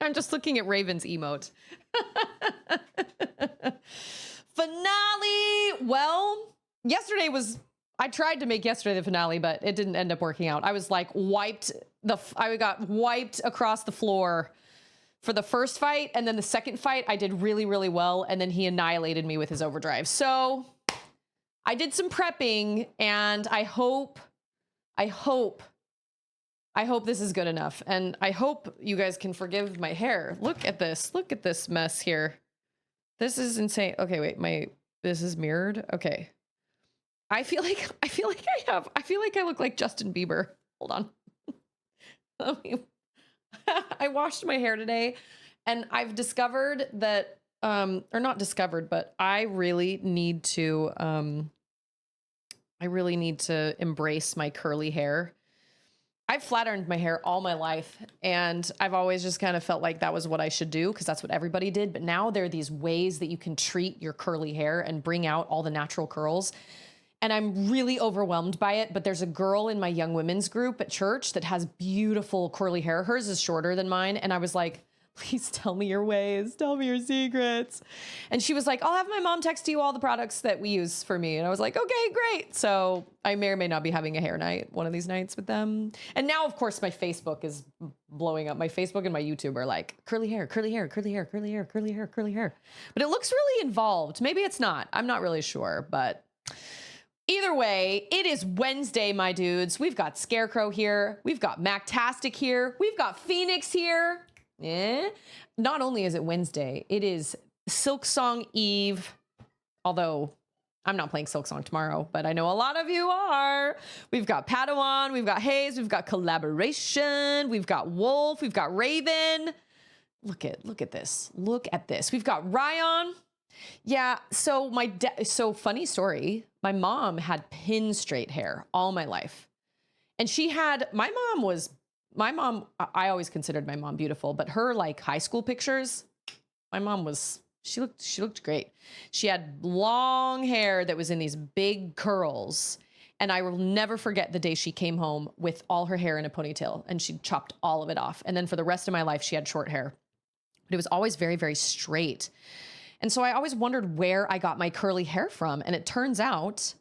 I'm just looking at Raven's emote. Finale. Well, I tried to make yesterday the finale, but it didn't end up working out. I was like I got wiped across the floor for the first fight. And then the second fight, I did really, really well. And then he annihilated me with his overdrive. So I did some prepping, and I hope this is good enough. And I hope you guys can forgive my hair. Look at this mess here. This is insane. Okay, wait, this is mirrored. Okay. I feel like I look like Justin Bieber. Hold on. I washed my hair today, and I've discovered that, or not discovered, but I really need to embrace my curly hair. I've flat ironed my hair all my life, and I've always just kind of felt like that was what I should do because that's what everybody did. But now there are these ways that you can treat your curly hair and bring out all the natural curls. And I'm really overwhelmed by it. But there's a girl in my young women's group at church that has beautiful curly hair. Hers is shorter than mine. And I was like, please tell me your ways. Tell me your secrets. And she was like, I'll have my mom text you all the products that we use for me. And I was like, okay, great. So I may or may not be having a hair night one of these nights with them. And now, of course, my Facebook is blowing up. My Facebook and my YouTube are like, curly hair, curly hair, curly hair, curly hair, curly hair, curly hair. But it looks really involved. Maybe it's not. I'm not really sure. But either way, it is Wednesday, my dudes. We've got Scarecrow here. We've got Mactastic here. We've got Phoenix here. Yeah. Not only is it Wednesday, it is Silksong Eve. Although I'm not playing Silksong tomorrow, but I know a lot of you are. We've got Padawan, we've got Hayes, we've got Collaboration, we've got Wolf, we've got Raven. Look at this. Look at this. We've got Ryan. Yeah, so funny story. My mom had pin straight hair all my life. And my mom, I always considered my mom beautiful, but her like high school pictures, my mom she looked great. She had long hair that was in these big curls. And I will never forget the day she came home with all her hair in a ponytail, and she chopped all of it off. And then for the rest of my life, she had short hair, but it was always very, very straight. And so I always wondered where I got my curly hair from. And it turns out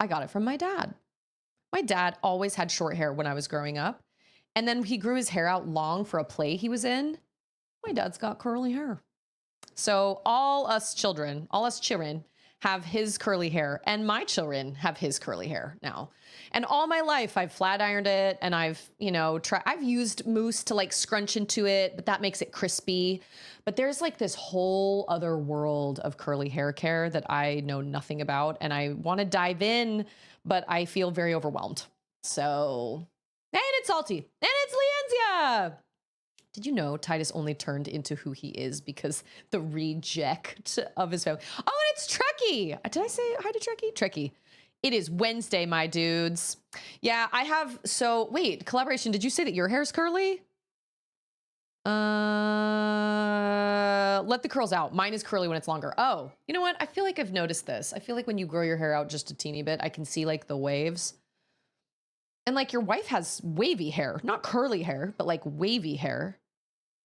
I got it from my dad. My dad always had short hair when I was growing up. And then he grew his hair out long for a play he was in. My dad's got curly hair. So all us children have his curly hair, and my children have his curly hair now. And all my life I've flat ironed it, and I've used mousse to like scrunch into it, but that makes it crispy. But there's like this whole other world of curly hair care that I know nothing about, and I want to dive in, but I feel very overwhelmed. So, and it's Salty, and it's Leanzia. Did you know Titus only turned into who he is because the reject of his family? Oh, and it's Trekkie. Did I say hi to Trekkie? Trekkie. It is Wednesday, my dudes. Yeah, I have. So wait, Collaboration. Did you say that your hair's curly? Let the curls out. Mine is curly when it's longer. Oh, you know what? I feel like I've noticed this. I feel like when you grow your hair out just a teeny bit, I can see like the waves. And like your wife has wavy hair, not curly hair, but like wavy hair.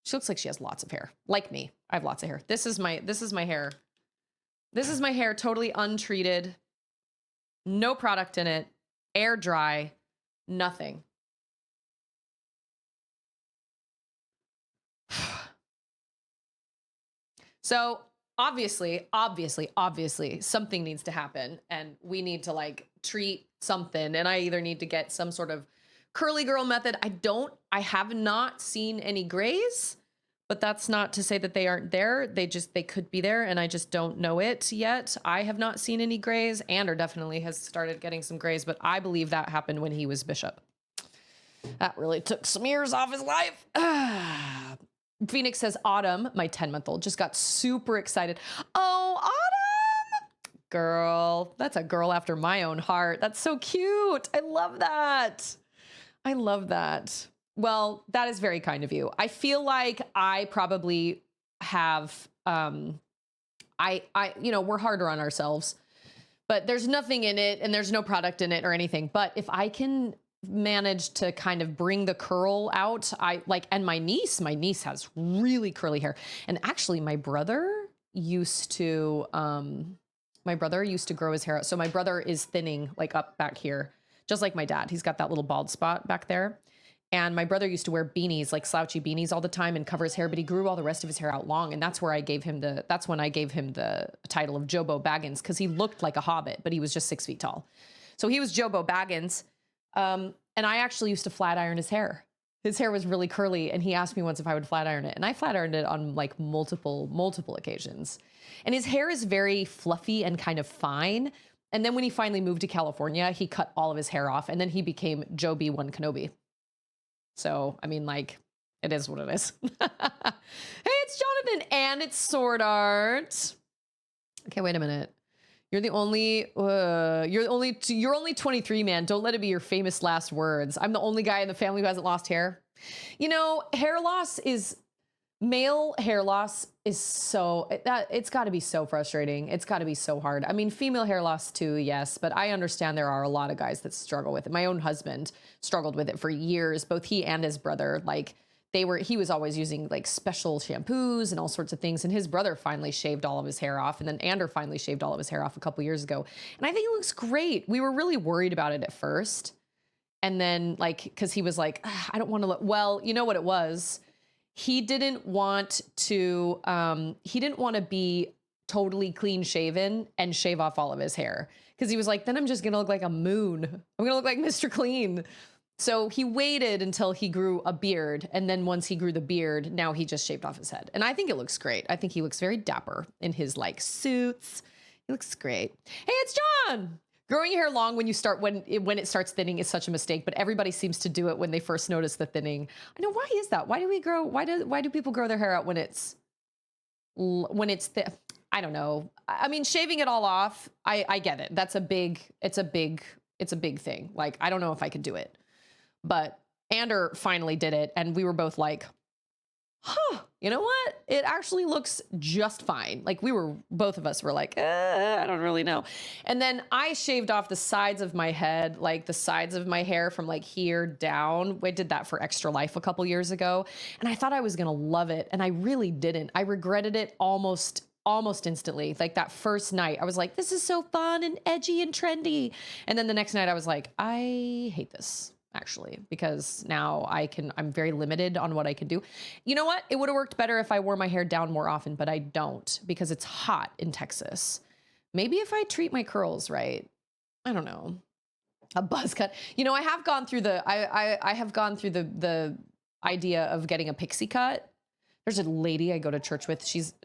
She looks like she has lots of hair. Like me. I have lots of hair. This is my hair. This is my hair, totally untreated. No product in it. Air dry. Nothing. So obviously, something needs to happen, and we need to like treat something. And I either need to get some sort of curly girl method. I have not seen any grays, but that's not to say that they aren't there. They could be there, and I just don't know it yet. I have not seen any grays. Ander definitely has started getting some grays, but I believe that happened when he was bishop. That really took some years off his life. Phoenix says, Autumn, my 10-month-old, just got super excited. Oh, Autumn! Girl, that's a girl after my own heart. That's so cute. I love that. I love that. Well, that is very kind of you. I feel like I probably have, we're harder on ourselves, but there's nothing in it and there's no product in it or anything. But if I can managed to kind of bring the curl out. And my niece has really curly hair. And actually my brother used to grow his hair out. So my brother is thinning like up back here, just like my dad. He's got that little bald spot back there. And my brother used to wear beanies, like slouchy beanies all the time and cover his hair, but he grew all the rest of his hair out long. And that's when I gave him the title of Jobo Baggins, because he looked like a hobbit, but he was just 6 feet tall. So he was Jobo Baggins. And I actually used to flat iron his hair. His hair was really curly, and he asked me once if I would flat iron it. And I flat ironed it on like multiple occasions. And his hair is very fluffy and kind of fine. And then when he finally moved to California, he cut all of his hair off, and then he became Joe B1 Kenobi. So, I mean, like, it is what it is. Hey, it's Jonathan, and it's Sword Art. Okay, wait a minute. You're only 23, man. Don't let it be your famous last words. I'm the only guy in the family who hasn't lost hair. You know, male hair loss is it's got to be so frustrating. It's got to be so hard. I mean, female hair loss too, yes, but I understand there are a lot of guys that struggle with it. My own husband struggled with it for years, both he and his brother. Like, he was always using like special shampoos and all sorts of things. And his brother finally shaved all of his hair off. And then Ander finally shaved all of his hair off a couple years ago. And I think it looks great. We were really worried about it at first. And then cause he was like, I don't want to look, well, you know what it was? He didn't want to be totally clean shaven and shave off all of his hair. Cause he was like, then I'm just going to look like a moon. I'm going to look like Mr. Clean. So he waited until he grew a beard. And then once he grew the beard, now he just shaved off his head. And I think it looks great. I think he looks very dapper in his like suits. He looks great. Hey, it's John. Growing your hair long when it starts thinning is such a mistake, but everybody seems to do it when they first notice the thinning. I know, why is that? Why do people grow their hair out when it's thin? I don't know. I mean, shaving it all off, I get it. It's a big thing. Like, I don't know if I could do it. But Ander finally did it, and we were both like, huh, you know what? It actually looks just fine. Like, both of us were like, I don't really know. And then I shaved off the sides of my head, like the sides of my hair from like here down. We did that for Extra Life a couple years ago. And I thought I was going to love it. And I really didn't. I regretted it almost instantly. Like that first night, I was like, this is so fun and edgy and trendy. And then the next night I was like, I hate this. Actually, because now I'm very limited on what I can do. You know what? It would have worked better if I wore my hair down more often, but I don't because it's hot in Texas. Maybe if I treat my curls right, I don't know, a buzz cut. You know, I have gone through the idea of getting a pixie cut. There's a lady I go to church with. She's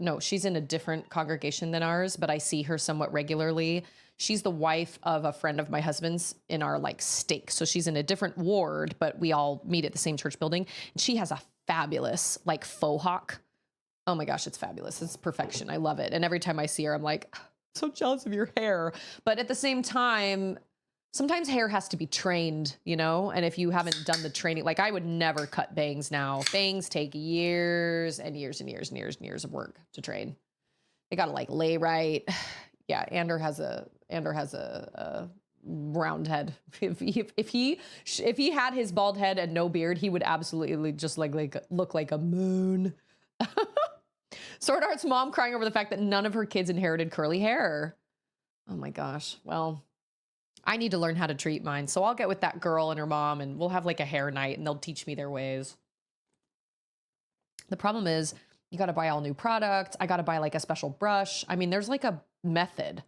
in a different congregation than ours, but I see her somewhat regularly. She's the wife of a friend of my husband's in our like stake. So she's in a different ward, but we all meet at the same church building. And she has a fabulous like faux hawk. Oh my gosh, it's fabulous. It's perfection. I love it. And every time I see her, I'm like, I'm so jealous of your hair. But at the same time, sometimes hair has to be trained, you know? And if you haven't done the training, like I would never cut bangs now. Bangs take years and years and years and years and years of work to train. They got to like lay right. Yeah, Ander has a round head. If he had his bald head and no beard, he would absolutely just like look like a moon. Sword Art's mom crying over the fact that none of her kids inherited curly hair. Oh my gosh. Well, I need to learn how to treat mine. So I'll get with that girl and her mom and we'll have like a hair night and they'll teach me their ways. The problem is you got to buy all new products. I got to buy like a special brush. I mean, there's like a method.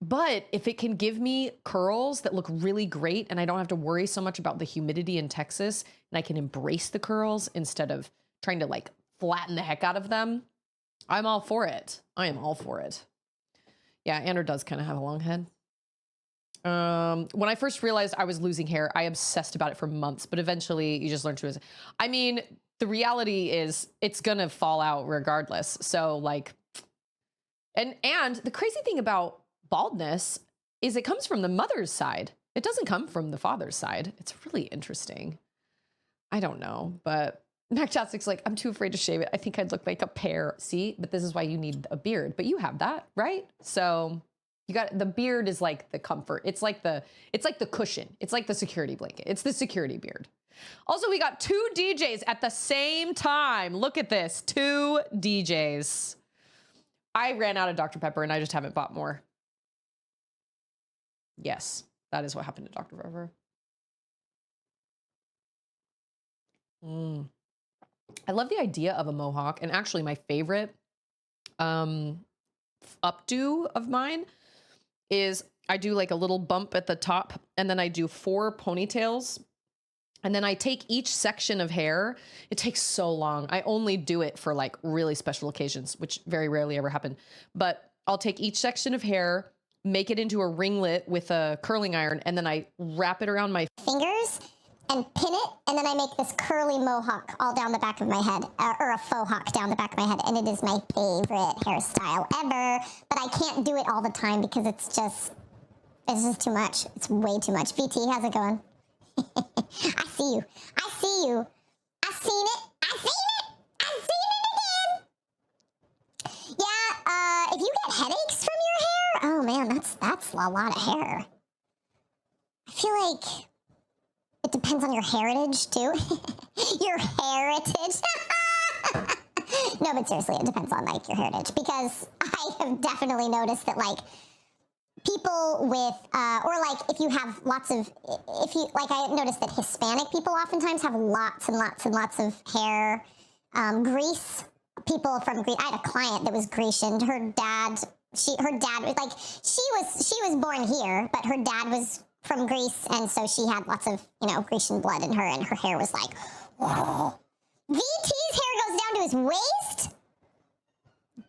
But if it can give me curls that look really great and I don't have to worry so much about the humidity in Texas and I can embrace the curls instead of trying to like flatten the heck out of them, I'm all for it. I am all for it. Yeah, Ander does kind of have a long head. When I first realized I was losing hair, I obsessed about it for months, but eventually you just learn to, I mean, the reality is it's going to fall out regardless. So like, and the crazy thing about baldness is it comes from the mother's side. It doesn't come from the father's side. It's really interesting. I don't know, but MacChapstick's like, I'm too afraid to shave it. I think I'd look like a pear. See, but this is why you need a beard, but you have that, right? So You got, the beard is like the comfort. It's like the cushion. It's like the security blanket. It's the security beard. Also, we got 2 DJs at the same time. Look at this, 2 DJs. I ran out of Dr. Pepper and I just haven't bought more. Yes, that is what happened to Dr. Pepper. I love the idea of a mohawk, and actually my favorite updo of mine is I do like a little bump at the top, and then I do 4 ponytails, and then I take each section of hair. It takes so long. I only do it for like really special occasions, which very rarely ever happen. But I'll take each section of hair, make it into a ringlet with a curling iron, and then I wrap it around my fingers and pin it, and then I make this curly mohawk all down the back of my head, or a faux hawk down the back of my head, and it is my favorite hairstyle ever, but I can't do it all the time because it's just too much. It's way too much. VT, how's it going? I see you. I see you. I seen it. I seen it. I seen it again. Yeah, if you get headaches from your hair, oh man, that's a lot of hair. I feel like it depends on your heritage, too. Your heritage. No, but seriously, it depends on, like, your heritage. Because I have definitely noticed that, like, people with, or, like, if you have lots of, like, I noticed that Hispanic people oftentimes have lots and lots and lots of hair. Greece, people from Greece. I had a client that was Grecian. Her dad was, like, she was born here, but her dad was from Greece, and so she had lots of, Grecian blood in her, and her hair was like, whoa. VT's hair goes down to his waist?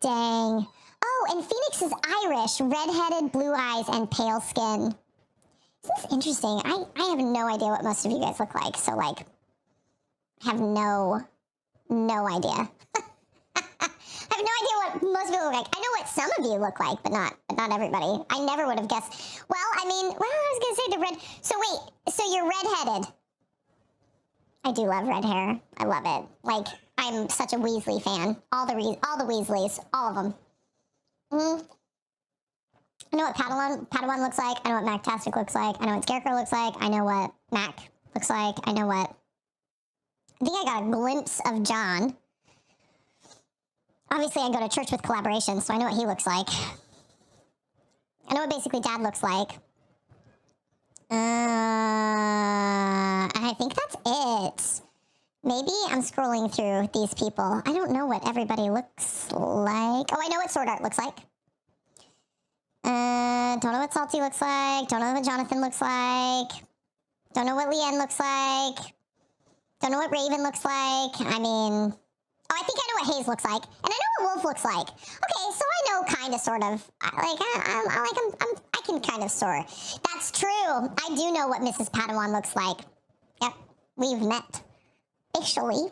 Dang. Oh, and Phoenix is Irish, redheaded, blue eyes, and pale skin. This is interesting. I have no idea what most of you guys look like, so, like, I have no idea. I have no idea what most people look like. I know what some of you look like, but not everybody. I never would have guessed. Well, I was going to say the red. So wait, so you're redheaded. I do love red hair. I love it. Like, I'm such a Weasley fan. All the Weasleys, all of them. I know what Padawan looks like. I know what Mactastic looks like. I know what Scarecrow looks like. I know what Mac looks like. I think I got a glimpse of John. Obviously, I go to church with Collaboration, so I know what he looks like. I know what basically Dad looks like. And I think that's it. Maybe I'm scrolling through these people. I don't know what everybody looks like. Oh, I know what Sword Art looks like. Don't know what Salty looks like. Don't know what Jonathan looks like. Don't know what Leanne looks like. Don't know what Raven looks like. I think I know what Hayes looks like, and I know what Wolf looks like. Okay, so I know kind of, sort of. I can kind of sort. That's true. I do know what Mrs. Padawan looks like. Yep, we've met officially.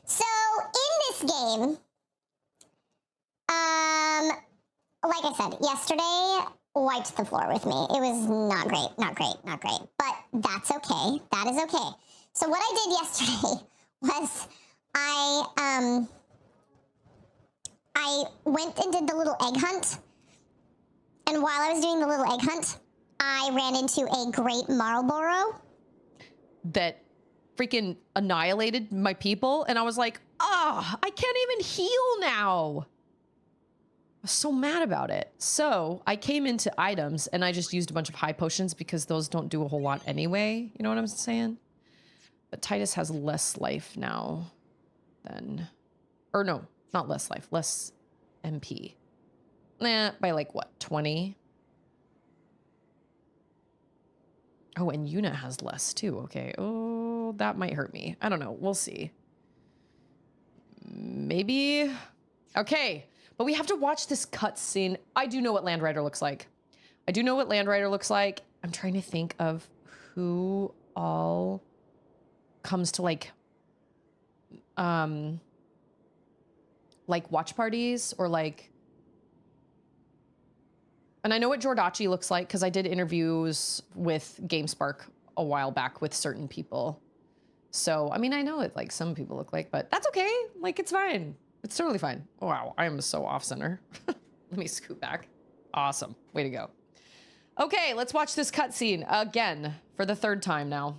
So in this game, like I said, yesterday wiped the floor with me. It was not great, but that's okay. That is okay. So what I did yesterday was I went and did the little egg hunt, and while I was doing the little egg hunt, I ran into a great Marlboro that freaking annihilated my people, and I was like, I can't even heal now. I was so mad about it. So I came into items, and I just used a bunch of high potions because those don't do a whole lot anyway. You know what I'm saying? But Titus has less life now than, or no, not less life, less MP. By like what, 20? Oh, and Yuna has less too. Okay. Oh, that might hurt me. I don't know. We'll see. Maybe. Okay. But we have to watch this cutscene. I do know what Land Rider looks like. I'm trying to think of who all comes to like watch parties or like, and I know what Jordachi looks like because I did interviews with GameSpark a while back with certain people. So, I mean, I know what like some people look like, but that's okay. Like, it's fine. It's totally fine. Wow, I am so off center. Let me scoot back. Awesome. Way to go. Okay, let's watch this cutscene again for the third time now.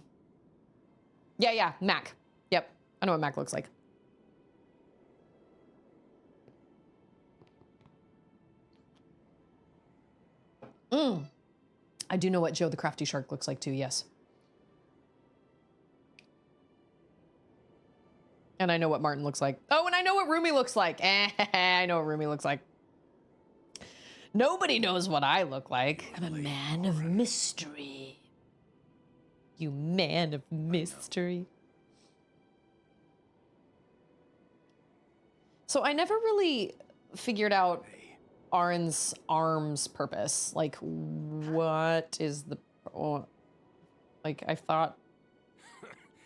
Yeah, Mac. Yep, I know what Mac looks like. I do know what Joe the Crafty Shark looks like too, yes. And I know what Martin looks like. Oh, and I know what Rumi looks like. I know what Rumi looks like. Nobody knows what I look like. I'm a man of mystery. You man of mystery. So I never really figured out Arn's arm's purpose. Like, what is the... like, I thought...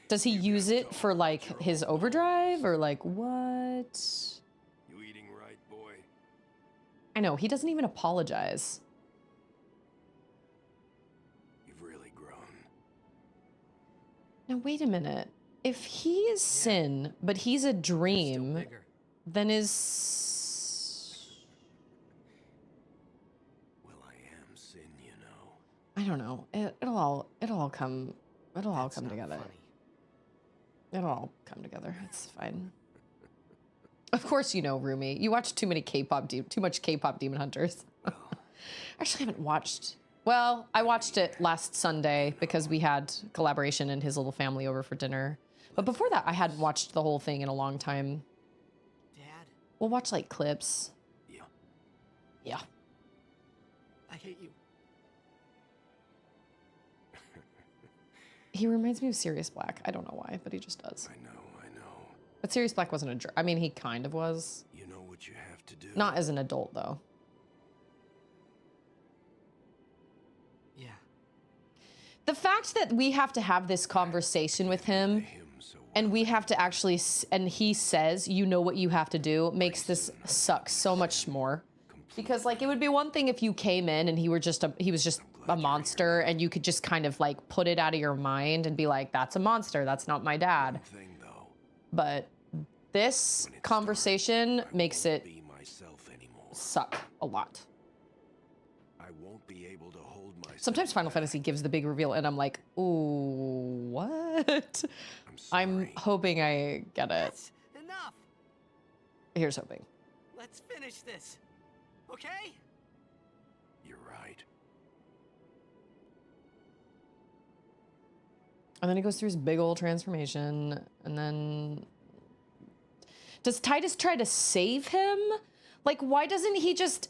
Does he use it for, like, his overdrive? Or, like, what? You eating right, boy? I know, he doesn't even apologize. You've really grown. Now, wait a minute. If he is sin, but he's a dream, then is... Well, I am sin, you know. I don't know. It'll all come together. Funny. It'll all come together. It's fine. Of course you know, Rumi. You watch too much K-pop Demon Hunters. Actually, I haven't watched... Well, I watched it last Sunday because we had collaboration and his little family over for dinner. But before that, I hadn't watched the whole thing in a long time. Dad? We'll watch, like, clips. Yeah. Yeah. I hate you. He reminds me of Sirius Black. I don't know why, but he just does. I know. But Sirius Black wasn't a jerk. I mean, he kind of was. You know what you have to do. Not as an adult, though. Yeah. The fact that we have to have this conversation with him, and we have to actually, and he says, you know what you have to do, makes this suck so much more. Because, like, it would be one thing if you came in and he was just a monster, and you could just kind of, like, put it out of your mind and be like, that's a monster, that's not my dad. But this conversation makes it suck a lot. I won't be able to hold myself. Sometimes Final Fantasy gives the big reveal, and I'm like, ooh, what? I'm hoping I get it. That's enough. Here's hoping. Let's finish this. Okay? You're right. And then he goes through his big old transformation, and then... Does Titus try to save him? Like, why doesn't he just,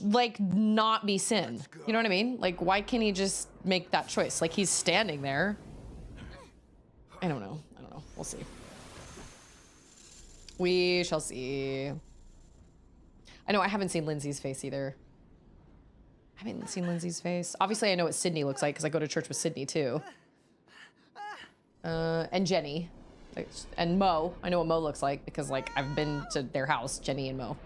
like, not be sin? You know what I mean? Like, why can't he just make that choice? Like, he's standing there. I don't know. We'll see. We shall see. I know I haven't seen Lindsay's face either. I haven't seen Lindsay's face. Obviously, I know what Sydney looks like because I go to church with Sydney, too. And Jenny. And Mo. I know what Mo looks like because, like, I've been to their house, Jenny and Mo.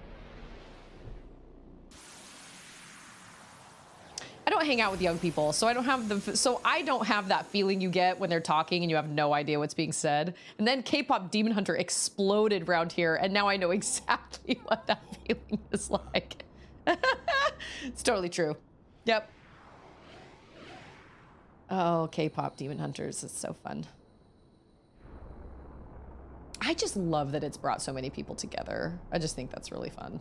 I don't hang out with young people, so I don't have that feeling you get when they're talking and you have no idea what's being said. And then K-pop Demon Hunter exploded around here, and now I know exactly what that feeling is like. It's totally true. Yep. Oh, K-pop Demon Hunters is so fun. I just love that it's brought so many people together. I just think that's really fun.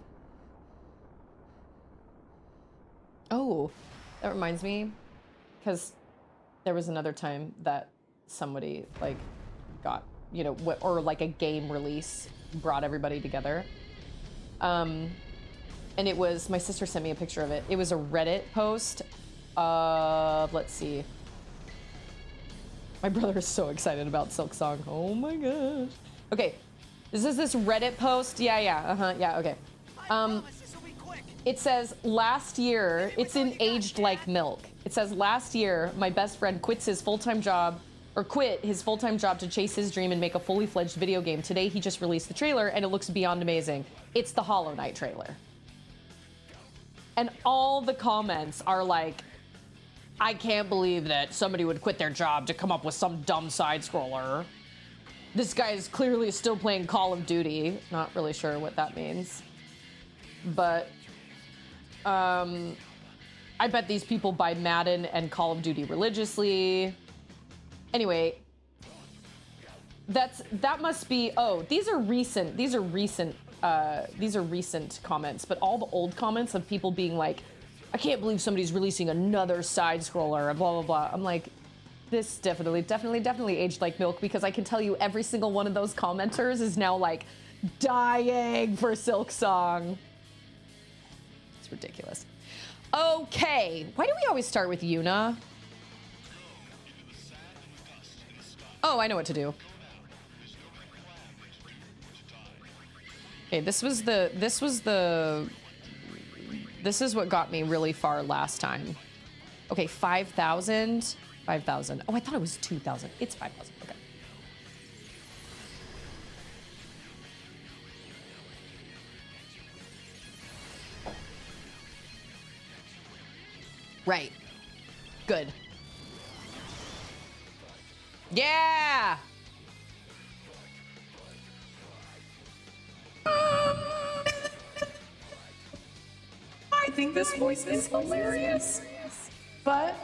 Oh, that reminds me, because there was another time that somebody, like, got, you know, or like a game release brought everybody together. And it was, my sister sent me a picture of it. It was a Reddit post of, let's see. My brother is so excited about Silk Song. Oh my gosh. Okay, this is this Reddit post. Yeah, okay. It says, last year, it's in Aged Like Milk. It says, last year, my best friend quit his full-time job to chase his dream and make a fully fledged video game. Today, he just released the trailer, and it looks beyond amazing. It's the Hollow Knight trailer. And all the comments are like, I can't believe that somebody would quit their job to come up with some dumb side-scroller. This guy is clearly still playing Call of Duty. Not really sure what that means. But I bet these people buy Madden and Call of Duty religiously. Anyway, that must be, oh, these are recent comments, but all the old comments of people being like, I can't believe somebody's releasing another side scroller and blah, blah, blah. I'm like, this definitely aged like milk, because I can tell you every single one of those commenters is now like dying for Silk Song. It's ridiculous. Okay, why do we always start with Yuna? Oh, I know what to do. Okay, this is what got me really far last time. Okay, 5,000. 5,000. Oh, I thought it was 2,000. It's 5,000. Okay. Right. Good. Yeah! I think this voice is hilarious. But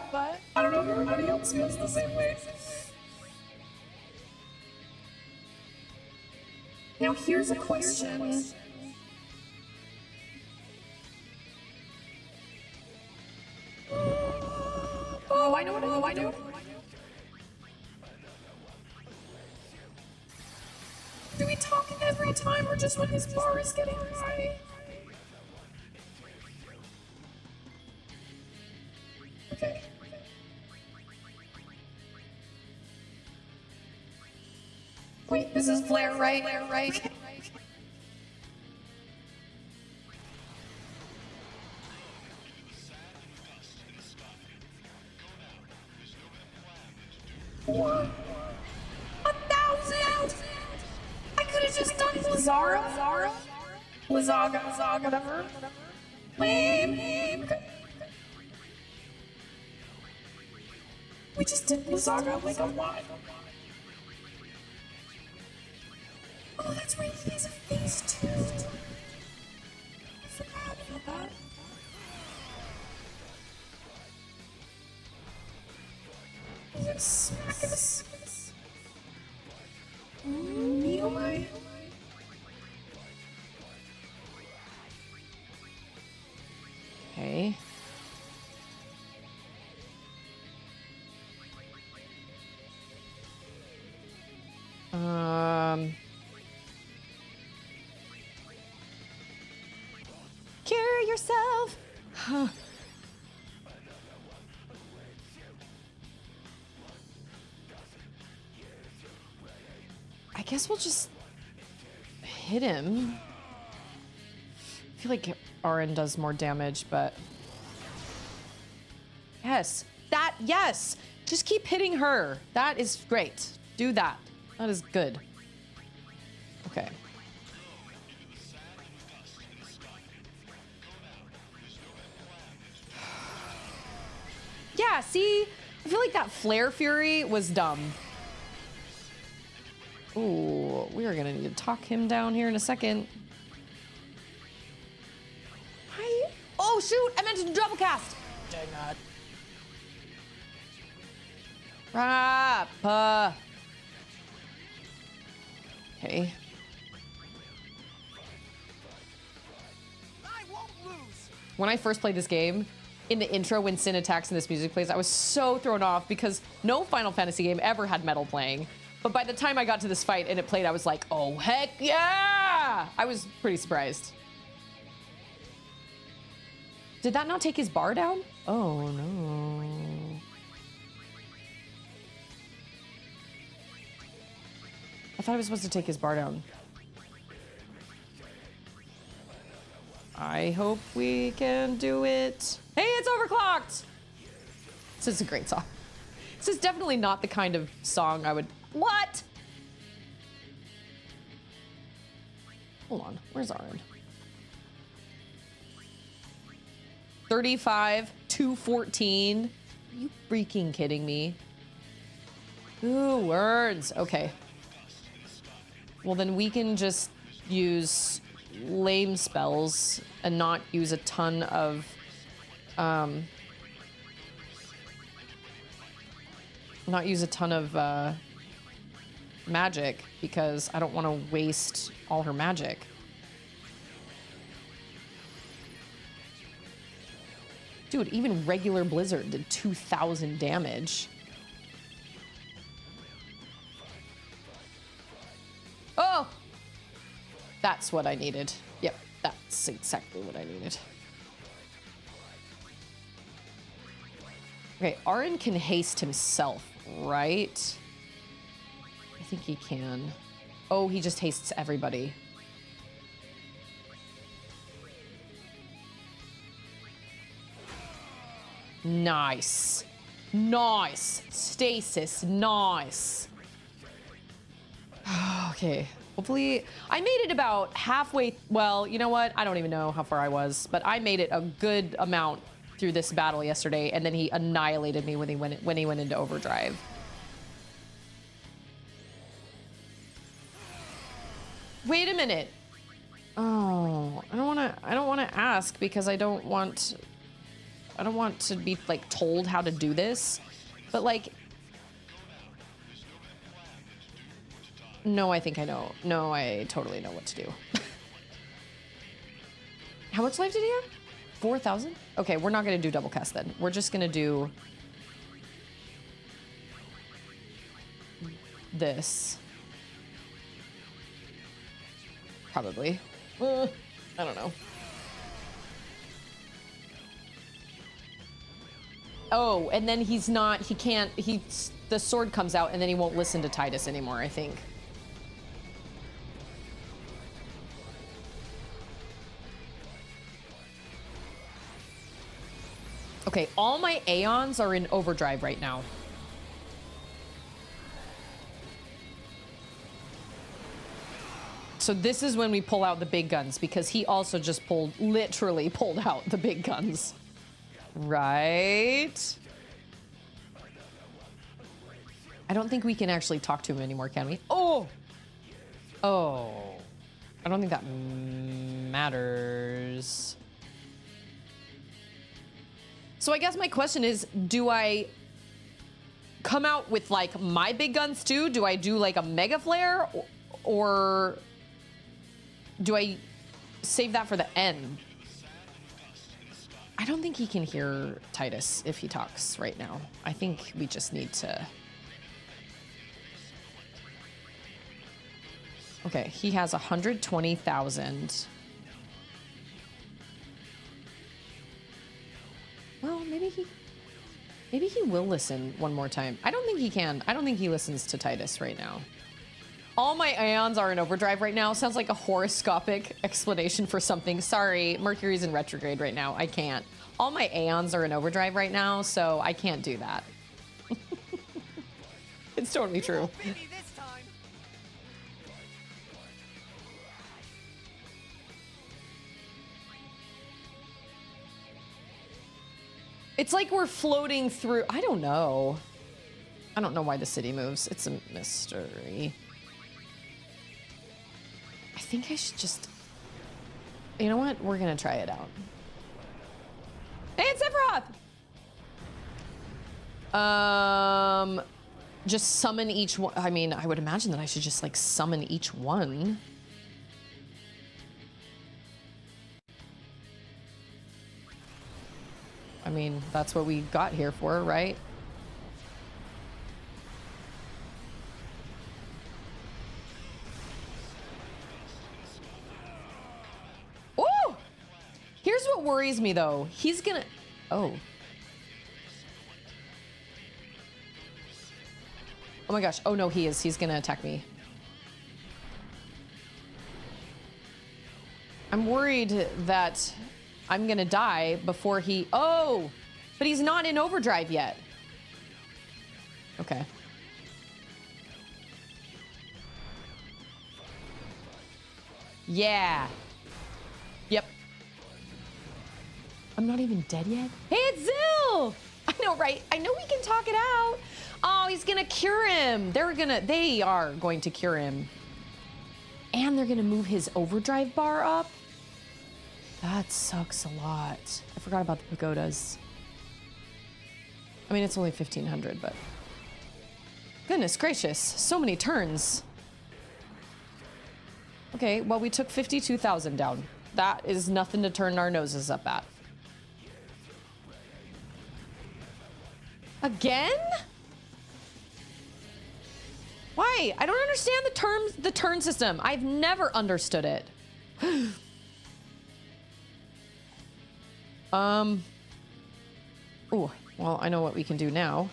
I don't know if everybody else feels the same way. Now here's a question. Oh, I know. Do we talk every time or just when his bar is getting high? Okay. Wait, this is Blair, right? What? 1,000! I could have just done Lazara. Lazaga, whatever. Lame. Okay. We just did Lazaga like a lot. Oh, that's right, he has a face too. I forgot about that. He's gonna smack us. Neomite. Okay. Cure yourself. Huh. I guess we'll just hit him. I feel like Arin does more damage, but yes, yes. Just keep hitting her. That is great. Do that. That is good. Okay. Yeah, see? I feel like that Flare Fury was dumb. Ooh, we are gonna need to talk him down here in a second. Oh shoot, I meant to do double cast. Dang that. Rappa. Okay. I won't lose. When I first played this game, in the intro when Sin attacks and this music plays, I was so thrown off because no Final Fantasy game ever had metal playing. But by the time I got to this fight and it played, I was like, oh heck yeah! I was pretty surprised. Did that not take his bar down? Oh no. I thought I was supposed to take his bar down. I hope we can do it. Hey, it's overclocked! This is a great song. This is definitely not the kind of song I would... What? Hold on, where's Arin? 35, 214. Are you freaking kidding me? Ooh, words. Okay. Well, then we can just use lame spells and not use a ton of magic because I don't want to waste all her magic. Dude, even regular Blizzard did 2,000 damage. Oh! That's what I needed. Yep, that's exactly what I needed. Okay, Arin can haste himself, right? I think he can. Oh, he just hastes everybody. Nice. Nice. Stasis. Nice. Okay. Hopefully, I made it about halfway. Well, you know what? I don't even know how far I was, but I made it a good amount through this battle yesterday, and then he annihilated me when he went into overdrive. Wait a minute. Oh, I don't want to ask because I don't want to be like told how to do this, but like, no, I think I know. No, I totally know what to do. How much life did he have? 4,000? Okay, we're not going to do double cast then. We're just going to do this. Probably. I don't know. Oh, and then he can't, the sword comes out and then he won't listen to Titus anymore, I think. Okay, all my Aeons are in overdrive right now. So this is when we pull out the big guns because he also just literally pulled out the big guns. Right? I don't think we can actually talk to him anymore, can we? Oh! Oh. I don't think that matters. So I guess my question is, do I come out with like my big guns too? Do I do like a mega flare or do I save that for the end? I don't think he can hear Titus if he talks right now. I think we just need to... Okay, he has 120,000. Well, maybe he will listen one more time. I don't think he can. I don't think he listens to Titus right now. All my Aeons are in overdrive right now. Sounds like a horoscopic explanation for something. Sorry, Mercury's in retrograde right now. I can't. All my Aeons are in overdrive right now, so I can't do that. It's totally true. It's like we're floating through. I don't know. I don't know why the city moves. It's a mystery. I think I should just... You know what? We're going to try it out. Hey, it's Sephiroth! Just summon each one. I mean, I would imagine that I should just like summon each one. I mean, that's what we got here for, right? Ooh! Here's what worries me, though. He's gonna... Oh. Oh my gosh. Oh no, he is. He's gonna attack me. I'm worried that I'm gonna die before he... Oh! But he's not in overdrive yet. Okay. Yeah. Yep. I'm not even dead yet. Hey, it's Zill! I know, right? I know we can talk it out. Oh, he's gonna cure him. They are going to cure him. And they're gonna move his overdrive bar up? That sucks a lot. I forgot about the pagodas. I mean, it's only 1,500, but... Goodness gracious, so many turns. Okay, well, we took 52,000 down. That is nothing to turn our noses up at. Again? Why? I don't understand the turn system. I've never understood it. Oh, well, I know what we can do now.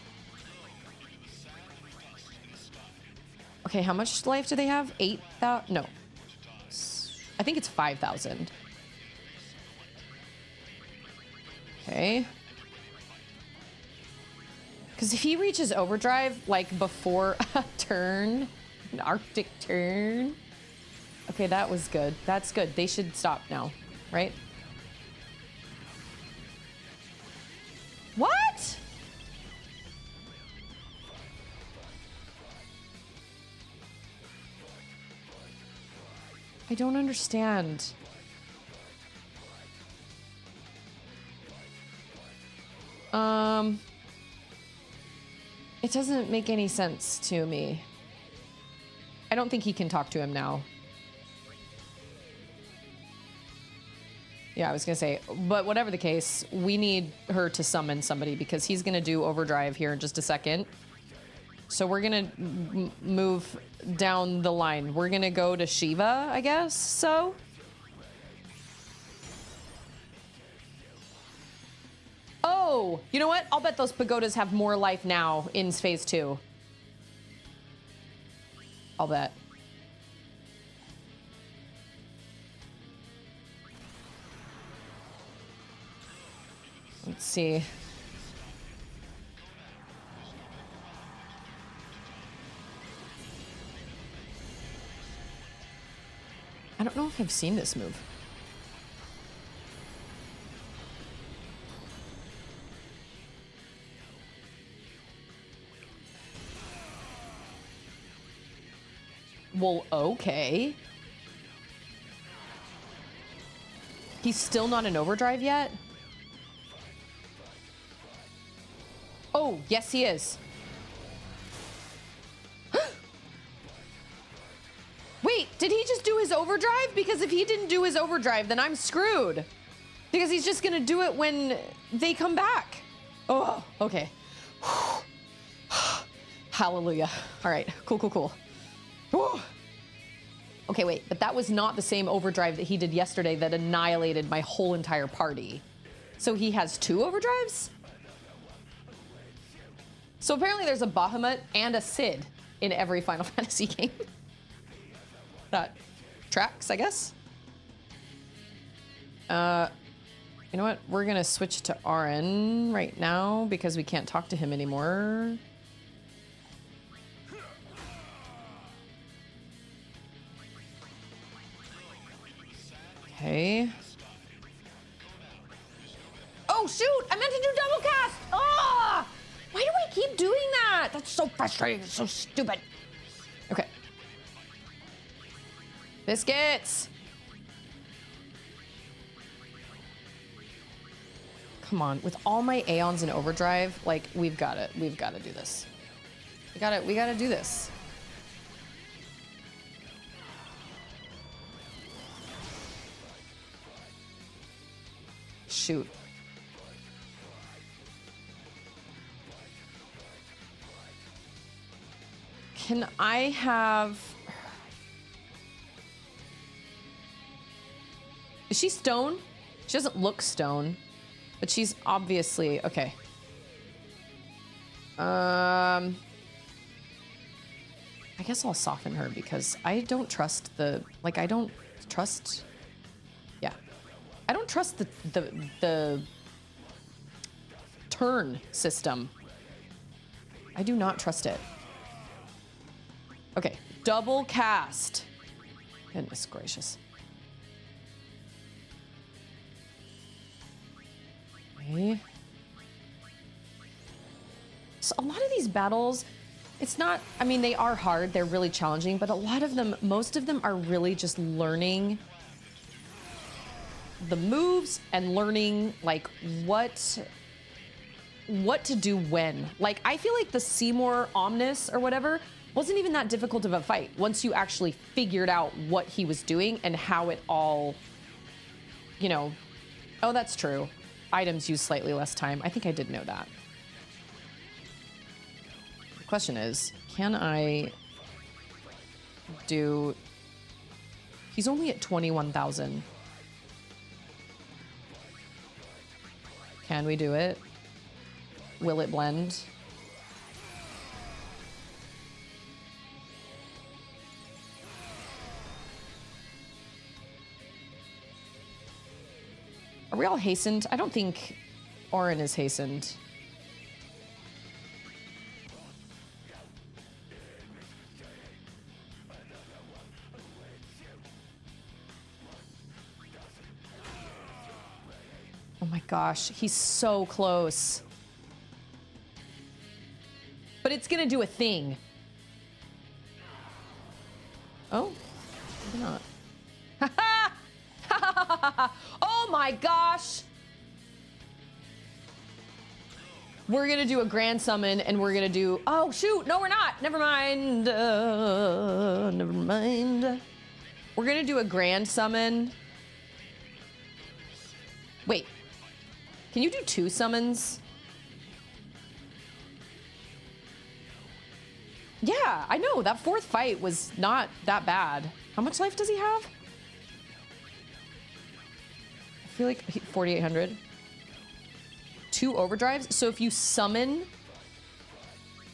Okay, how much life do they have? 8,000? No. I think it's 5,000. Okay. Because if he reaches overdrive, like, before a turn, an Arctic turn. Okay, that was good. That's good. They should stop now, right? What? I don't understand. It doesn't make any sense to me. I don't think he can talk to him now. Yeah, I was gonna say, but whatever the case, we need her to summon somebody because he's gonna do overdrive here in just a second. So we're gonna move down the line. We're gonna go to Shiva, I guess, so? Oh, you know what? I'll bet those pagodas have more life now in phase 2. I'll bet. Let's see. I don't know if I've seen this move. Well, okay. He's still not in overdrive yet? Oh, yes, he is. Wait, did he just do his overdrive? Because if he didn't do his overdrive, then I'm screwed. Because he's just gonna do it when they come back. Oh, okay. Hallelujah. All right, cool. Whew. Okay, wait, but that was not the same overdrive that he did yesterday that annihilated my whole entire party. So he has 2 overdrives? So apparently there's a Bahamut and a Sid in every Final Fantasy game. That tracks, I guess. You know what? We're gonna switch to RN right now because we can't talk to him anymore. Okay. Oh, shoot! I meant to do double cast! Ah! Why do I keep doing that? That's so frustrating. It's so stupid. Okay. Biscuits! Come on. With all my Aeons in overdrive, like, we've got it. We've got to do this. We gotta do this. Shoot. Can I have... Is she stone? She doesn't look stone, but she's obviously... Okay. I guess I'll soften her because I don't trust the... Like, I don't trust... Yeah. I don't trust the turn system. I do not trust it. Okay, double cast. Goodness gracious. Okay. So a lot of these battles, It's not, I mean, they are hard, they're really challenging, but a lot of them, most of them are really just learning the moves and learning like what to do when. Like, I feel like the Seymour Omnis or whatever wasn't even that difficult of a fight once you actually figured out what he was doing and how it all, you know, oh, that's true. Items use slightly less time. I think I did know that. The question is, can I do... He's only at 21,000. Can we do it? Will it blend? Are we all hastened? I don't think Orin is hastened. Oh my gosh, he's so close. But it's gonna do a thing. Oh, maybe not. Oh my gosh! We're gonna do a grand summon and we're gonna do... Oh shoot, no we're not! Never mind. Never mind. We're gonna do a grand summon. Wait. Can you do 2 summons? Yeah, I know. That 4th fight was not that bad. How much life does he have? I feel like 4,800. 2 overdrives. So if you summon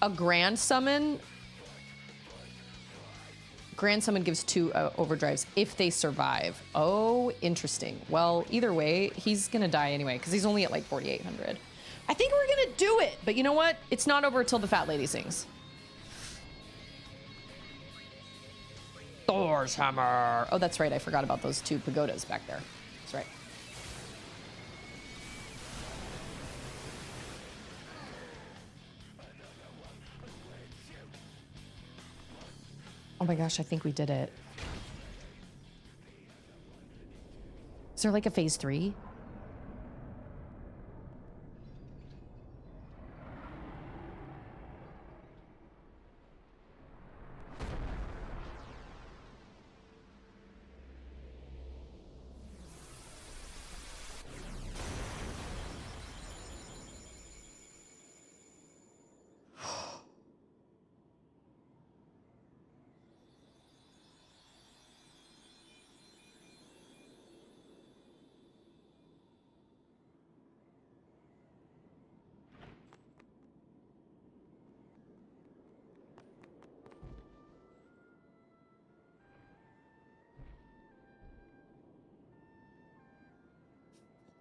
a grand summon gives 2 overdrives if they survive. Oh, interesting. Well, either way, he's gonna die anyway because he's only at like 4,800. I think we're gonna do it, but you know what? It's not over till the fat lady sings. Thor's hammer. Oh, that's right. I forgot about those 2 pagodas back there. That's right. Oh my gosh, I think we did it. Is there like a phase 3?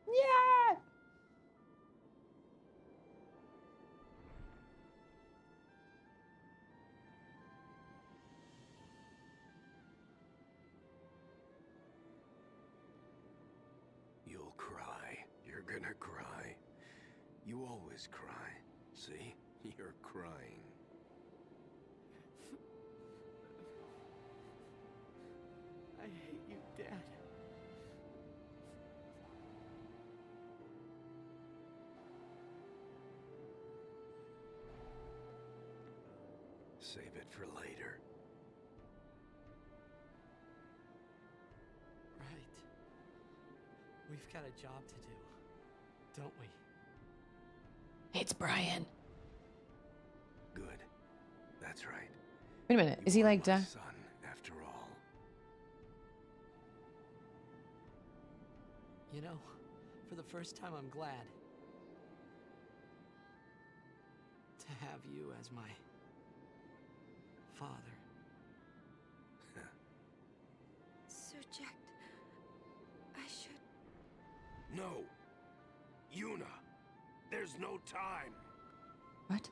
Yeah! You'll cry. You're gonna cry. You always cry. See? You're crying. I hate you, Dad. Save it for later. Right. We've got a job to do, don't we? It's Brian. Good. That's right. Wait a minute. Is he You are like... my son, after all. You know, for the first time, I'm glad to have you as my father. Sir Jack, I should... No! Yuna! There's no time! What?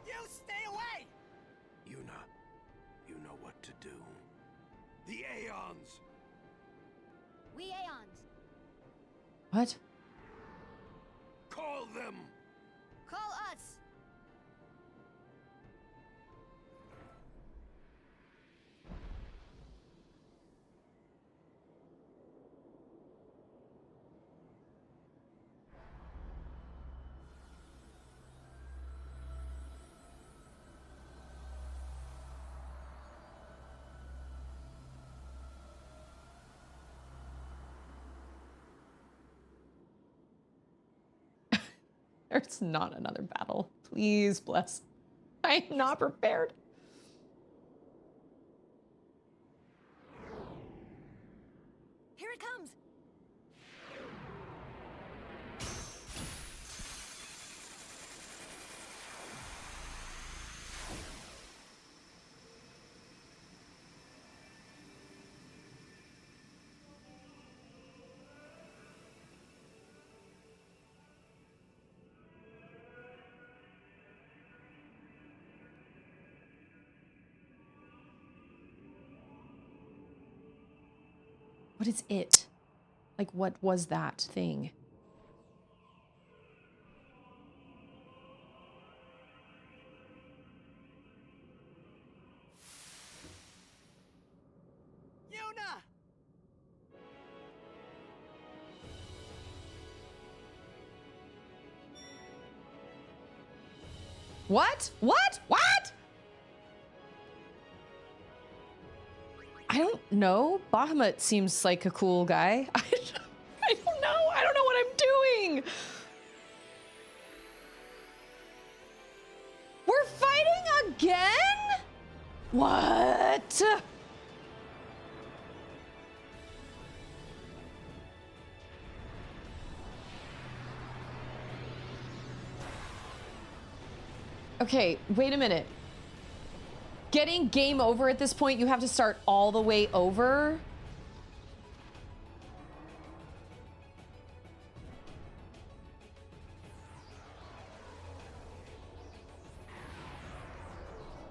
You stay away! Yuna, you know what to do. The Aeons! We Aeons. What? Call them! Call us. There's not another battle. Please, bless. I am not prepared. Here it comes. What is it? Like, what was that thing? Yuna! What? What? What? I don't know. Bahamut seems like a cool guy. I don't know. I don't know what I'm doing. We're fighting again? What? Okay, wait a minute. Getting game over at this point, you have to start all the way over.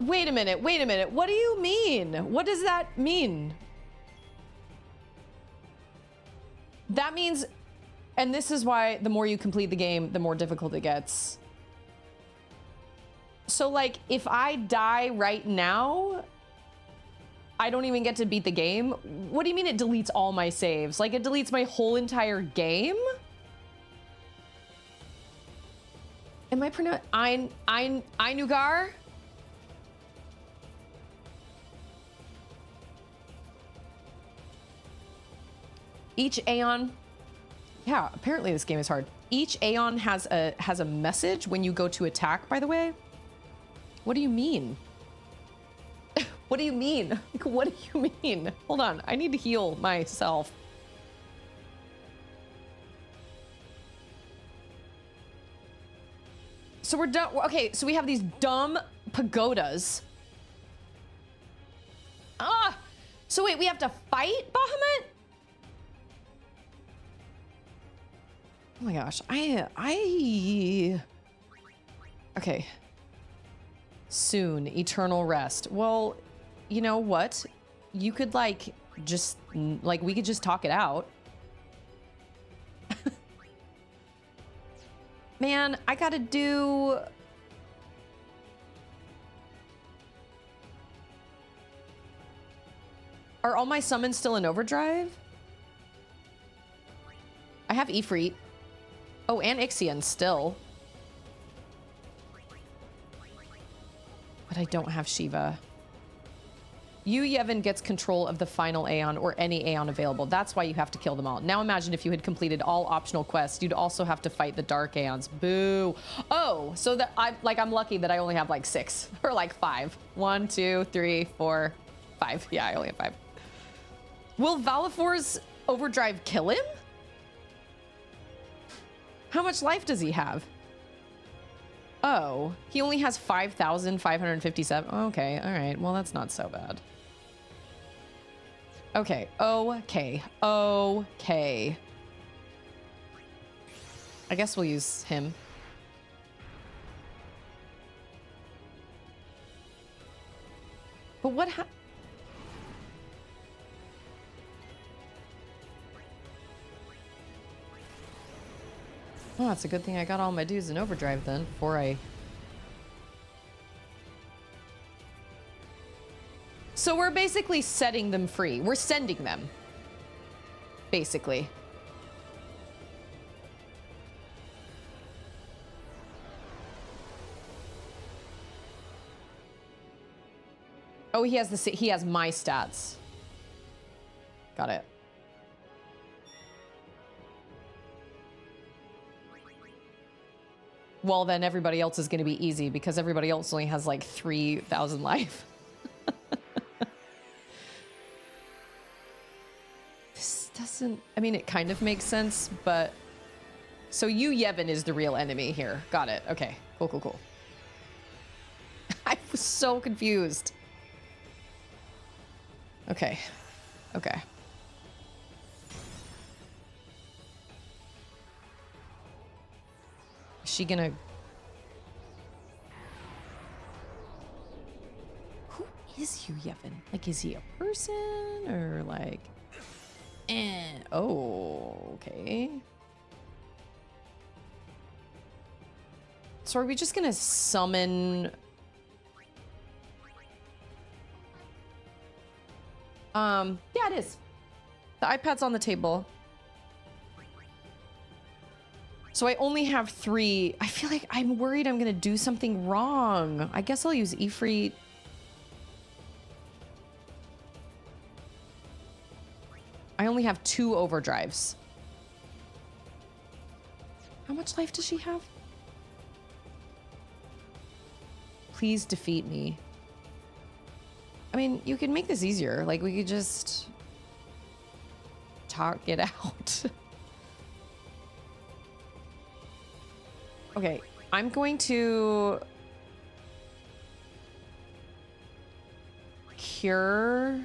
Wait a minute, wait a minute. What do you mean? What does that mean? That means, and this is why the more you complete the game, the more difficult it gets. So, like, if I die right now, I don't even get to beat the game? What do you mean it deletes all my saves? Like, it deletes my whole entire game? Am I pronouncing Einugar? Each Aeon... Yeah, apparently this game is hard. Each Aeon has a message when you go to attack, by the way. What do you mean? What do you mean? Like, what do you mean? Hold on, I need to heal myself. So we're done. Okay, so we have these dumb pagodas. Ah! So wait, we have to fight Bahamut? Oh my gosh, Okay. Soon, eternal rest. Well, you know what? You could, like, just, like, we could just talk it out. Man, I gotta do... Are all my summons still in overdrive? I have Ifrit. Oh, and Ixion still. But I don't have Shiva. You, Yevon, gets control of the final Aeon or any Aeon available. That's why you have to kill them all. Now imagine if you had completed all optional quests, you'd also have to fight the Dark Aeons. Boo. Oh, so that I'm lucky that I only have like 6 or like 5. 1, 2, 3, 4, 5. Yeah, I only have 5. Will Valifor's overdrive kill him? How much life does he have? Oh, he only has 5,557. Okay, all right. Well, that's not so bad. Okay, okay. I guess we'll use him. But what Oh, it's a good thing I got all my dudes in overdrive then before I... So we're basically setting them free. We're sending them. Basically. Oh, he has my stats. Got it. Well, then everybody else is going to be easy because everybody else only has like 3,000 life. This doesn't... I mean, it kind of makes sense, but... So you, Yevon, is the real enemy here. Got it. Okay. Cool, cool, cool. I was so confused. Okay. Okay. Is she gonna... Who is you, Yevon? Like, is he a person or like... Oh, okay. So are we just gonna summon... Yeah, it is. The iPad's on the table. So I only have 3. I feel like I'm worried I'm gonna do something wrong. I guess I'll use Ifrit. I only have 2 overdrives. How much life does she have? Please defeat me. I mean, you can make this easier. Like, we could just talk it out. Okay, I'm going to cure...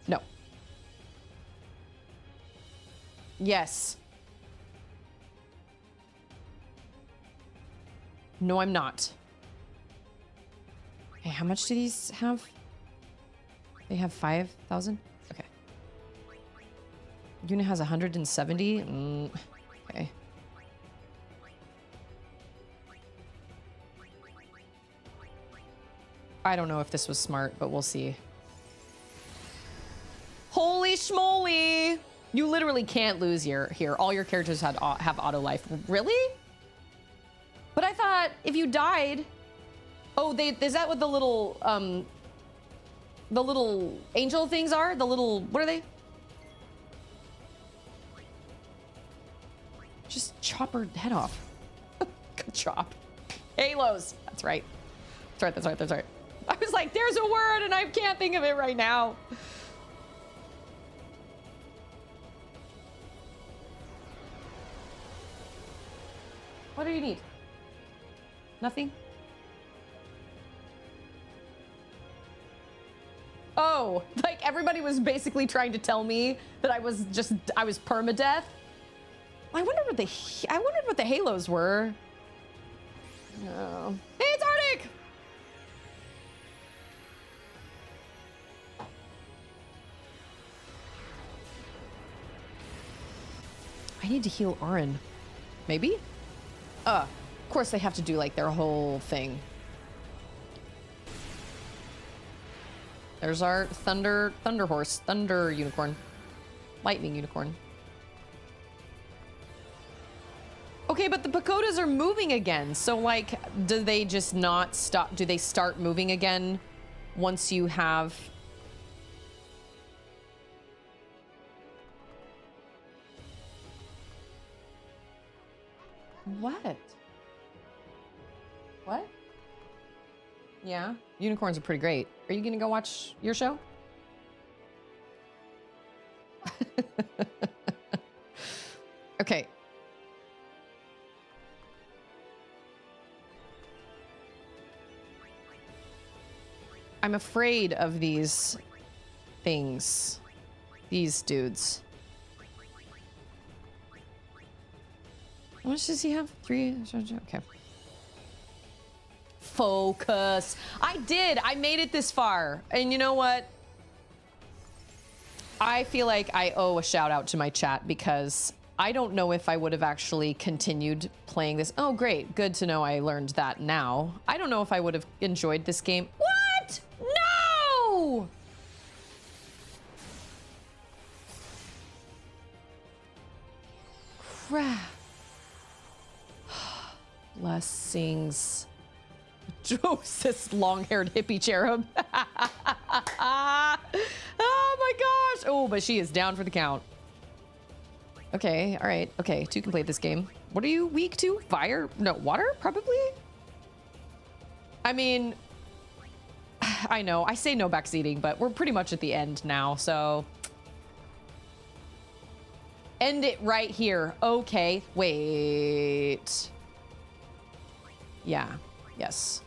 No. Yes. No, I'm not. Okay, how much do these have? They have 5,000? Okay. Unit has 170? Okay. I don't know if this was smart, but we'll see. Holy schmoly! You literally can't lose here. All your characters have auto life. Really? But I thought if you died... Oh, is that what the little angel things are? The little, what are they? Just chop her head off. Good chop. Halos. That's right. That's right, that's right, that's right. I was like, there's a word and I can't think of it right now. What do you need? Nothing? Oh, like everybody was basically trying to tell me that I was permadeath. I wondered what the halos were. Oh. Hey, it's Arctic! I need to heal Orin. Maybe? Of course they have to do like their whole thing. There's our thunder horse, thunder unicorn, lightning unicorn. Okay, but the pagodas are moving again. So like, do they just not stop? Do they start moving again once you have... What? What? Yeah, unicorns are pretty great. Are you gonna go watch your show? Okay. I'm afraid of these things. These dudes. How much does he have? 3? Okay. Focus. I did. I made it this far. And you know what? I feel like I owe a shout out to my chat because I don't know if I would have actually continued playing this. Oh, great. Good to know I learned that now. I don't know if I would have enjoyed this game. What? No! Crap. Blessings. Joseph, long-haired hippie cherub. Oh my gosh. Oh, but she is down for the count. Okay, all right. Okay, 2 can play this game. What are you weak to? Fire? No, water? Probably? I mean, I know. I say no backseating, but we're pretty much at the end now, so... End it right here. Okay, wait. Yeah, yes.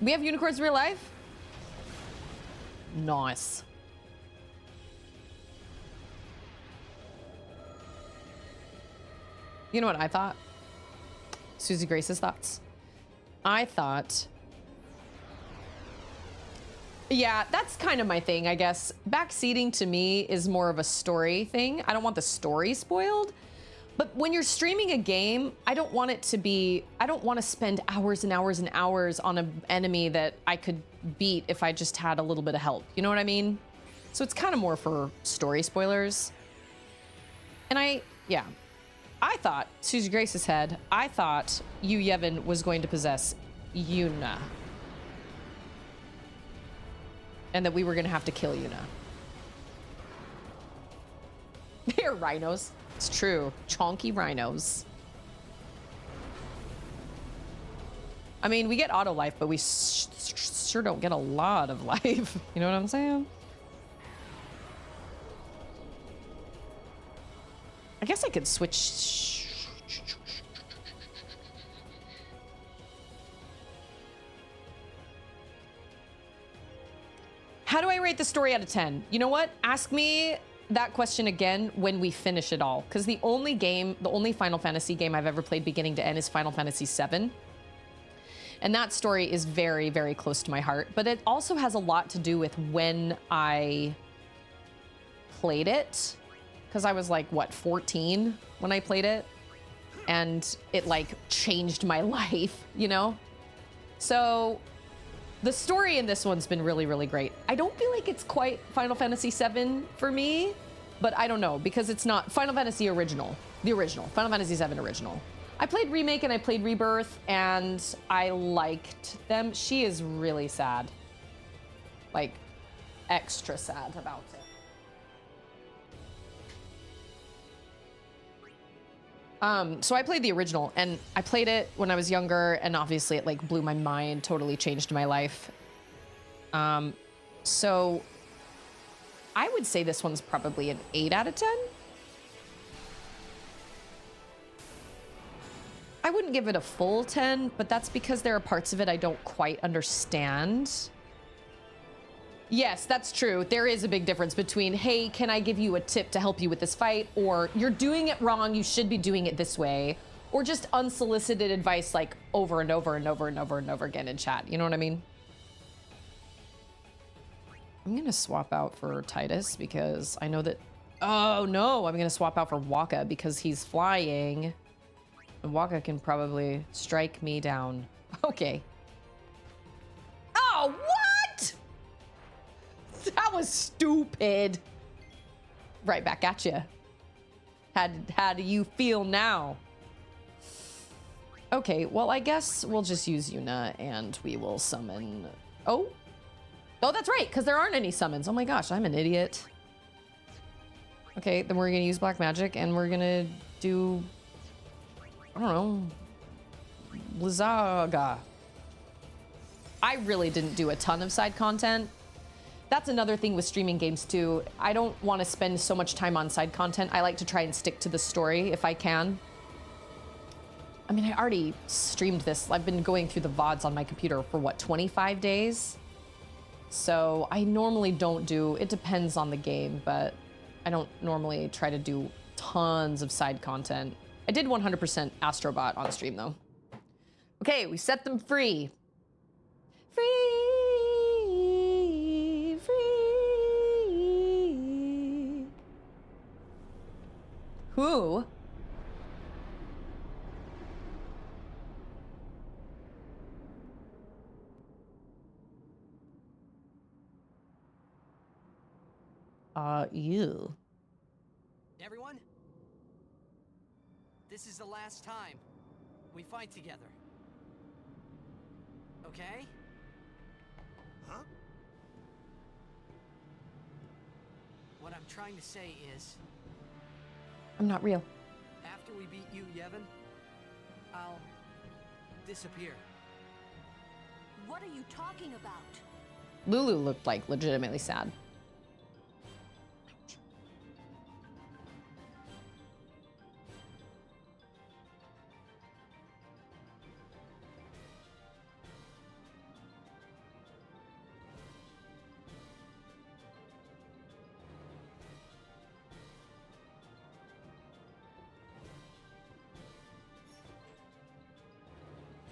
We have unicorns in real life? Nice. You know what I thought? Susie Grace's thoughts. I thought... Yeah, that's kind of my thing, I guess. Backseating to me is more of a story thing. I don't want the story spoiled. But when you're streaming a game, I don't want it to be... I don't want to spend hours and hours and hours on an enemy that I could beat if I just had a little bit of help. You know what I mean? So it's kind of more for story spoilers. And yeah. I thought, Susie Grace's head, I thought you, Yevon, was going to possess Yuna. And that we were going to have to kill Yuna. They're rhinos. It's true. Chonky rhinos. I mean, we get auto life, but we sure don't get a lot of life. You know what I'm saying? I guess I could switch. How do I rate the story out of 10? You know what? Ask me that question again when we finish it all. Because the only Final Fantasy game I've ever played beginning to end is Final Fantasy VII. And that story is very, very close to my heart. But it also has a lot to do with when I played it. Because I was like, what, 14 when I played it? And it like changed my life, you know? So the story in this one's been really, really great. I don't feel like it's quite Final Fantasy VII for me, but I don't know because it's not Final Fantasy original, the original, Final Fantasy VII original. I played Remake and I played Rebirth and I liked them. She is really sad, like extra sad about it. So I played the original and I played it when I was younger and obviously it like blew my mind, totally changed my life. So I would say this one's probably an 8 out of 10. I wouldn't give it a full 10, but that's because there are parts of it I don't quite understand. Yes, that's true. There is a big difference between, hey, can I give you a tip to help you with this fight? Or you're doing it wrong, you should be doing it this way. Or just unsolicited advice like over and over and over and over and over again in chat. You know what I mean? I'm gonna swap out for Titus because I know that, oh no, I'm gonna swap out for Waka because he's flying. And Waka can probably strike me down. Okay. Oh, what? That was stupid. Right back at you. How do you feel now? Okay, well, I guess we'll just use Yuna and we will summon... Oh, that's right, because there aren't any summons. Oh my gosh, I'm an idiot. Okay, then we're going to use Black Magic and we're going to do... I don't know. Blizzaga. I really didn't do a ton of side content. That's another thing with streaming games too. I don't want to spend so much time on side content. I like to try and stick to the story if I can. I mean, I already streamed this. I've been going through the VODs on my computer for what, 25 days? So I normally don't do, it depends on the game, but I don't normally try to do tons of side content. I did 100% Astrobot on stream though. Okay, we set them free. Free. Who? You. Everyone? This is the last time we fight together. Okay? Huh? What I'm trying to say is, I'm not real. after we beat you, Yevon, I'll disappear. What are you talking about? Lulu looked like legitimately sad.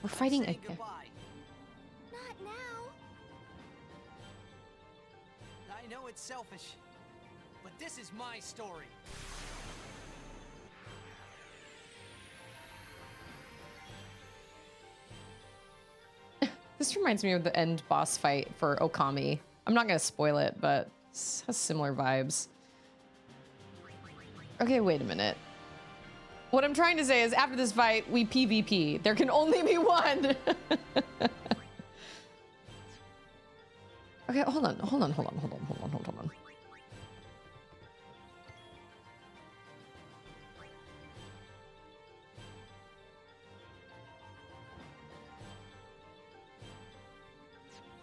We're fighting Say again. goodbye. Not now. I know it's selfish, but this is my story. This reminds me of the end boss fight for Okami. I'm not gonna spoil it, but it has similar vibes. Okay, wait a minute. What I'm trying to say is after this fight, we PvP. There can only be one. Okay, hold on.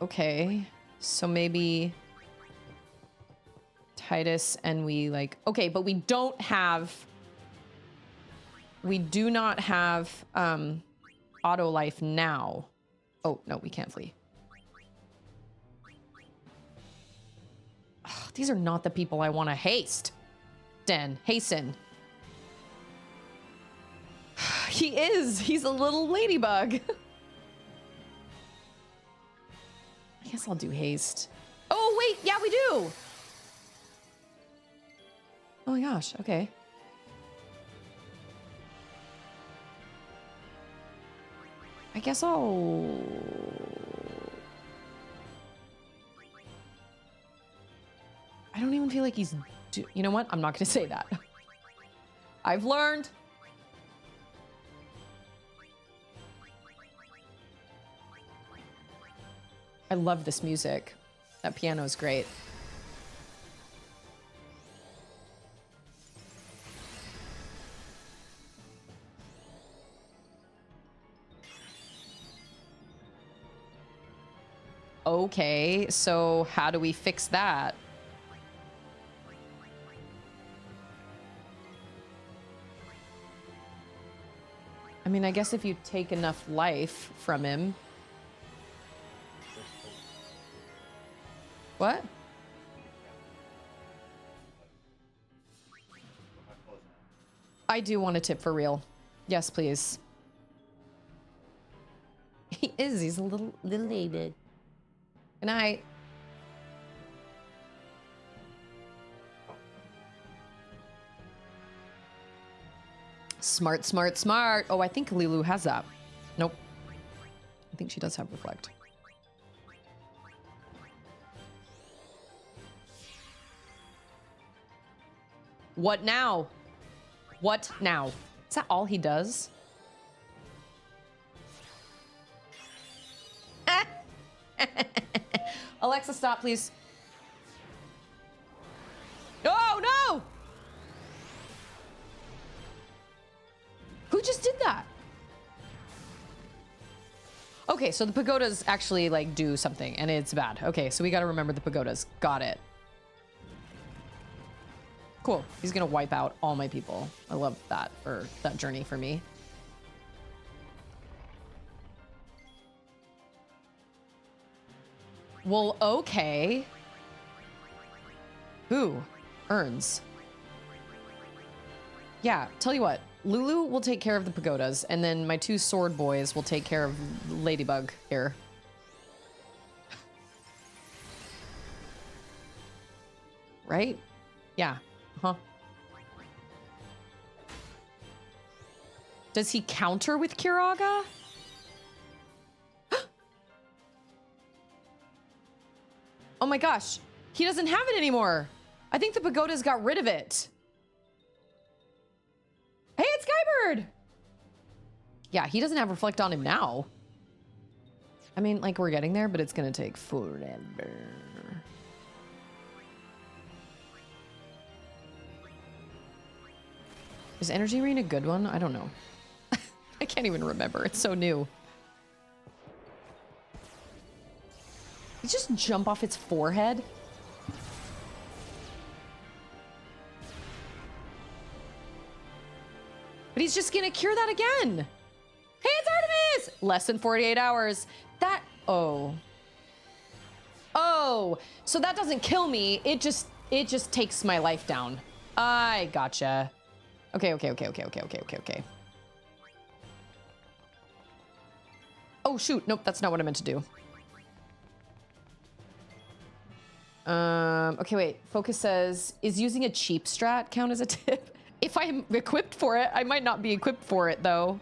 Okay, so maybe Titus and we like, okay, but we do not have auto life now. Oh, no, we can't flee. Ugh, these are not the people I want to hasten. He is. He's a little ladybug. I guess I'll do haste. Oh, wait. Yeah, we do. Oh my gosh. Okay. I guess I'll... I don't even feel like he's... You know what? I'm not going to say that. I've learned. I love this music. That piano is great. Okay, so how do we fix that? I mean, I guess if you take enough life from him. What? I do want a tip for real. Yes, please. He is. He's a little lady. Good night. Smart. Oh, I think Lulu has that. Nope. I think she does have reflect. What now? What now? Is that all he does? Alexa, stop, please. Oh, no! Who just did that? Okay, so the pagodas actually, like, do something, and it's bad. Okay, so we gotta remember the pagodas. Got it. Cool. He's gonna wipe out all my people. I love that for that journey for me. Well, okay. Who earns? Yeah, tell you what. Lulu will take care of the pagodas, and then my two sword boys will take care of Ladybug here. Right? Yeah. Huh. Does he counter with Kiraga? Oh my gosh. He doesn't have it anymore. I think the pagodas got rid of it. Hey, it's Skybird. Yeah, he doesn't have reflect on him now. I mean, like, we're getting there, but it's gonna take forever. Is Energy Rain a good one? I don't know. I can't even remember. It's so new. You just jump off its forehead. But he's just gonna cure that again. Hey, it's Artemis! Less than 48 hours. That, oh. Oh, so that doesn't kill me. It just takes my life down. I gotcha. Okay. Oh, shoot. Nope, that's not what I meant to do. Okay, wait. Focus says, is using a cheap strat count as a tip? If I'm equipped for it, I might not be equipped for it, though.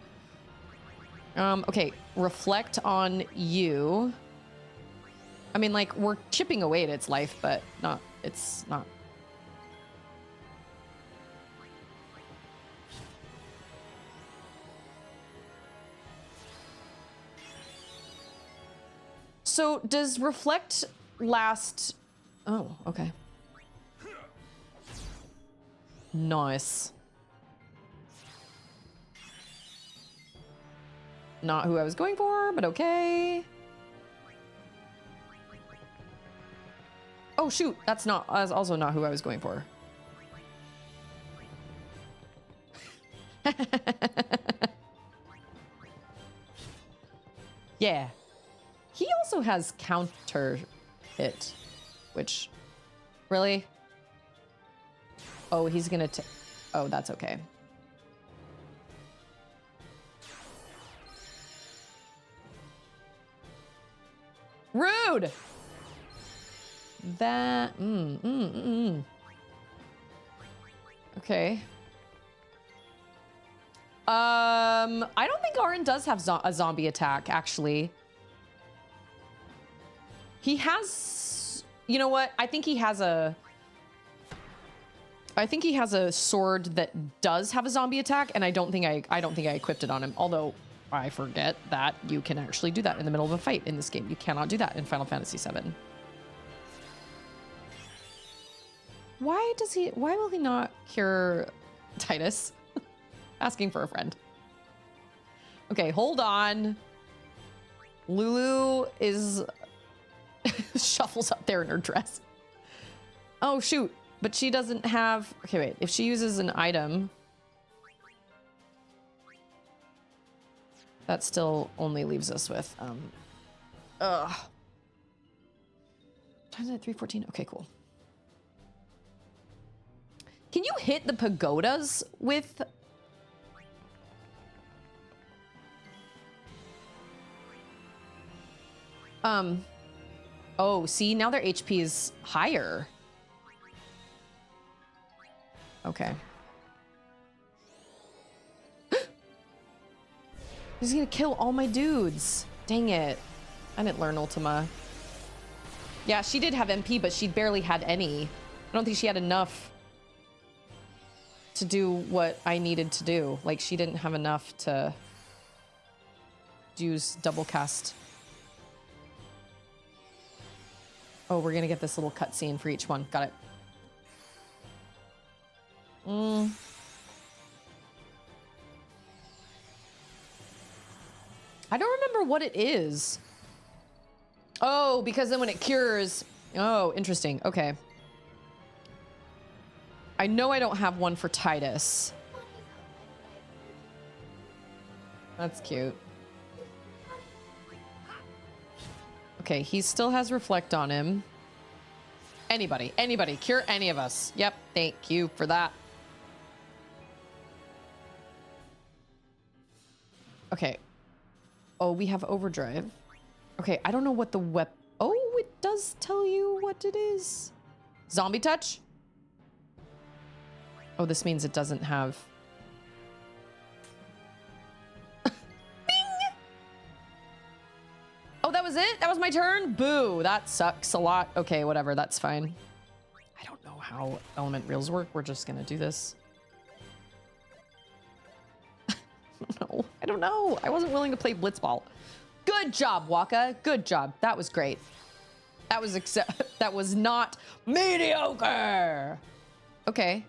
Okay. Reflect on you. I mean, like, we're chipping away at its life, but it's not. So does reflect last? Oh, okay. Nice. Not who I was going for, but okay. Oh shoot, that's also not who I was going for. Yeah. He also has counter hit, which, really? Oh, he's gonna oh, that's okay. Rude! That, Okay. I don't think Arin does have a zombie attack, actually. He has, you know what? I think he has a sword that does have a zombie attack, and I don't think I equipped it on him. Although I forget that you can actually do that in the middle of a fight in this game. You cannot do that in Final Fantasy VII. Why will he not cure Titus? Asking for a friend. Okay, hold on. Lulu is shuffles up there in her dress. Oh shoot, but she doesn't have, okay, wait, if she uses an item, that still only leaves us with, times at 314, okay, cool. Can you hit the pagodas with... Oh, see, now their HP is higher. Okay. He's gonna kill all my dudes. Dang it. I didn't learn Ultima. Yeah, she did have MP, but she barely had any. I don't think she had enough to do what I needed to do. Like, she didn't have enough to use double cast. Oh, we're gonna get this little cutscene for each one. Got it. I don't remember what it is. Oh, because then when it cures... Oh, interesting. Okay. I know I don't have one for Titus. That's cute. Okay, he still has reflect on him. Anybody, cure any of us. Yep, thank you for that. Okay. Oh, we have overdrive. Okay, I don't know what the Oh, it does tell you what it is. Zombie touch? Oh, this means it doesn't have... was it? That was my turn? Boo, that sucks a lot. Okay, whatever, that's fine. I don't know how element reels work. We're just gonna do this. No, I don't know. I wasn't willing to play Blitzball. Good job, Waka. Good job. That was great. That was that was not mediocre. Okay.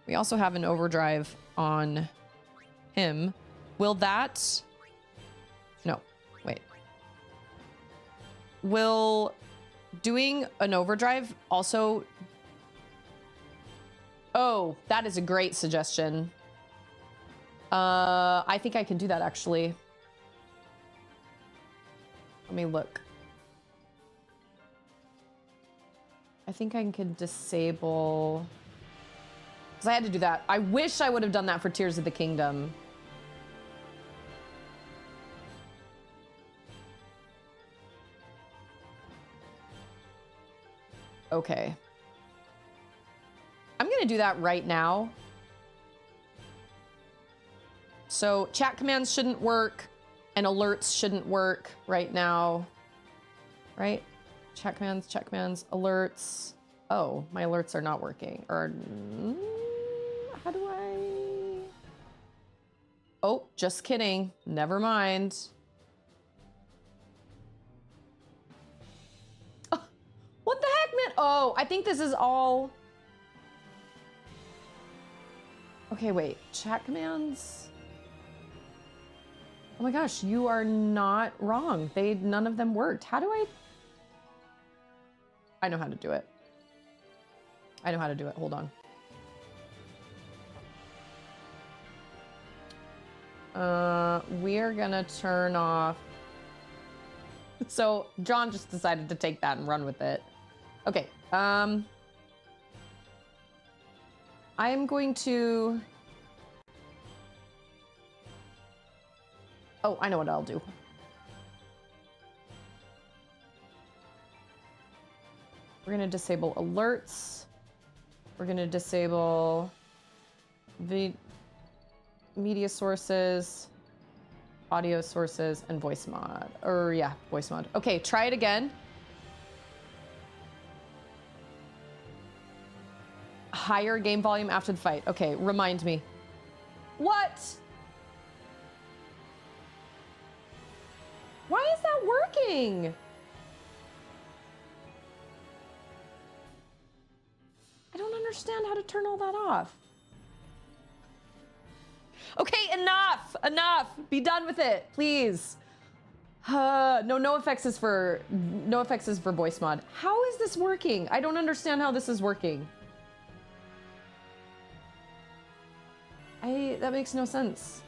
We also have an overdrive on him. Will that... No, wait. Will doing an overdrive also... Oh, that is a great suggestion. I think I can do that, actually. Let me look. I think I can disable... Because I had to do that. I wish I would have done that for Tears of the Kingdom. Okay. I'm going to do that right now. So chat commands shouldn't work and alerts shouldn't work right now. Right? Chat commands, alerts. Oh, my alerts are not working. Or how do I... Oh, just kidding. Never mind. Oh, what the heck, man? Oh, I think this is all... Okay, wait. Chat commands? Oh my gosh, you are not wrong. None of them worked. How do I... I know how to do it. I know how to do it. Hold on. We're gonna turn off... So, John just decided to take that and run with it. Okay, I am going to... Oh, I know what I'll do. We're gonna disable alerts. We're gonna disable the media sources, audio sources, and voice mod. Or yeah, voice mod. Okay, try it again. Higher game volume after the fight. Okay, remind me. What? Why is that working? I don't understand how to turn all that off. Okay, enough! Enough! Be done with it, please. No effects is for voice mod. How is this working? I don't understand how this is working. That makes no sense.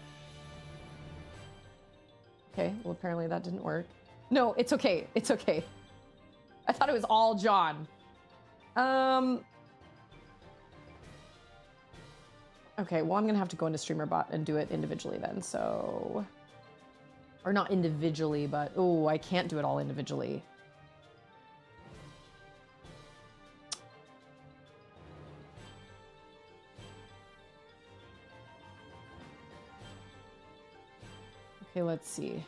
Okay, well apparently that didn't work. No, it's okay. It's okay. I thought it was all John. Okay, well I'm gonna have to go into StreamerBot and do it individually then, so... Or not individually, but... Oh, I can't do it all individually. Okay, let's see.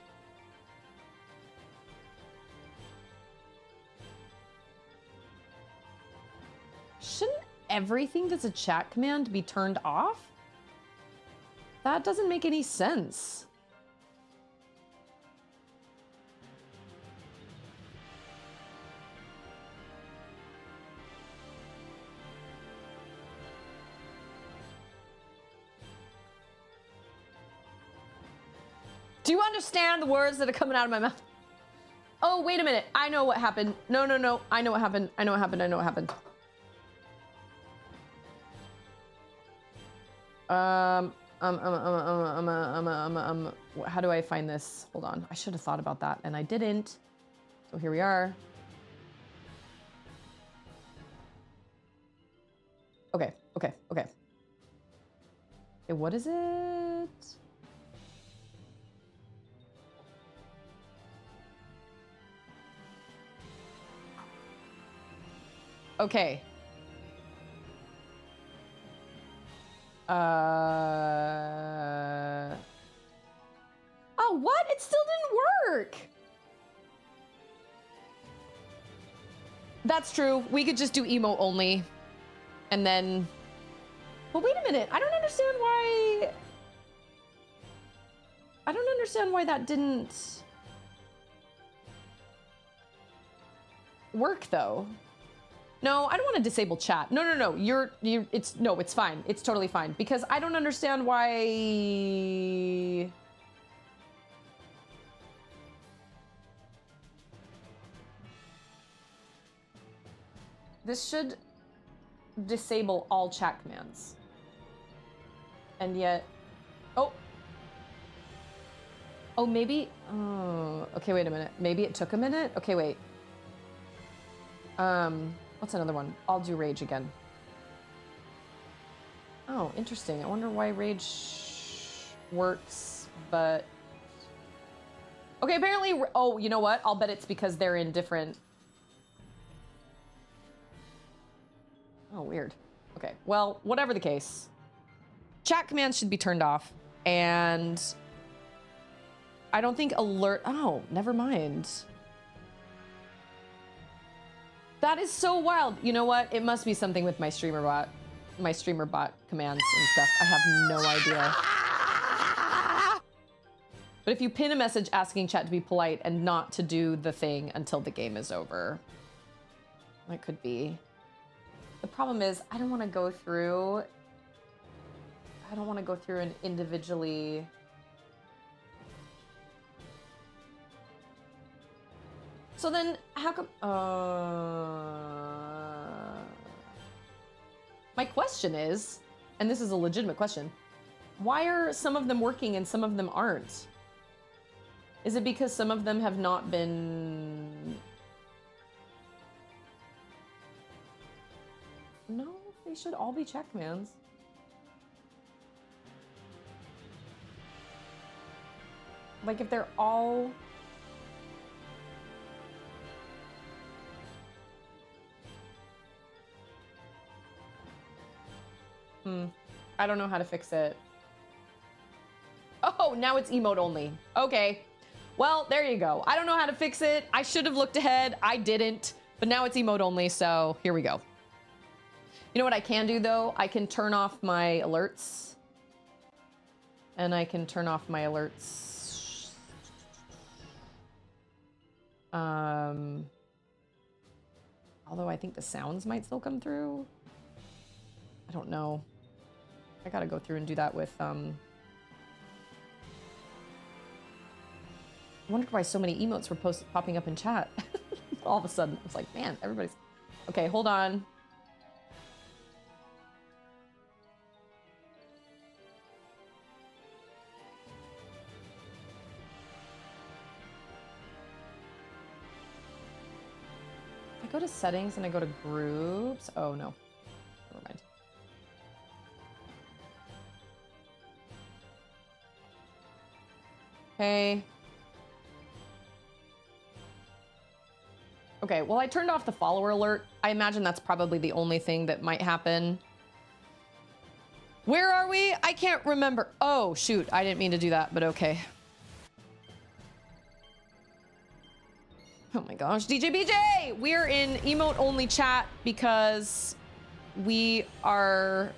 Shouldn't everything that's a chat command be turned off? That doesn't make any sense. Do you understand the words that are coming out of my mouth? Oh, wait a minute. I know what happened. No. I know what happened. I know what happened. How do I find this? Hold on. I should have thought about that, and I didn't. So here we are. Okay. Okay, what is it? Okay. Oh, what? It still didn't work. That's true. We could just do emote only. And then... But wait a minute. I don't understand why... I don't understand why that didn't... work, though. No, I don't want to disable chat. No. It's fine. It's totally fine. Because I don't understand why... This should disable all chat commands. And yet... Oh! Oh, maybe... Oh, okay, wait a minute. Maybe it took a minute? Okay, wait. What's another one? I'll do rage again. Oh, interesting. I wonder why rage works, but... Okay, apparently... Oh, you know what? I'll bet it's because they're in different... Oh, weird. Okay, well, whatever the case. Chat commands should be turned off, and... I don't think alert... Oh, never mind. That is so wild. You know what? It must be something with my streamer bot commands and stuff. I have no idea. But if you pin a message asking chat to be polite and not to do the thing until the game is over, that could be. The problem is I don't want to go through and individually... So then, how come... My question is, and this is a legitimate question, why are some of them working and some of them aren't? Is it because some of them have not been... No, they should all be check commands. Like, if they're all... I don't know how to fix it. Oh, now it's emote only. Okay. Well, there you go. I don't know how to fix it. I should have looked ahead. I didn't. But now it's emote only, so here we go. You know what I can do, though? I can turn off my alerts. And I can turn off my alerts. Although I think the sounds might still come through. I don't know. I gotta go through and do that with, I wondered why so many emotes were popping up in chat. All of a sudden, I was like, man, everybody's... Okay, hold on. I go to settings and I go to groups. Oh, no. Never mind. Okay. Okay, well, I turned off the follower alert. I imagine that's probably the only thing that might happen. Where are we? I can't remember. Oh, shoot. I didn't mean to do that, but okay. Oh my gosh, DJ BJ! We're in emote only chat because we don't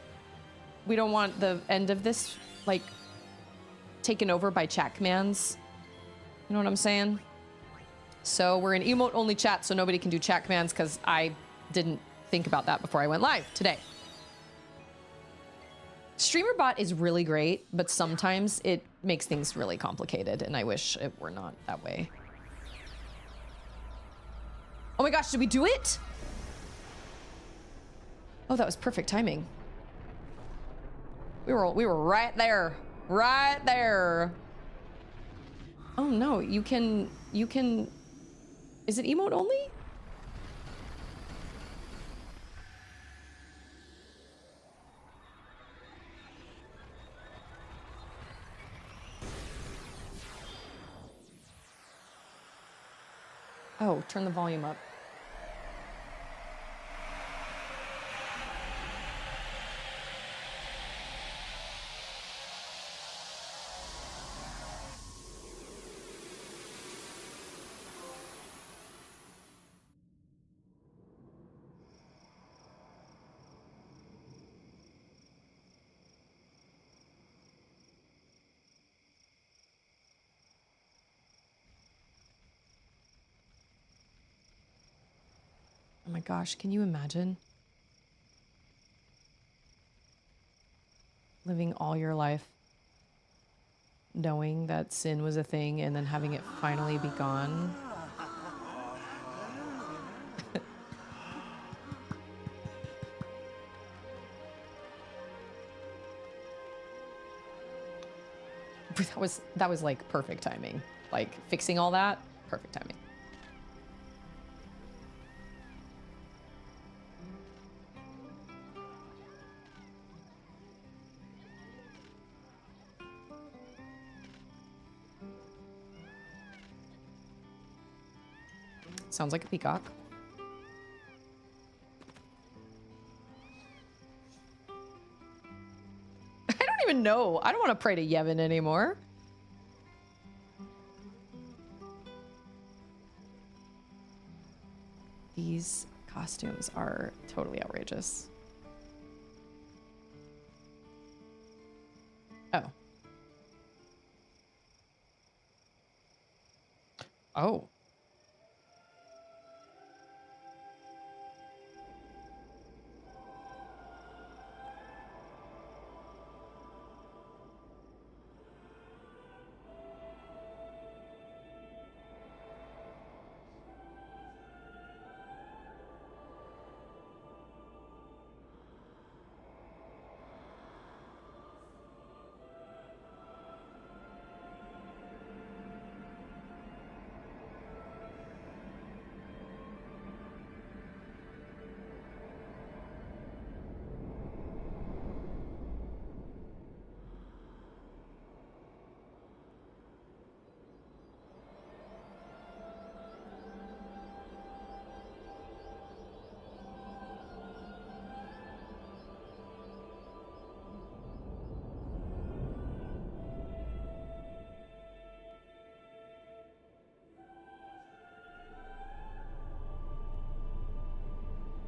want the end of this, like, taken over by chat commands. You know what I'm saying? So we're in emote only chat so nobody can do chat commands because I didn't think about that before I went live today. StreamerBot is really great, but sometimes it makes things really complicated and I wish it were not that way. Oh my gosh, did we do it? Oh, that was perfect timing. We were right there. Right there. Oh no, you can, is it emote only? Oh, turn the volume up. my gosh, can you imagine? Living all your life knowing that sin was a thing and then having it finally be gone. That was like perfect timing. Like fixing all that, perfect timing. Sounds like a peacock. I don't even know. I don't want to pray to Yevon anymore. These costumes are totally outrageous. Oh. Oh.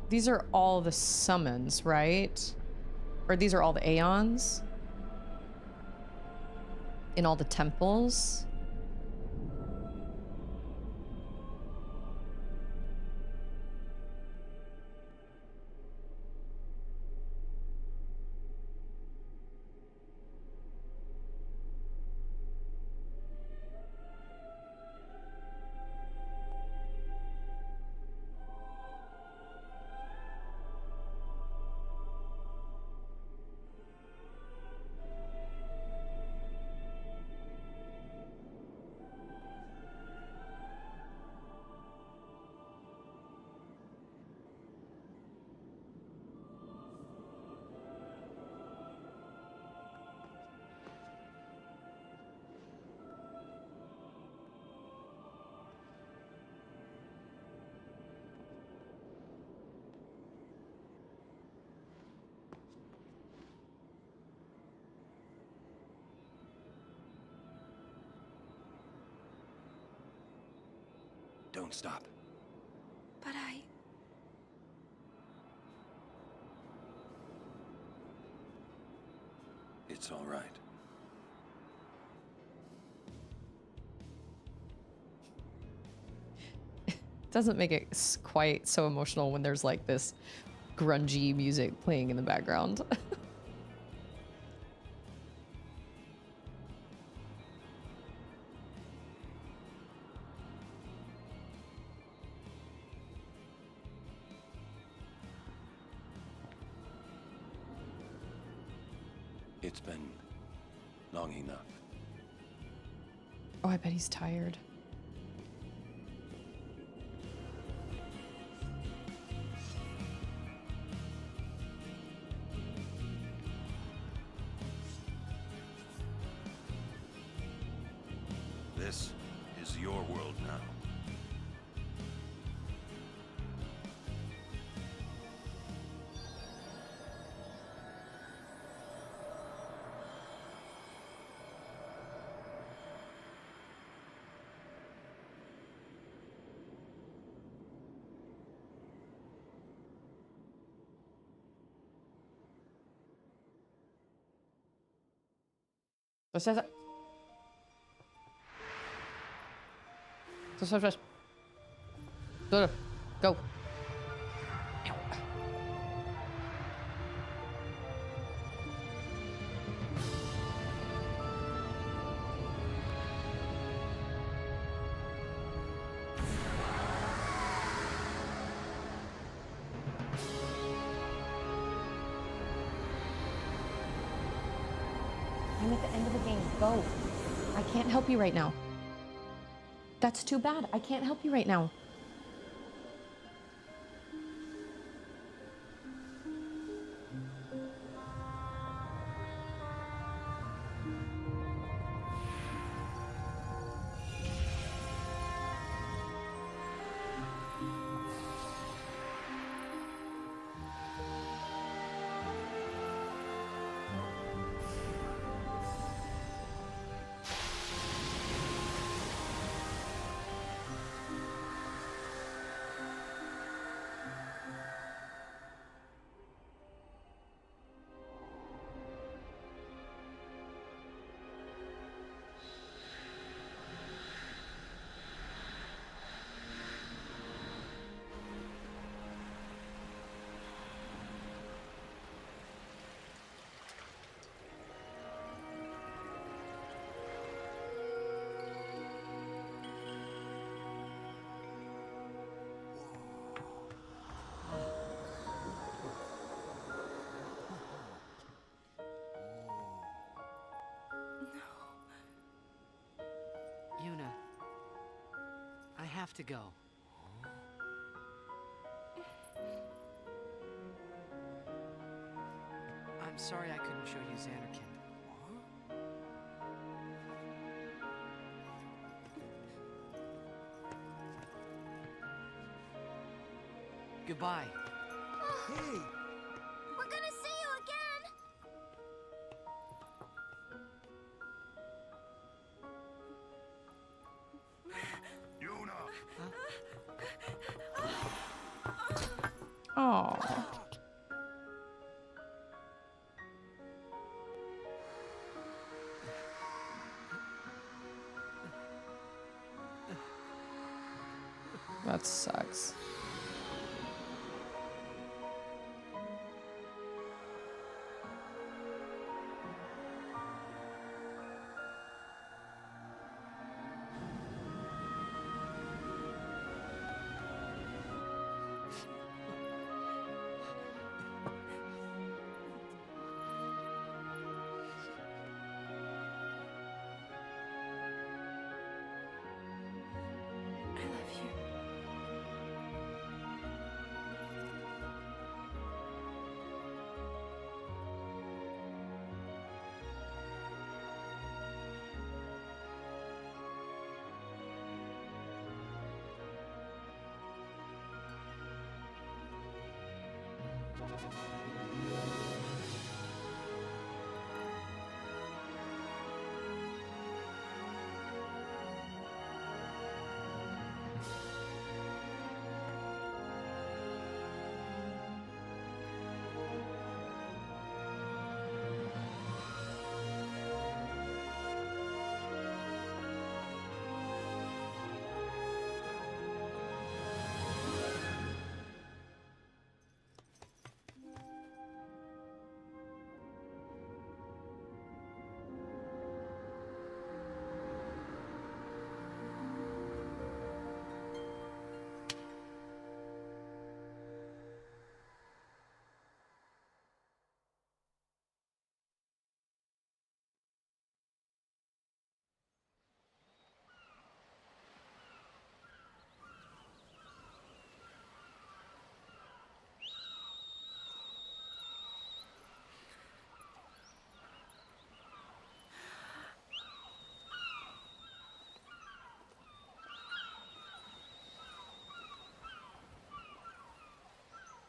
These are all the summons, right? Or these are all the Aeons? In all the temples? Don't stop. But It's all right. Doesn't make it quite so emotional when there's like this grungy music playing in the background. It's been long enough. Oh, I bet he's tired. This is your world now. Go. at the end of the game. Go. I can't help you right now. That's too bad. I can't help you right now. Yuna, I have to go. I'm sorry I couldn't show you Xanarkand. Goodbye. Hey! We're gonna see you again! Yuna! Oh. That sucks. I love you.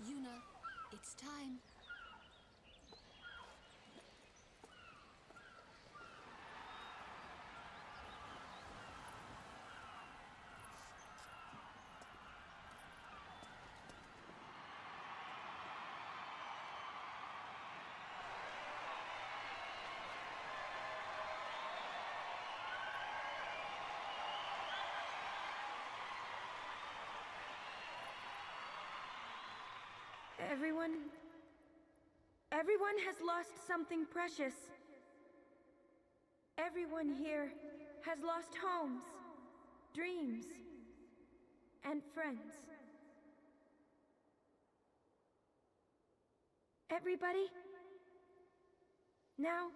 Yuna, it's time. Everyone has lost something precious. Everyone here has lost homes, dreams, and friends. Everybody, now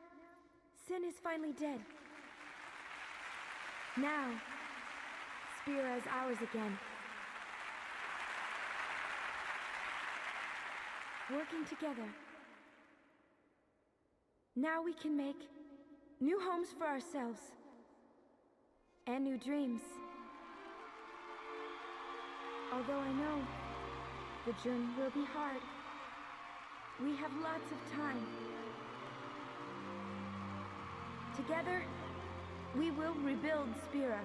Sin is finally dead. Now, Spira is ours again. Working together. Now we can make new homes for ourselves. And new dreams. Although I know the journey will be hard, we have lots of time. Together, we will rebuild Spira.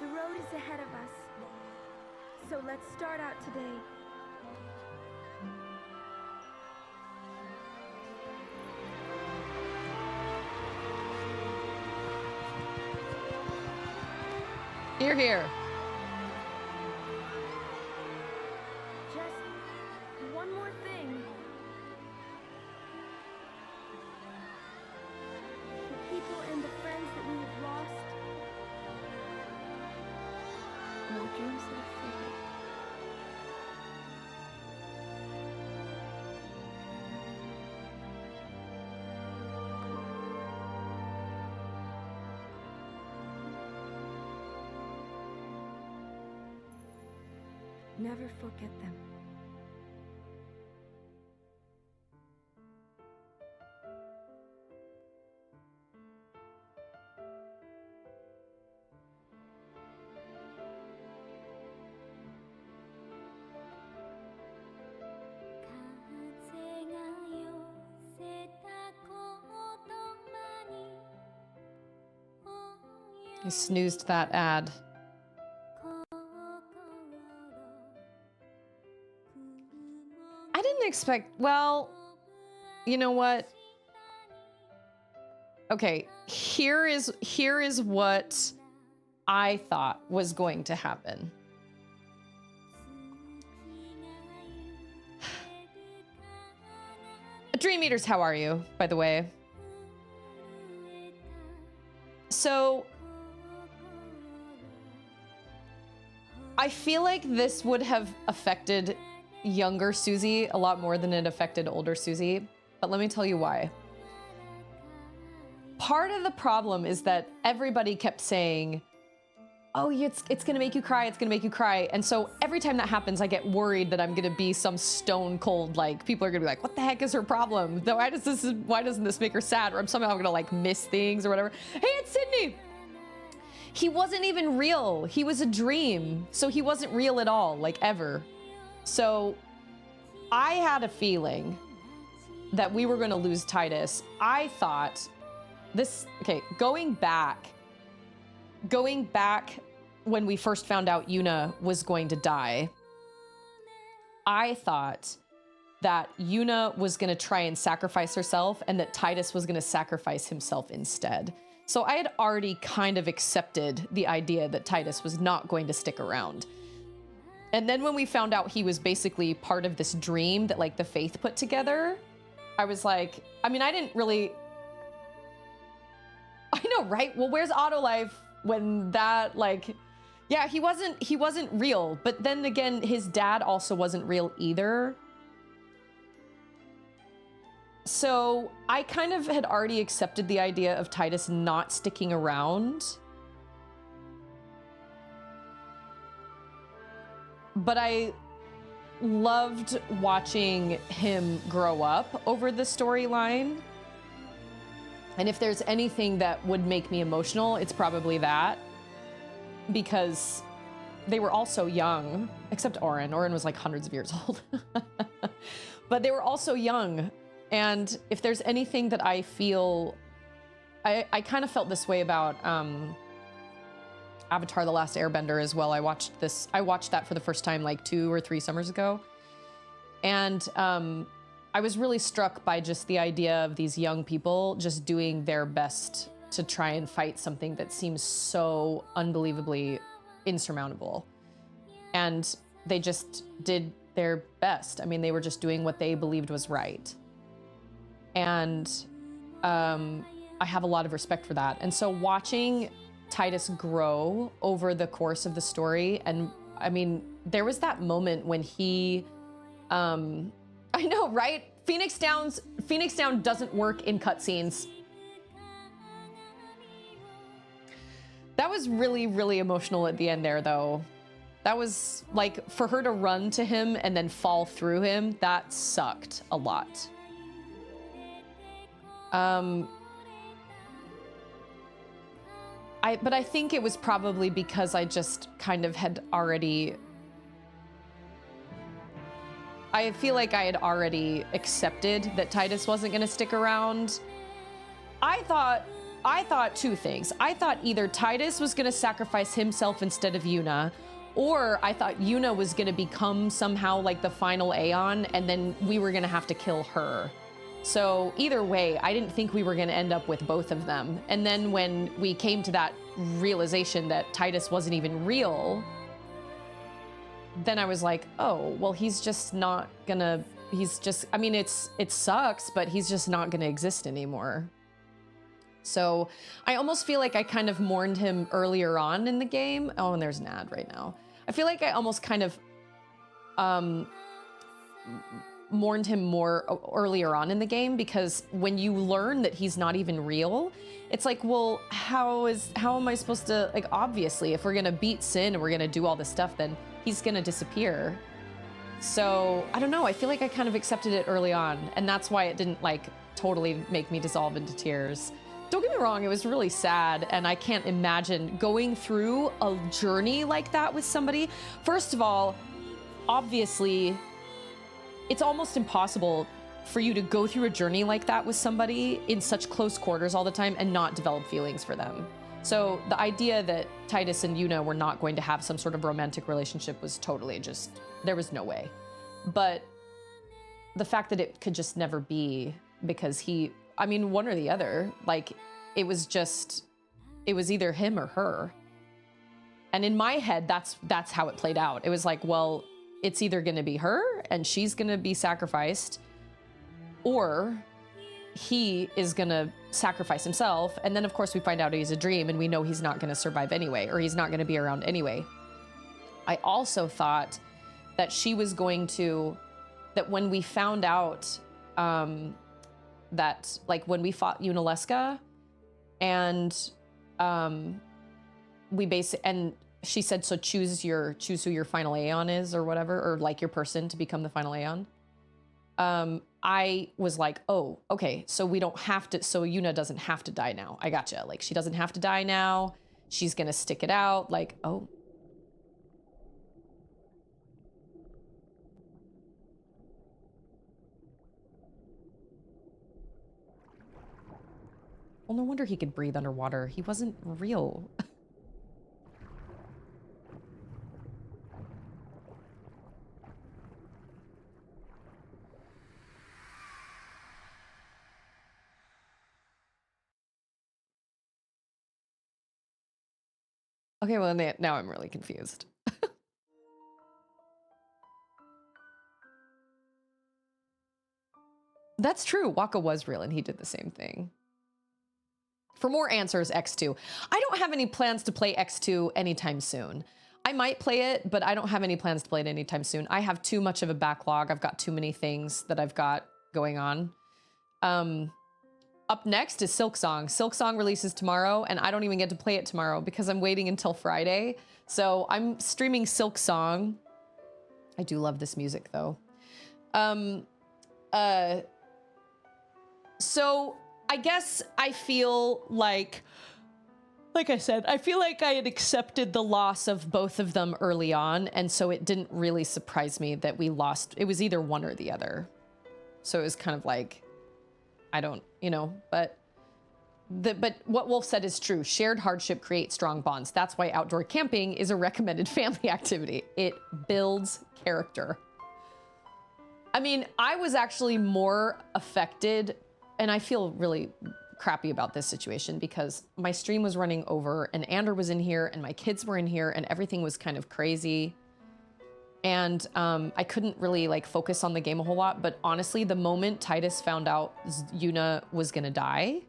The road is ahead of us, so let's start out today. You're here. Just one more thing. The people and the friends that we have lost. No dreams that have faded. Never forget them. I snoozed that ad. I didn't expect, well, you know what? Okay, here is what I thought was going to happen. Dream Eaters, how are you, by the way? So I feel like this would have affected younger Susie a lot more than it affected older Susie, but let me tell you why. Part of the problem is that everybody kept saying, oh, it's gonna make you cry, it's gonna make you cry. And so every time that happens, I get worried that I'm gonna be some stone cold, like, people are gonna be like, what the heck is her problem? Why doesn't this make her sad? Or I'm somehow gonna like miss things or whatever. Hey, it's Sydney! He wasn't even real. He was a dream. So he wasn't real at all, like ever. So I had a feeling that we were gonna lose Titus. I thought going back when we first found out Yuna was going to die, I thought that Yuna was gonna try and sacrifice herself and that Titus was gonna sacrifice himself instead. So I had already kind of accepted the idea that Titus was not going to stick around. And then when we found out he was basically part of this dream that like the Faith put together, I was like, I mean, I didn't really, I know, right? Well, where's Autolife when that, like, yeah, he wasn't real. But then again, his dad also wasn't real either. So I kind of had already accepted the idea of Titus not sticking around. But I loved watching him grow up over the storyline. And if there's anything that would make me emotional, it's probably that. Because they were all so young, except Oren. Oren was like hundreds of years old. But they were all so young. And if there's anything that I feel, I kind of felt this way about Avatar: The Last Airbender as well. I watched that for the first time like 2 or 3 summers ago. And I was really struck by just the idea of these young people just doing their best to try and fight something that seems so unbelievably insurmountable. And they just did their best. I mean, they were just doing what they believed was right. And I have a lot of respect for that. And so watching Titus grow over the course of the story, and I mean, there was that moment when he I know, right? Phoenix Down doesn't work in cutscenes. That was really, really emotional at the end there, though. That was like, for her to run to him and then fall through him, that sucked a lot. But I think it was probably because I just kind of had already, I feel like I had already accepted that Titus wasn't going to stick around. I thought two things. I thought either Titus was going to sacrifice himself instead of Yuna, or I thought Yuna was going to become somehow like the final Aeon, and then we were going to have to kill her. So either way, I didn't think we were going to end up with both of them. And then when we came to that realization that Titus wasn't even real, then I was like, oh, well, he's just not gonna, he's just, I mean, it sucks, but he's just not gonna exist anymore. So I almost feel like I kind of mourned him earlier on in the game. Oh, and there's an ad right now. I feel like I almost kind of mourned him more earlier on in the game, because when you learn that he's not even real, it's like, well, how am I supposed to, like, obviously, if we're gonna beat Sin and we're gonna do all this stuff, then he's gonna disappear. So I don't know, I feel like I kind of accepted it early on, and that's why it didn't like totally make me dissolve into tears. Don't get me wrong, it was really sad, and I can't imagine going through a journey like that with somebody. First of all, obviously, it's almost impossible for you to go through a journey like that with somebody in such close quarters all the time and not develop feelings for them. So the idea that Titus and Yuna were not going to have some sort of romantic relationship was totally just, there was no way. But the fact that it could just never be, because he, I mean, one or the other, like, it was either him or her. And in my head, that's how it played out. It was like, well, it's either gonna be her and she's gonna be sacrificed, or he is gonna sacrifice himself. And then of course we find out he's a dream and we know he's not gonna survive anyway, or he's not gonna be around anyway. I also thought that she was going to, that when we found out that, like, when we fought Unalesca and and she said, so choose who your final Aeon is or whatever, or like your person to become the final Aeon. I was like, oh, okay, so we don't have to, so Yuna doesn't have to die now. I gotcha. Like, she doesn't have to die now. She's gonna stick it out. Like, oh. Well, no wonder he could breathe underwater. He wasn't real. Okay, well, now I'm really confused. That's true. Waka was real and he did the same thing. For more answers, X2. I don't have any plans to play X2 anytime soon. I might play it, but I don't have any plans to play it anytime soon. I have too much of a backlog. I've got too many things that I've got going on. Up next is Silksong. Silksong releases tomorrow, and I don't even get to play it tomorrow because I'm waiting until Friday. So I'm streaming Silksong. I do love this music, though. So I guess I feel like I said, I feel like I had accepted the loss of both of them early on, and so it didn't really surprise me that we lost. It was either one or the other. So it was kind of like, I don't, you know, but what Wolf said is true. Shared hardship creates strong bonds. That's why outdoor camping is a recommended family activity. It builds character. I mean, I was actually more affected, and I feel really crappy about this situation because my stream was running over and Ander was in here and my kids were in here and everything was kind of crazy. And I couldn't really like focus on the game a whole lot, but honestly, the moment Titus found out Yuna was gonna die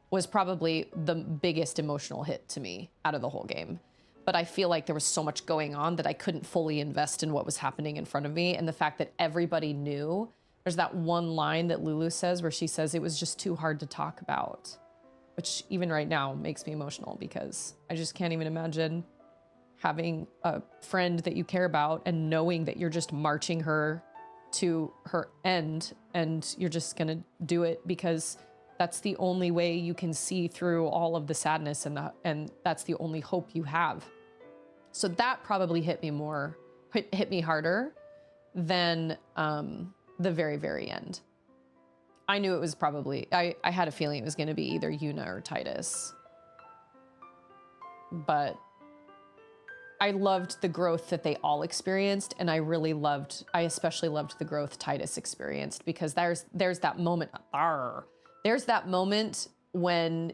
was probably the biggest emotional hit to me out of the whole game. But I feel like there was so much going on that I couldn't fully invest in what was happening in front of me. And the fact that everybody knew There's that one line that Lulu says where she says it was just too hard to talk about, which even right now makes me emotional because I just can't even imagine having a friend that you care about and knowing that you're just marching her to her end and you're just gonna do it because that's the only way you can see through all of the sadness and that's the only hope you have. So that probably hit me harder than the very, very end. I knew it was probably, I had a feeling it was gonna be either Yuna or Titus. But I loved the growth that they all experienced, and I especially loved the growth Titus experienced because there's that moment, there's that moment when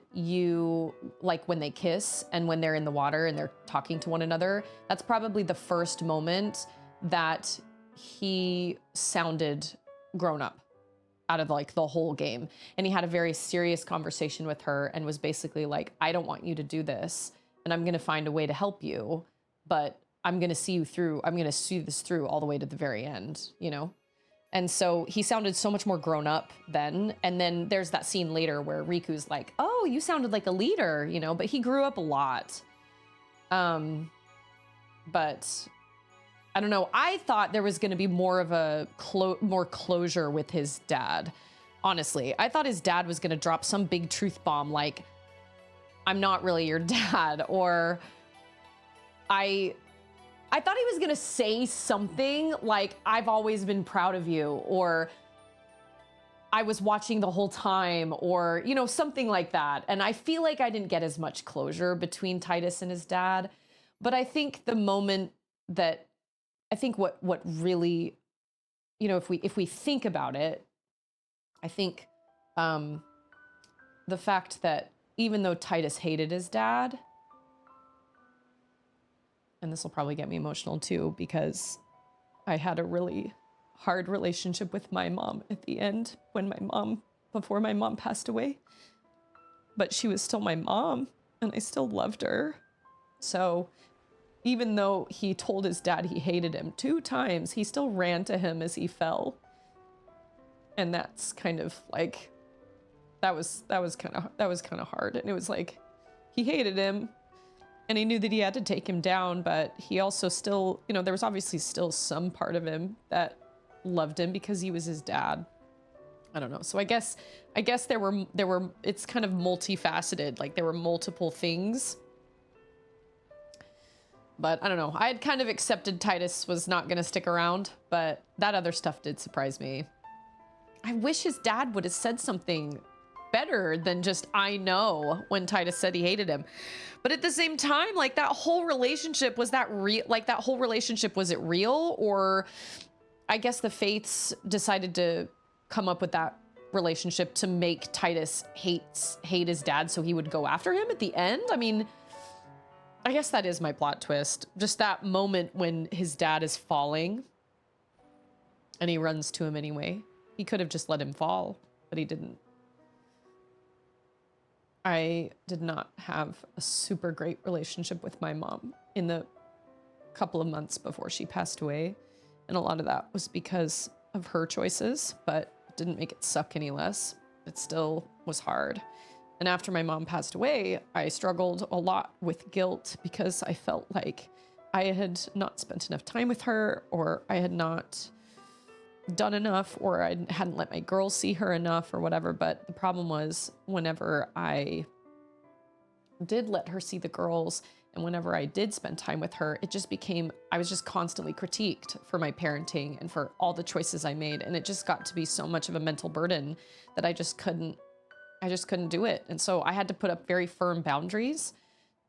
when they kiss and when they're in the water and they're talking to one another. That's probably the first moment that he sounded grown up out of like the whole game. And he had a very serious conversation with her and was basically like, I don't want you to do this, and I'm gonna find a way to help you, but I'm gonna see this through all the way to the very end, you know? And so he sounded so much more grown up then. And then there's that scene later where Riku's like, oh, you sounded like a leader, you know, but he grew up a lot. But I don't know. I thought there was gonna be more of a more closure with his dad. Honestly, I thought his dad was gonna drop some big truth bomb like, I'm not really your dad, or I thought he was gonna say something like, I've always been proud of you, or I was watching the whole time, or, you know, something like that. And I feel like I didn't get as much closure between Titus and his dad. But I think the moment that, I think what really, you know, if we think about it, I think the fact that even though Titus hated his dad, and this will probably get me emotional too, because I had a really hard relationship with my mom at the end before my mom passed away. But she was still my mom, and I still loved her. So even though he told his dad he hated him 2 times, he still ran to him as he fell. And that's kind of like, that was kind of hard. And it was like, he hated him, and he knew that he had to take him down, but he also still, you know, there was obviously still some part of him that loved him because he was his dad. I don't know. So I guess there were, it's kind of multifaceted. Like there were multiple things, but I don't know. I had kind of accepted Titus was not going to stick around, but that other stuff did surprise me. I wish his dad would have said something better than just, I know, when Titus said he hated him. But at the same time, like that whole relationship, was that real? Like that whole relationship, was it real? Or I guess the Fates decided to come up with that relationship to make Titus hate his dad so he would go after him at the end. I mean, I guess that is my plot twist. Just that moment when his dad is falling and he runs to him anyway. He could have just let him fall, but he didn't. I did not have a super great relationship with my mom in the couple of months before she passed away. And a lot of that was because of her choices, but it didn't make it suck any less. It still was hard. And after my mom passed away, I struggled a lot with guilt because I felt like I had not spent enough time with her, or I had not done enough, or I hadn't let my girls see her enough or whatever. But the problem was, whenever I did let her see the girls and whenever I did spend time with her, it just became, I was just constantly critiqued for my parenting and for all the choices I made. And it just got to be so much of a mental burden that I just couldn't do it. And so I had to put up very firm boundaries.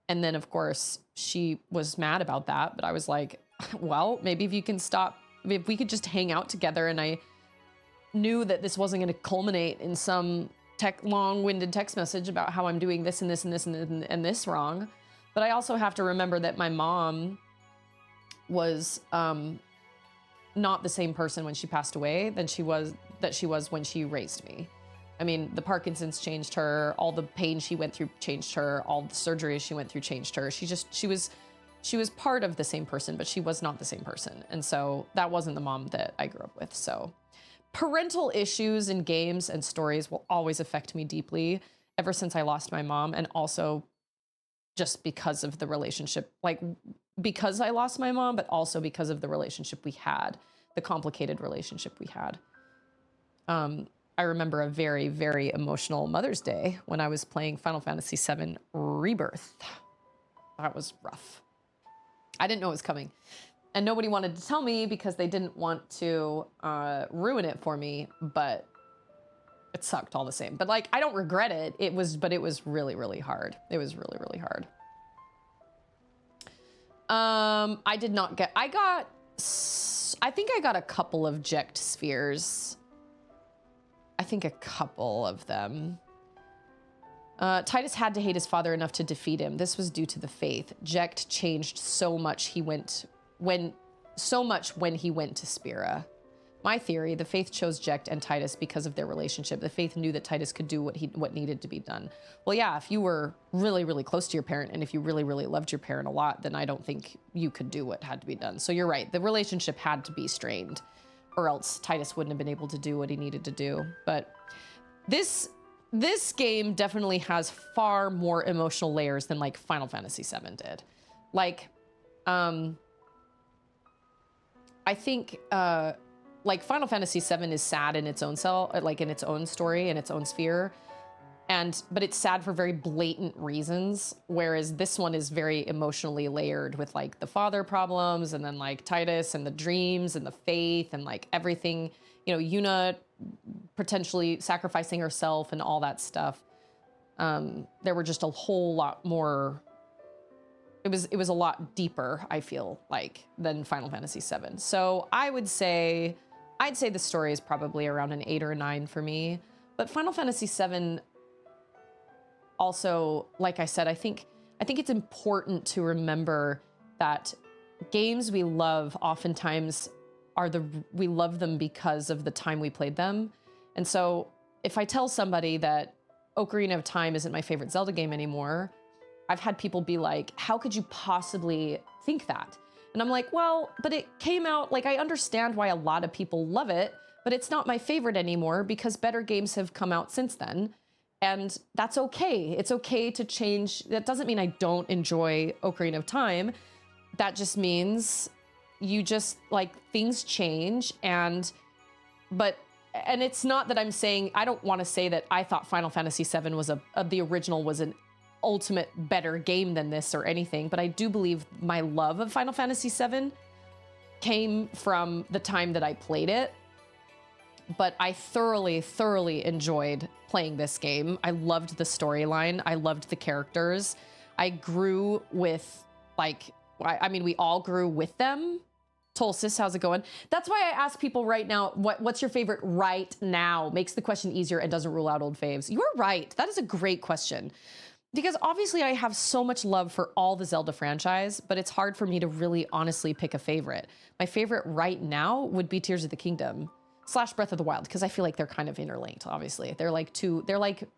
And then of course she was mad about that, but I was like, well, maybe if you can stop, if we could just hang out together. And I knew that this wasn't going to culminate in some long-winded text message about how I'm doing this and this and this and this wrong. But I also have to remember that my mom was not the same person when she passed away than she was when she raised me. I mean, the Parkinson's changed her, all the pain she went through changed her, all the surgeries she went through changed her. She was part of the same person, but she was not the same person. And so that wasn't the mom that I grew up with. So parental issues in games and stories will always affect me deeply ever since I lost my mom, and also just because of the relationship, like because I lost my mom, but also because of the relationship we had, the complicated relationship we had. I remember a very, very emotional Mother's Day when I was playing Final Fantasy VII Rebirth. That was rough. I didn't know it was coming. And nobody wanted to tell me because they didn't want to ruin it for me, but it sucked all the same. But like, I don't regret it. It was really, really hard. It was really, really hard. I did not get, I think I got a couple of Jecht spheres. I think a couple of them. Titus had to hate his father enough to defeat him. This was due to the faith. Jecht changed so much when he went to Spira. My theory, the faith chose Jecht and Titus because of their relationship. The faith knew that Titus could do what needed to be done. Well, yeah, if you were really, really close to your parent and if you really, really loved your parent a lot, then I don't think you could do what had to be done. So you're right, the relationship had to be strained, or else Titus wouldn't have been able to do what he needed to do. But this game definitely has far more emotional layers than like Final Fantasy VII did. Like, I think like Final Fantasy VII is sad in its own like in its own story, in its own sphere. But it's sad for very blatant reasons, whereas this one is very emotionally layered with like the father problems and then like Titus and the dreams and the faith and like everything, you know, Yuna potentially sacrificing herself and all that stuff. There were just a whole lot more, it was a lot deeper, I feel like, than Final Fantasy VII. So I'd say the story is probably around an 8 or a 9 for me, but Final Fantasy VII also, like I said, I think it's important to remember that games we love oftentimes we love them because of the time we played them. And so if I tell somebody that Ocarina of Time isn't my favorite Zelda game anymore, I've had people be like, how could you possibly think that? And I'm like, well, but it came out, like, I understand why a lot of people love it, but it's not my favorite anymore because better games have come out since then. And that's okay. It's okay to change. That doesn't mean I don't enjoy Ocarina of Time. That just means you just, like, things change. And it's not that I'm saying, I don't want to say that I thought Final Fantasy VII was the original was an ultimate better game than this or anything, but I do believe my love of Final Fantasy VII came from the time that I played it. But I thoroughly, thoroughly enjoyed playing this game. I loved the storyline. I loved the characters. I grew with, like, I mean, we all grew with them. Tolsis, how's it going? That's why I ask people right now, what's your favorite right now? Makes the question easier and doesn't rule out old faves. You're right. That is a great question. Because obviously I have so much love for all the Zelda franchise, but it's hard for me to really honestly pick a favorite. My favorite right now would be Tears of the Kingdom / Breath of the Wild, because I feel like they're kind of interlinked, obviously. They're like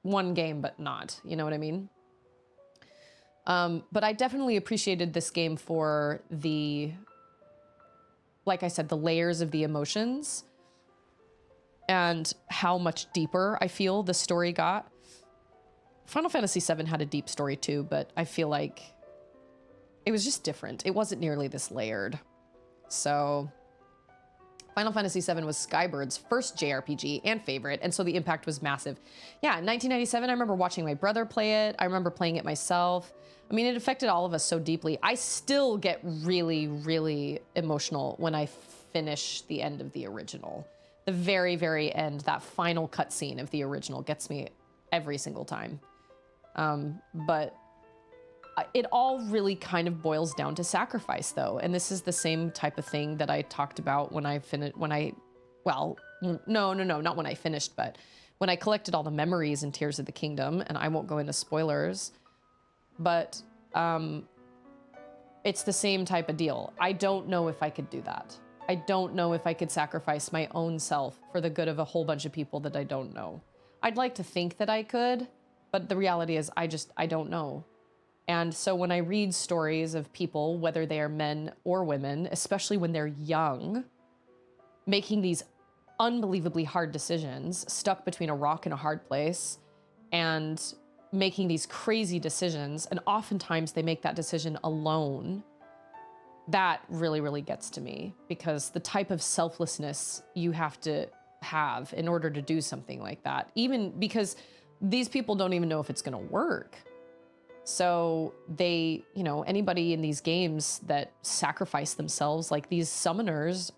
one game, but not, you know what I mean? But I definitely appreciated this game for like I said, the layers of the emotions and how much deeper I feel the story got. Final Fantasy VII had a deep story too, but I feel like it was just different. It wasn't nearly this layered. So Final Fantasy VII was Skybird's first JRPG and favorite, and so the impact was massive. Yeah, in 1997, I remember watching my brother play it. I remember playing it myself. I mean, it affected all of us so deeply. I still get really, really emotional when I finish the end of the original. The very, very end, that final cutscene of the original gets me every single time. But it all really kind of boils down to sacrifice, though. And this is the same type of thing that I talked about when I finished, well, no, not when I finished, but when I collected all the memories in Tears of the Kingdom, and I won't go into spoilers, but it's the same type of deal. I don't know if I could do that. I don't know if I could sacrifice my own self for the good of a whole bunch of people that I don't know. I'd like to think that I could, but the reality is I don't know. And so when I read stories of people, whether they are men or women, especially when they're young, making these unbelievably hard decisions, stuck between a rock and a hard place, and making these crazy decisions. And oftentimes they make that decision alone. That really, really gets to me, because the type of selflessness you have to have in order to do something like that, even because these people don't even know if it's going to work. So they, you know, anybody in these games that sacrifice themselves, like these summoners,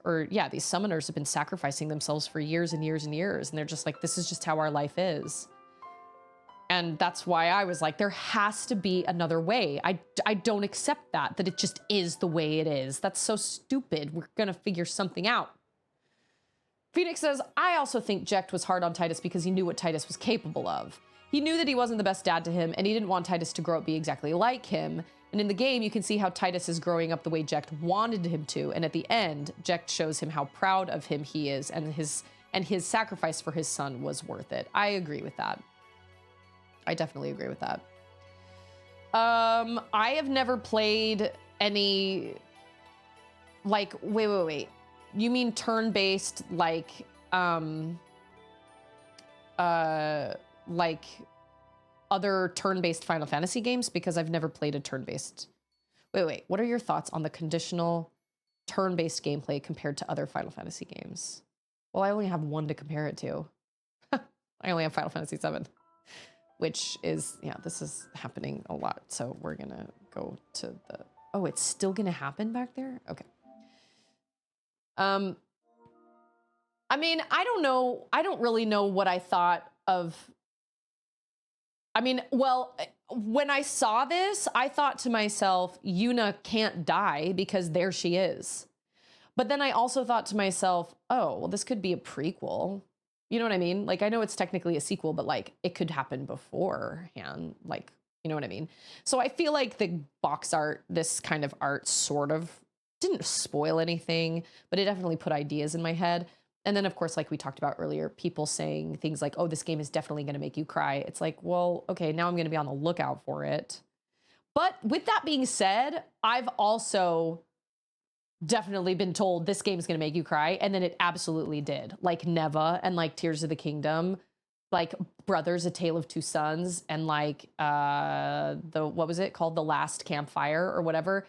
these summoners have been sacrificing themselves for years and years and years. And they're just like, this is just how our life is. And that's why I was like, there has to be another way. I don't accept that it just is the way it is. That's so stupid. We're going to figure something out. Phoenix says, I also think Jecht was hard on Titus because he knew what Titus was capable of. He knew that he wasn't the best dad to him, and he didn't want Titus to grow up be exactly like him. And in the game, you can see how Titus is growing up the way Jecht wanted him to. And at the end, Jecht shows him how proud of him he is, and his sacrifice for his son was worth it. I agree with that. I definitely agree with that. I have never played any, like, wait. You mean turn-based, like other turn-based Final Fantasy games? Because I've never played a turn-based. Wait. What are your thoughts on the conditional turn-based gameplay compared to other Final Fantasy games? Well, I only have one to compare it to. I only have Final Fantasy VII, which is, yeah, this is happening a lot. So we're gonna go to the, oh, it's still gonna happen back there? Okay. I mean, I don't know. I don't really know what I thought of. I mean, well, when I saw this, I thought to myself, Yuna can't die because there she is. But then I also thought to myself, oh, well, this could be a prequel. You know what I mean? Like, I know it's technically a sequel, but like it could happen beforehand. Like, you know what I mean? So I feel like the box art, this kind of art sort of didn't spoil anything, but it definitely put ideas in my head. And then, of course, like we talked about earlier, people saying things like, oh, this game is definitely going to make you cry. It's like, well, okay, now I'm going to be on the lookout for it. But with that being said, I've also definitely been told this game is going to make you cry. And then it absolutely did. Like Neva and like Tears of the Kingdom, like Brothers, A Tale of Two Sons, and like what was it called? The Last Campfire or whatever.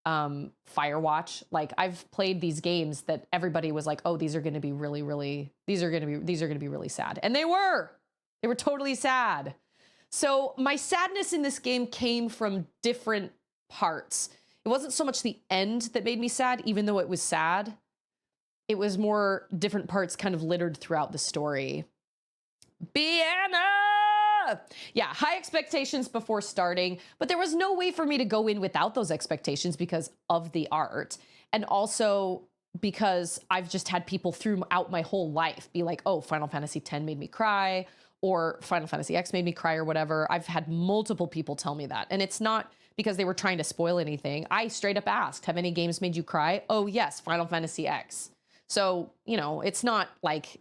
Firewatch. Like I've played these games that everybody was like, oh, these are going to be really, really, these are going to be really sad. And they were totally sad. So my sadness in this game came from different parts. It wasn't so much the end that made me sad, even though it was sad. It was more different parts kind of littered throughout the story. Bianna! Yeah, high expectations before starting, but there was no way for me to go in without those expectations because of the art. And also because I've just had people throughout my whole life be like, oh, Final Fantasy X made me cry, or Final Fantasy X made me cry, or whatever. I've had multiple people tell me that. And it's not because they were trying to spoil anything. I straight up asked, have any games made you cry? Oh, yes, Final Fantasy X. So, you know, it's not my,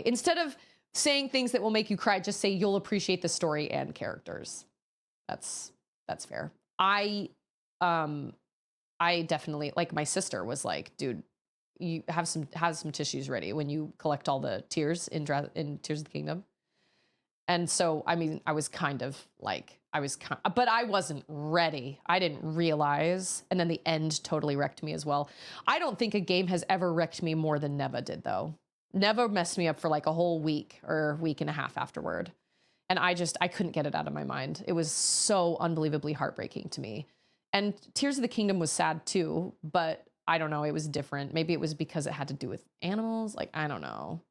instead of saying things that will make you cry, just say you'll appreciate the story and characters. That's fair. I definitely, like, my sister was like, dude, you have some tissues ready when you collect all the tears in Tears of the Kingdom. And so, I mean, I was kind of like, but I wasn't ready. I didn't realize. And then the end totally wrecked me as well. I don't think a game has ever wrecked me more than Neva did, though. Neva messed me up for like a whole week or week and a half afterward. And I couldn't get it out of my mind. It was so unbelievably heartbreaking to me. And Tears of the Kingdom was sad too, but I don't know, it was different. Maybe it was because it had to do with animals. Like, I don't know.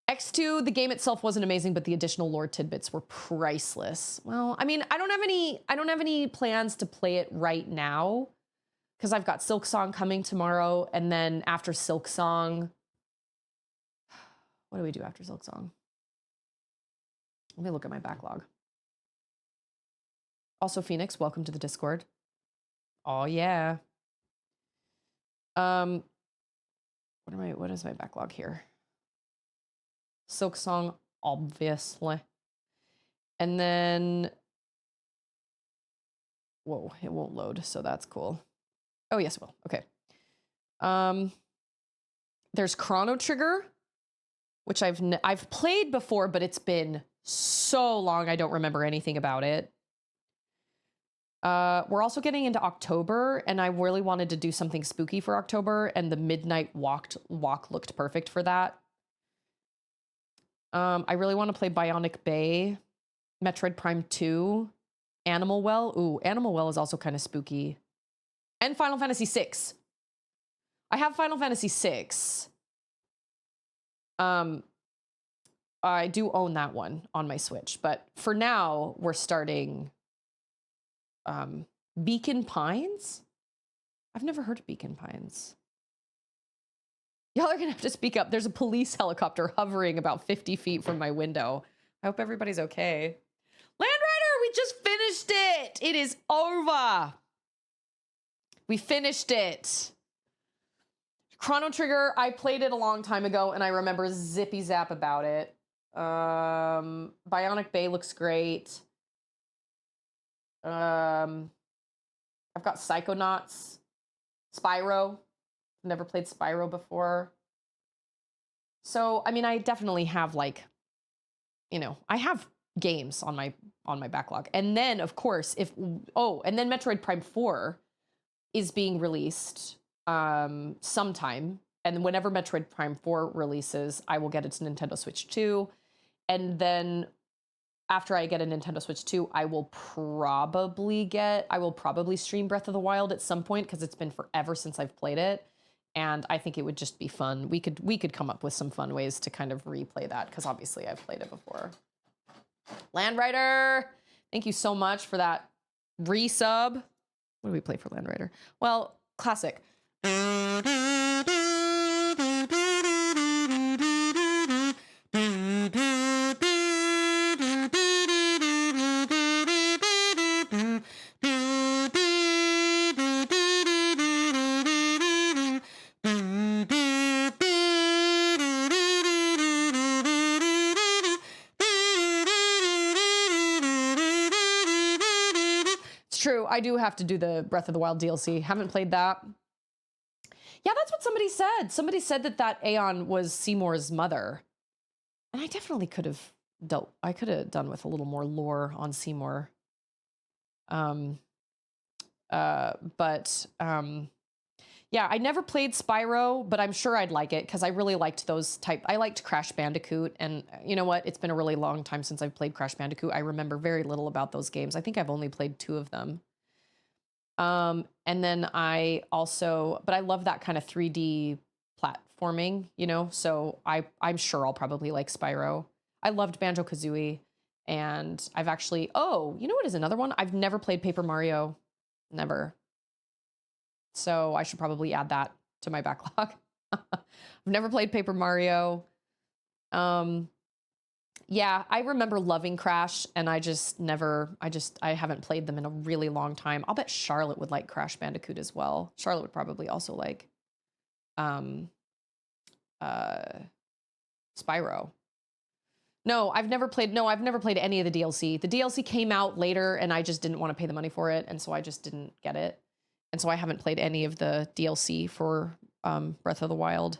X2, the game itself wasn't amazing, but the additional lore tidbits were priceless. Well, I mean, I don't have any plans to play it right now because I've got Silksong coming tomorrow. And then after Silksong, what do we do after Silksong? Let me look at my backlog. Also, Phoenix, welcome to the Discord. Oh yeah. What is my backlog here? Silksong, obviously. And then, whoa, it won't load, so that's cool. Oh yes, it will. Okay. There's Chrono Trigger, which I've played before, but it's been so long I don't remember anything about it. We're also getting into October, and I really wanted to do something spooky for October, and the Midnight Walk looked perfect for that. I really want to play Bionic Bay, Metroid Prime 2, Animal Well. Ooh, Animal Well is also kind of spooky. And Final Fantasy VI. I have Final Fantasy VI. I do own that one on my Switch, but for now, we're starting Beacon Pines? I've never heard of Beacon Pines. Y'all are gonna have to speak up. There's a police helicopter hovering about 50 feet from my window. I hope everybody's okay. Land Rider, we just finished it. It is over. We finished it. Chrono Trigger, I played it a long time ago and I remember zippy zap about it. Bionic Bay looks great. I've got Psychonauts, Spyro. Never played Spyro before. So, I mean, I definitely have like, you know, I have games on my backlog. And then, of course, and then Metroid Prime 4 is being released sometime. And whenever Metroid Prime 4 releases, I will get it to Nintendo Switch 2. And then after I get a Nintendo Switch 2, I will probably stream Breath of the Wild at some point because it's been forever since I've played it. And I think it would just be fun. We could come up with some fun ways to kind of replay that because obviously I've played it before. Land Rider, thank you so much for that resub. What do we play for Land Rider? Well, classic. True, I do have to do the Breath of the Wild DLC. Haven't played that. Yeah, that's what somebody said. Somebody said that Aeon was Seymour's mother. And I definitely could have done with a little more lore on Seymour. Yeah, I never played Spyro, but I'm sure I'd like it because I really liked I liked Crash Bandicoot, and you know what? It's been a really long time since I've played Crash Bandicoot. I remember very little about those games. I think I've only played 2 of them. And then but I love that kind of 3D platforming, you know, so I'm sure I'll probably like Spyro. I loved Banjo-Kazooie, and I've actually, you know what is another one? I've never played Paper Mario. Never. So I should probably add that to my backlog. I've never played Paper Mario. Yeah, I remember loving Crash, and I haven't played them in a really long time. I'll bet Charlotte would like Crash Bandicoot as well. Charlotte would probably also like Spyro. No, I've never played any of the DLC. The DLC came out later and I just didn't want to pay the money for it, and so I just didn't get it. And so I haven't played any of the DLC for Breath of the Wild.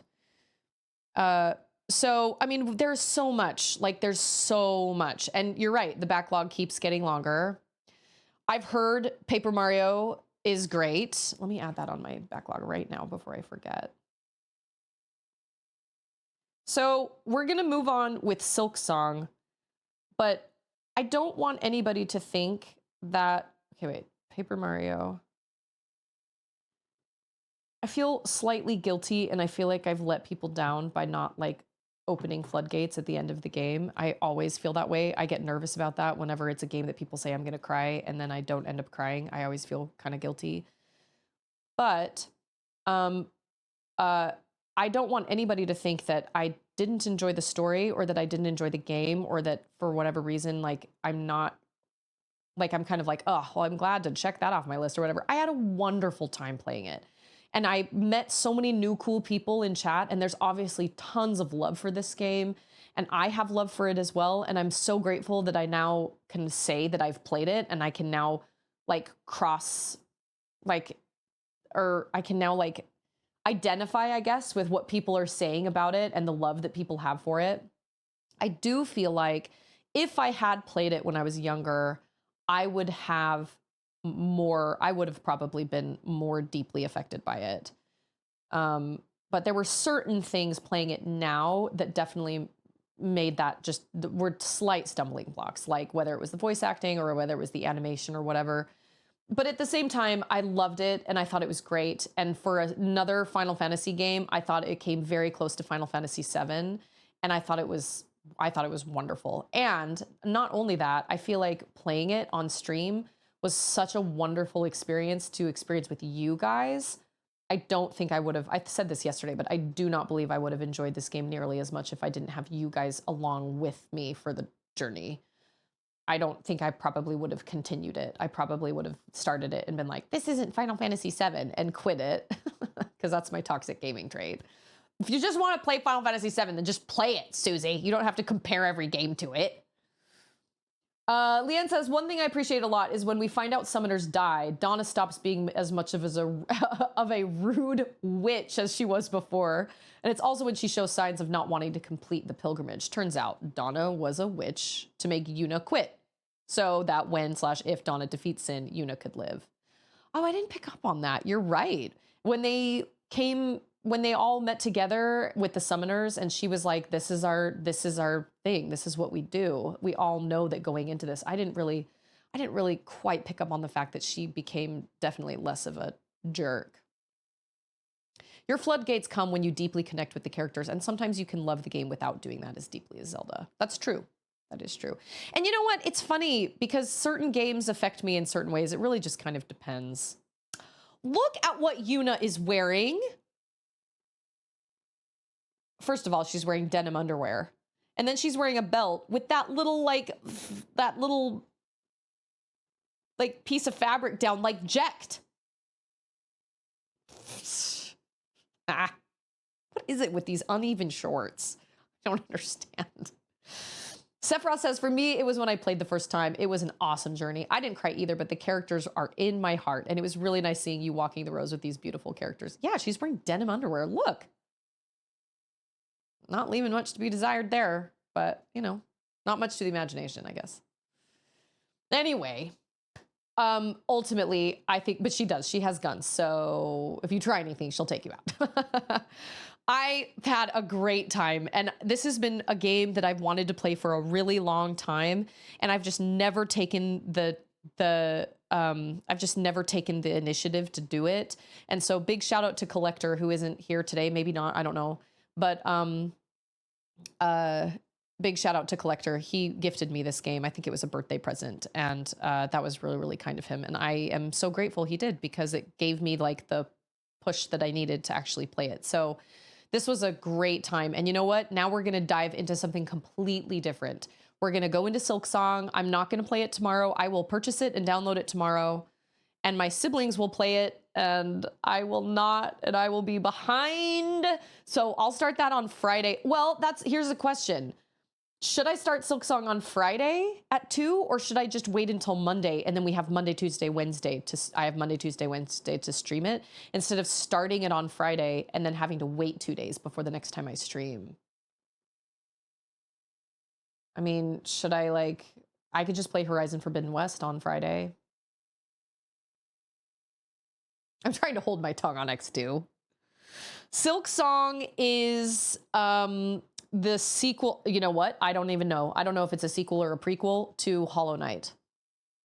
So, I mean, there's so much. And you're right, the backlog keeps getting longer. I've heard Paper Mario is great. Let me add that on my backlog right now before I forget. So we're going to move on with Silk Song, but I don't want anybody to think that... Okay, wait. Paper Mario... I feel slightly guilty, and I feel like I've let people down by not like opening floodgates at the end of the game. I always feel that way. I get nervous about that whenever it's a game that people say I'm going to cry, and then I don't end up crying. I always feel kind of guilty. But I don't want anybody to think that I didn't enjoy the story, or that I didn't enjoy the game, or that for whatever reason, like I'm kind of like, oh, well, I'm glad to check that off my list or whatever. I had a wonderful time playing it. And I met so many new cool people in chat, and there's obviously tons of love for this game, and I have love for it as well, and I'm so grateful that I now can say that I've played it, and I can now I can now identify, I guess, with what people are saying about it and the love that people have for it. I do feel like if I had played it when I was younger, I would have probably been more deeply affected by it. But there were certain things playing it now that definitely made that were slight stumbling blocks, like whether it was the voice acting or whether it was the animation or whatever. But at the same time, I loved it and I thought it was great. And for another Final Fantasy game, I thought it came very close to Final Fantasy VII, and I thought it was wonderful. And not only that, I feel like playing it on stream was such a wonderful experience to experience with you guys. I don't think I would have, I said this yesterday, but I do not believe I would have enjoyed this game nearly as much if I didn't have you guys along with me for the journey. I don't think I probably would have continued it. I probably would have started it and been like, this isn't Final Fantasy VII, and quit it, because that's my toxic gaming trait. If you just want to play Final Fantasy VII, then just play it, Susie. You don't have to compare every game to it. Leanne says, one thing I appreciate a lot is when we find out summoners die, Donna stops being as much of a rude witch as she was before. And it's also when she shows signs of not wanting to complete the pilgrimage. Turns out Donna was a witch to make Yuna quit, so that when/if Donna defeats Sin, Yuna could live. Oh, I didn't pick up on that. You're right. When they all met together with the summoners and she was like, this is our thing. This is what we do. We all know that going into this. I didn't really quite pick up on the fact that she became definitely less of a jerk. Your floodgates come when you deeply connect with the characters, and sometimes you can love the game without doing that as deeply as Zelda. That's true. That is true. And you know what? It's funny because certain games affect me in certain ways. It really just kind of depends. Look at what Yuna is wearing. First of all, she's wearing denim underwear. And then she's wearing a belt with that little piece of fabric down, like jecked. What is it with these uneven shorts? I don't understand. Sephiroth says, for me, it was when I played the first time. It was an awesome journey. I didn't cry either, but the characters are in my heart. And it was really nice seeing you walking the roads with these beautiful characters. Yeah, she's wearing denim underwear. Look. Not leaving much to be desired there, but, you know, not much to the imagination, I guess. Anyway, ultimately, I think, but she has guns. So if you try anything, she'll take you out. I've had a great time, and this has been a game that I've wanted to play for a really long time, and I've just never taken the initiative to do it. And so big shout out to Collector, who isn't here today, maybe not, I don't know, but big shout out to Collector. He gifted me this game. I think it was a birthday present, and that was really, really kind of him, and I am so grateful he did, because it gave me like the push that I needed to actually play it. So this was a great time. And you know what? Now we're going to dive into something completely different. We're going to go into Silksong. I'm not going to play it tomorrow. I will purchase it and download it tomorrow. And my siblings will play it, and I will not, and I will be behind. So I'll start that on Friday. Well, here's a question. Should I start Silksong on Friday at 2, or should I just wait until Monday and then we have Monday, Tuesday, Wednesday to stream it, instead of starting it on Friday and then having to wait 2 days before the next time I stream? I mean, should I I could just play Horizon Forbidden West on Friday. I'm trying to hold my tongue on X2. Silksong is the sequel. You know what? I don't even know. I don't know if it's a sequel or a prequel to Hollow Knight.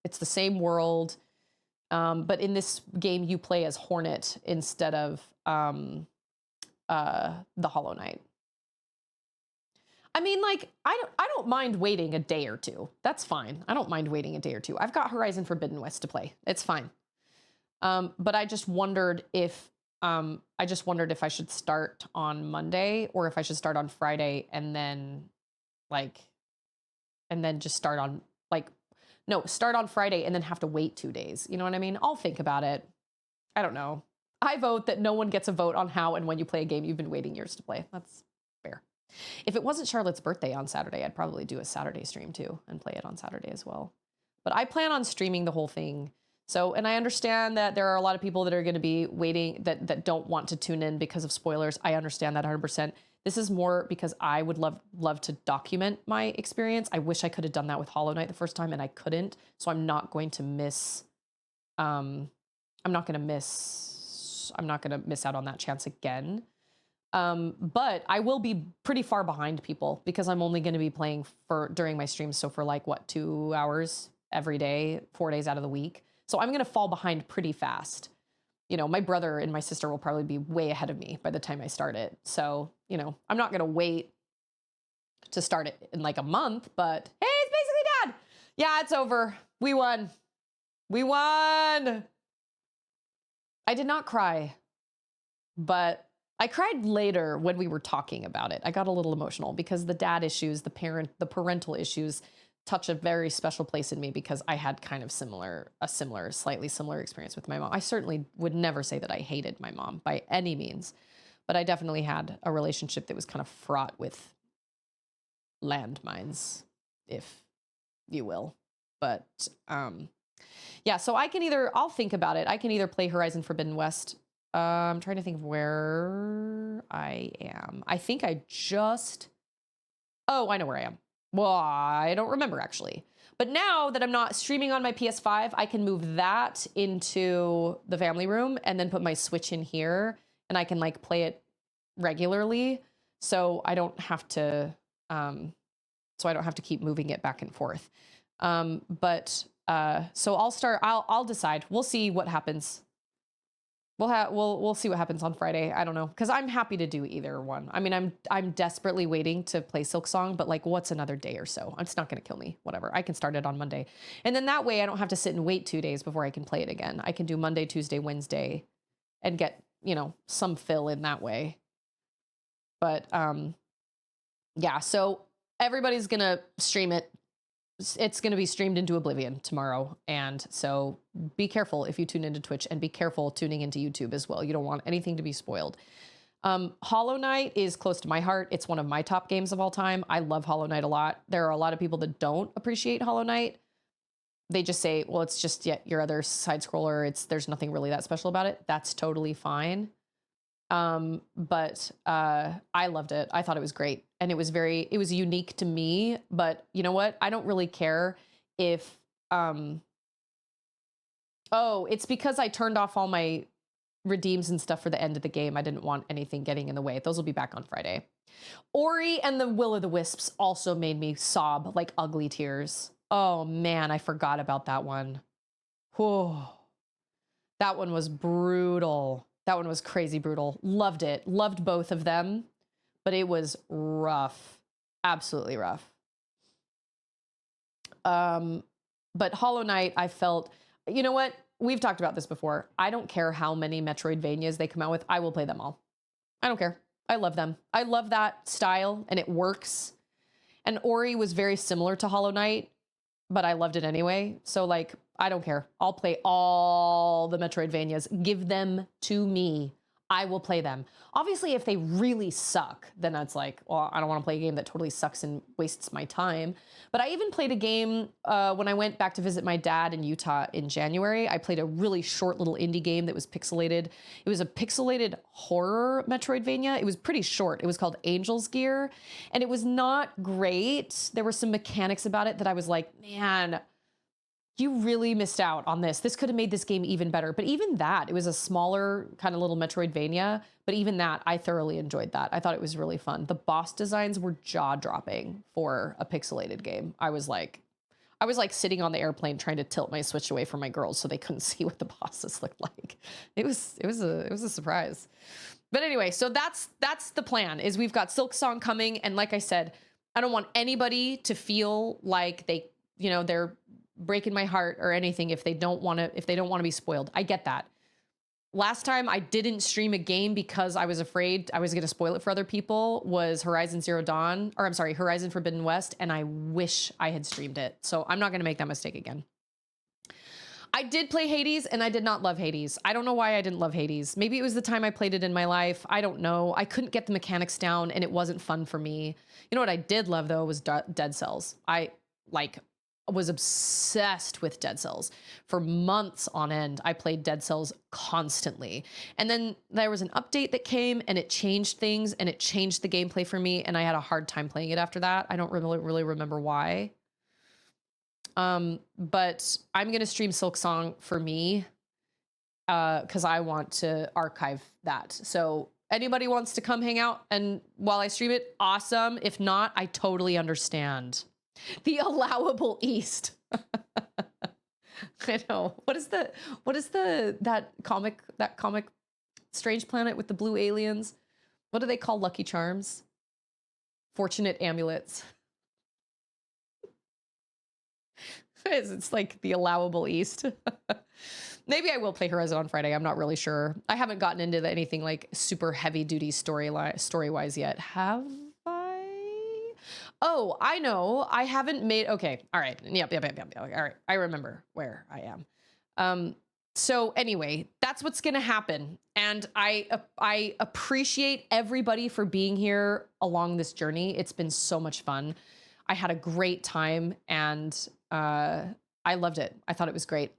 It's the same world, but in this game you play as Hornet instead of the Hollow Knight. I mean, I don't mind waiting a day or two. That's fine. I don't mind waiting a day or two. I've got Horizon Forbidden West to play. It's fine. But I just wondered if I should start on Monday, or if I should start on Friday and then just start on start on Friday and then have to wait 2 days. You know what I mean? I'll think about it. I don't know. I vote that no one gets a vote on how and when you play a game you've been waiting years to play. That's fair. If it wasn't Charlotte's birthday on Saturday, I'd probably do a Saturday stream too and play it on Saturday as well. But I plan on streaming the whole thing So, and I understand that there are a lot of people that are going to be waiting that don't want to tune in because of spoilers. I understand that 100%. This is more because I would love to document my experience. I wish I could have done that with Hollow Knight the first time, and I couldn't. So I'm not going to miss. I'm not going to miss out on that chance again. But I will be pretty far behind people because I'm only going to be playing during my streams. So for like what, 2 hours every day, 4 days out of the week. So I'm going to fall behind pretty fast. You know, my brother and my sister will probably be way ahead of me by the time I start it. So, you know, I'm not going to wait to start it in like a month, but hey, it's basically done. Yeah, it's over. We won. We won. I did not cry, but I cried later when we were talking about it. I got a little emotional because the dad issues, the parental issues touch a very special place in me because I had kind of slightly similar experience with my mom. I certainly would never say that I hated my mom by any means, but I definitely had a relationship that was kind of fraught with landmines, if you will. But yeah, so I'll think about it. I can either play Horizon Forbidden West. I'm trying to think of where I am. I think I I know where I am. Well, I don't remember actually. But now that I'm not streaming on my PS5, I can move that into the family room and then put my Switch in here and I can like play it regularly. So I don't have to keep moving it back and forth. So I'll decide. We'll see what happens. We'll see what happens on Friday. I don't know, because I'm happy to do either one. I mean, I'm desperately waiting to play Silksong, but like, what's another day or so? It's not going to kill me. Whatever. I can start it on Monday, and then that way I don't have to sit and wait 2 days before I can play it again. I can do Monday, Tuesday, Wednesday, and get some fill in that way. But yeah. So everybody's gonna stream it. It's going to be streamed into oblivion tomorrow. And so be careful if you tune into Twitch, and be careful tuning into YouTube as well. You don't want anything to be spoiled. Hollow Knight is close to my heart. It's one of my top games of all time. I love Hollow Knight a lot. There are a lot of people that don't appreciate Hollow Knight. They just say, well, it's just your other side scroller. There's nothing really that special about it. That's totally fine. But I loved it. I thought it was great. And it was unique to me, but you know what? I don't really care if, it's because I turned off all my redeems and stuff for the end of the game. I didn't want anything getting in the way. Those will be back on Friday. Ori and the Will-o'-the-Wisps also made me sob like ugly tears. Oh man, I forgot about that one. Whew. That one was brutal. That one was crazy brutal. Loved it. Loved both of them, but it was rough. Absolutely rough. But Hollow Knight, I felt, you know what? We've talked about this before. I don't care how many Metroidvanias they come out with. I will play them all. I don't care. I love them. I love that style and it works. And Ori was very similar to Hollow Knight, but I loved it anyway. So like, I don't care. I'll play all the Metroidvanias. Give them to me. I will play them. Obviously, if they really suck, then that's like, well, I don't want to play a game that totally sucks and wastes my time. But I even played a game when I went back to visit my dad in Utah in January. I played a really short little indie game that was pixelated. It was a pixelated horror Metroidvania. It was pretty short. It was called Angel's Gear. And it was not great. There were some mechanics about it that I was like, man, you really missed out on this. This could have made this game even better. But even that, it was a smaller kind of little Metroidvania. But even that, I thoroughly enjoyed that. I thought it was really fun. The boss designs were jaw-dropping for a pixelated game. I was like sitting on the airplane trying to tilt my Switch away from my girls so they couldn't see what the bosses looked like. It was a surprise. But anyway, so that's the plan. Is we've got Silksong coming, and like I said, I don't want anybody to feel like they're breaking my heart or anything if they don't want to be spoiled. I get that. Last time I didn't stream a game because I was afraid I was going to spoil it for other people was Horizon Forbidden West, and I wish I had streamed it. So I'm not going to make that mistake again. I did play Hades, and I did not love Hades. I don't know why I didn't love Hades. Maybe it was the time I played it in my life. I don't know. I couldn't get the mechanics down, and it wasn't fun for me. You know what I did love, though, was Dead Cells. was obsessed with Dead Cells. For months on end, I played Dead Cells constantly. And then there was an update that came and it changed things and it changed the gameplay for me. And I had a hard time playing it after that. I don't really remember why. But I'm going to stream Silk Song for me because I want to archive that. So anybody wants to come hang out and while I stream it, awesome. If not, I totally understand. The allowable East. I know. What is that comic Strange Planet with the blue aliens? What do they call Lucky Charms? Fortunate amulets. It's like the allowable East. Maybe I will play Horizon on Friday. I'm not really sure. I haven't gotten into anything like super heavy duty story-wise yet. Have I? Oh, I know. I haven't made. Okay. All right. Yep. All right. I remember where I am. So anyway, that's what's going to happen. And I appreciate everybody for being here along this journey. It's been so much fun. I had a great time and I loved it. I thought it was great.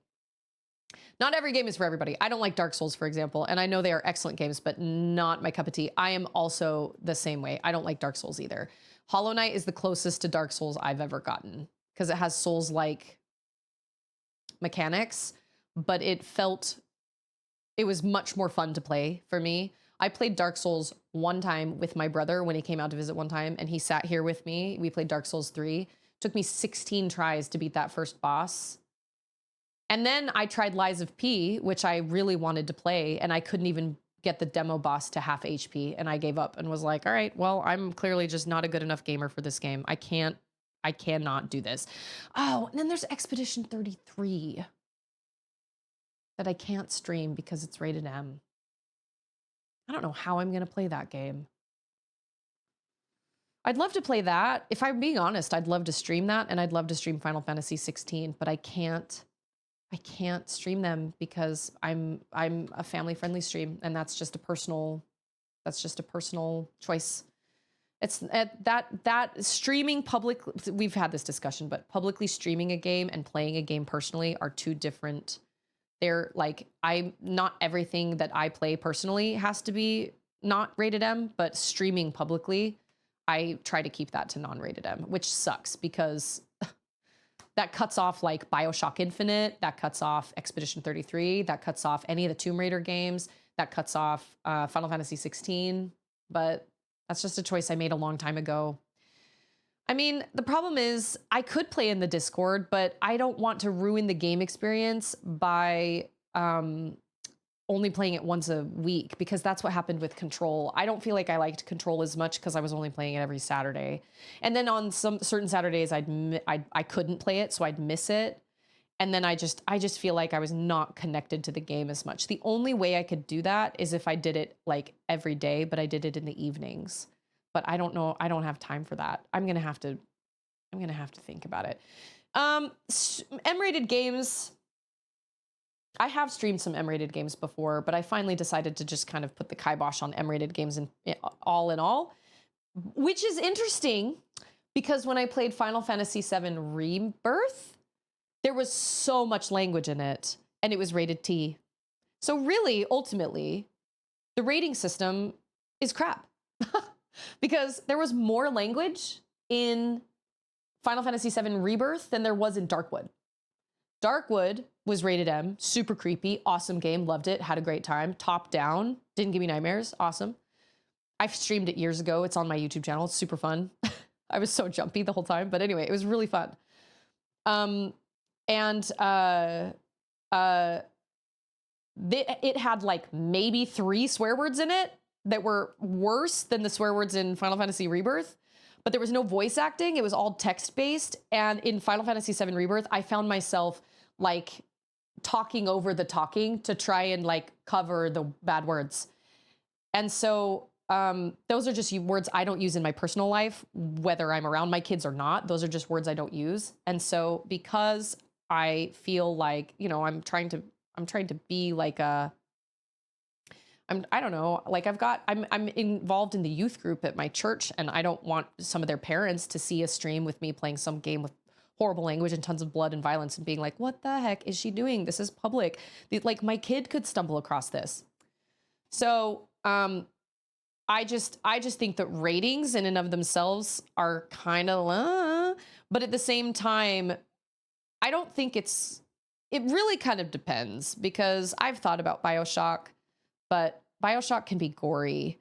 Not every game is for everybody. I don't like Dark Souls, for example, and I know they are excellent games, but not my cup of tea. I am also the same way. I don't like Dark Souls either. Hollow Knight is the closest to Dark Souls I've ever gotten because it has Souls-like mechanics, but it was much more fun to play for me. I played Dark Souls one time with my brother when he came out to visit one time, and he sat here with me. We played Dark Souls 3. Took me 16 tries to beat that first boss. And then I tried Lies of P, which I really wanted to play, and I couldn't even get the demo boss to half HP, and I gave up and was like, all right, well, I'm clearly just not a good enough gamer for this game. I cannot do this. Oh, and then there's Expedition 33 that I can't stream because it's rated M. I don't know how I'm going to play that game. I'd love to play that. If I'm being honest, I'd love to stream that, and I'd love to stream Final Fantasy 16, but I can't stream them because I'm a family-friendly stream, and that's just a personal choice. It's that streaming public. We've had this discussion, but publicly streaming a game and playing a game personally are two different. They're like, not everything that I play personally has to be not rated M, but streaming publicly, I try to keep that to non-rated M, which sucks because that cuts off like BioShock Infinite, that cuts off Expedition 33, that cuts off any of the Tomb Raider games, that cuts off Final Fantasy 16, but that's just a choice I made a long time ago. I mean, the problem is I could play in the Discord, but I don't want to ruin the game experience by only playing it once a week, because that's what happened with Control. I don't feel like I liked Control as much because I was only playing it every Saturday. And then on some certain Saturdays, I couldn't play it, so I'd miss it. And then I just feel like I was not connected to the game as much. The only way I could do that is if I did it like every day, but I did it in the evenings. But I don't know. I don't have time for that. I'm gonna have to think about it. M-rated games. I have streamed some M-rated games before, but I finally decided to just kind of put the kibosh on M-rated games in all, which is interesting because when I played Final Fantasy VII Rebirth, there was so much language in it, and it was rated T. So really, ultimately, the rating system is crap. Because there was more language in Final Fantasy VII Rebirth than there was in Darkwood. Darkwood was rated M, super creepy, awesome game, loved it, had a great time, top down, didn't give me nightmares, awesome. I've streamed it years ago, it's on my YouTube channel, it's super fun. I was so jumpy the whole time, but anyway, it was really fun. It had like maybe 3 swear words in it that were worse than the swear words in Final Fantasy Rebirth, but there was no voice acting. It was all text-based. And in Final Fantasy VII Rebirth, I found myself like talking over the talking to try and like cover the bad words. And so those are just words I don't use in my personal life, whether I'm around my kids or not. Those are just words I don't use. And so because I feel like, you know, I'm trying to be like I don't know, like I'm involved in the youth group at my church, and I don't want some of their parents to see a stream with me playing some game with horrible language and tons of blood and violence and being like, what the heck is she doing? This is public. Like my kid could stumble across this. So I just think that ratings in and of themselves are kind of, but at the same time, I don't think it really kind of depends, because I've thought about BioShock, but BioShock can be gory.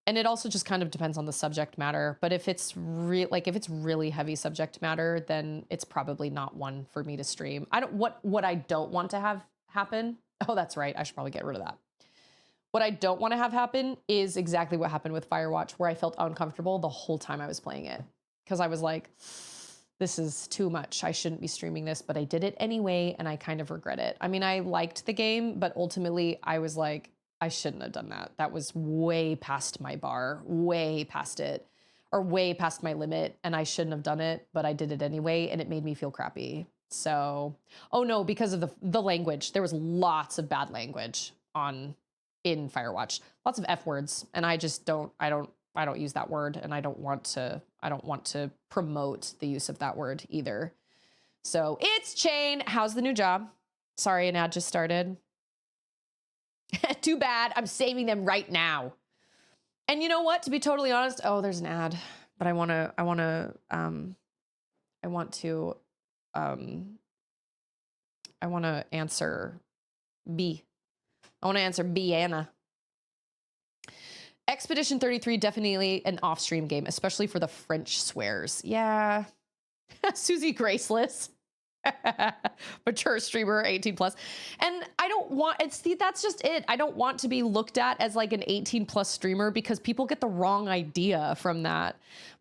And it also just kind of depends on the subject matter. But if it's if it's really heavy subject matter, then it's probably not one for me to stream. What I don't want to have happen. Oh, that's right. I should probably get rid of that. What I don't want to have happen is exactly what happened with Firewatch, where I felt uncomfortable the whole time I was playing it. Because I was like, this is too much. I shouldn't be streaming this, but I did it anyway, and I kind of regret it. I mean, I liked the game, but ultimately I was like, I shouldn't have done that. That was way past my bar, way past it, or way past my limit, and I shouldn't have done it, but I did it anyway, and it made me feel crappy. So, oh no, because of the language. There was lots of bad language in Firewatch, lots of F words, and I just don't use that word, and I don't want to promote the use of that word either. So it's Chain. How's the new job? Sorry, an ad just started. Too bad. I'm saving them right now. And you know what? To be totally honest, oh, there's an ad, but I want to answer B. I want to answer B, Anna. Expedition 33, definitely an off-stream game, especially for the French swears. Yeah. Susie Graceless. Mature streamer, 18 plus. And I don't want, that's just it. I don't want to be looked at as like an 18 plus streamer, because people get the wrong idea from that.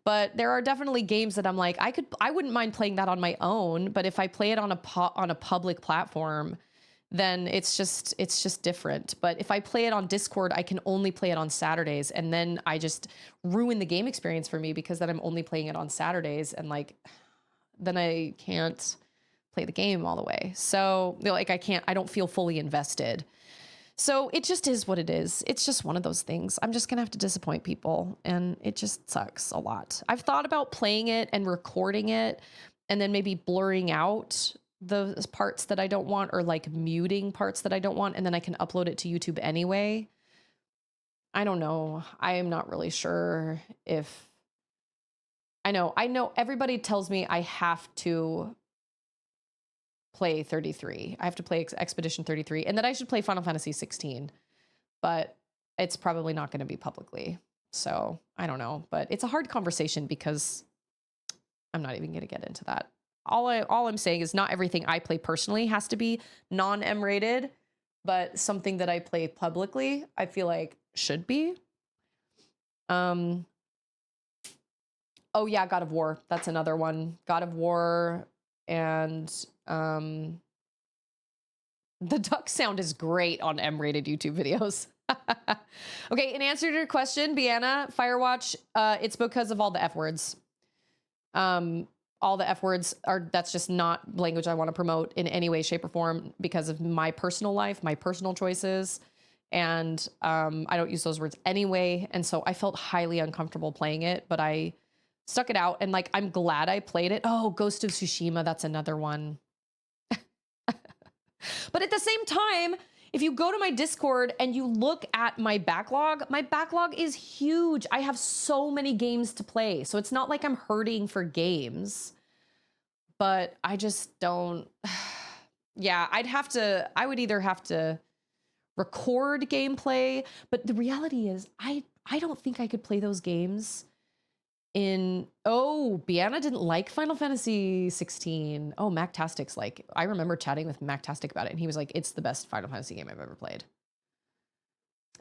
But there are definitely games that I'm like, I wouldn't mind playing that on my own, but if I play it on a public platform, then it's just different. But if I play it on Discord, I can only play it on Saturdays, and then I just ruin the game experience for me, because then I'm only playing it on Saturdays, and like then I can't play the game all the way. So like I don't feel fully invested. So it just is what it is. It's just one of those things. I'm just gonna have to disappoint people, and it just sucks a lot. I've thought about playing it and recording it, and then maybe blurring out the parts that I don't want, or like muting parts that I don't want, and then I can upload it to YouTube anyway. I don't know. I am not really sure if I know everybody tells me I have to play 33. I have to play Expedition 33, and that I should play Final Fantasy 16, but it's probably not going to be publicly. So I don't know, but it's a hard conversation, because I'm not even going to get into that. All I'm saying is not everything I play personally has to be non-M rated, but something that I play publicly, I feel like should be. Oh yeah, God of War. That's another one. God of War, and the duck sound is great on M-rated YouTube videos. Okay, in answer to your question, Bianna, Firewatch, it's because of all the F words. All the F words that's just not language I want to promote in any way, shape, or form, because of my personal life, my personal choices. And I don't use those words anyway. And so I felt highly uncomfortable playing it, but I stuck it out, and like, I'm glad I played it. Oh, Ghost of Tsushima, that's another one. But at the same time, if you go to my Discord and you look at my backlog is huge. I have so many games to play. So it's not like I'm hurting for games, but I just don't. Yeah, I would either have to record gameplay, but the reality is I don't think I could play those games Bianna didn't like Final Fantasy 16. Oh, Mactastic's like, I remember chatting with Mactastic about it, and he was like, it's the best Final Fantasy game I've ever played.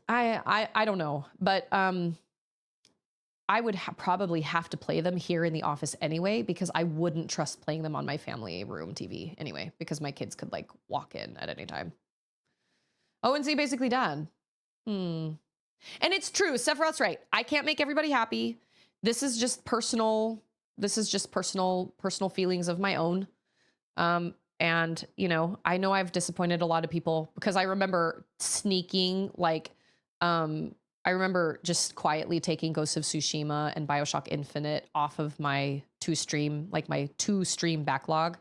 I don't know, but I would probably have to play them here in the office anyway, because I wouldn't trust playing them on my family room TV anyway, because my kids could like walk in at any time. Oh, and so you basically died. And it's true. Sephiroth's right. I can't make everybody happy. This is just personal feelings of my own. And, you know I've disappointed a lot of people, because I remember sneaking, like, I remember just quietly taking Ghost of Tsushima and BioShock Infinite off of my my 2 stream backlog.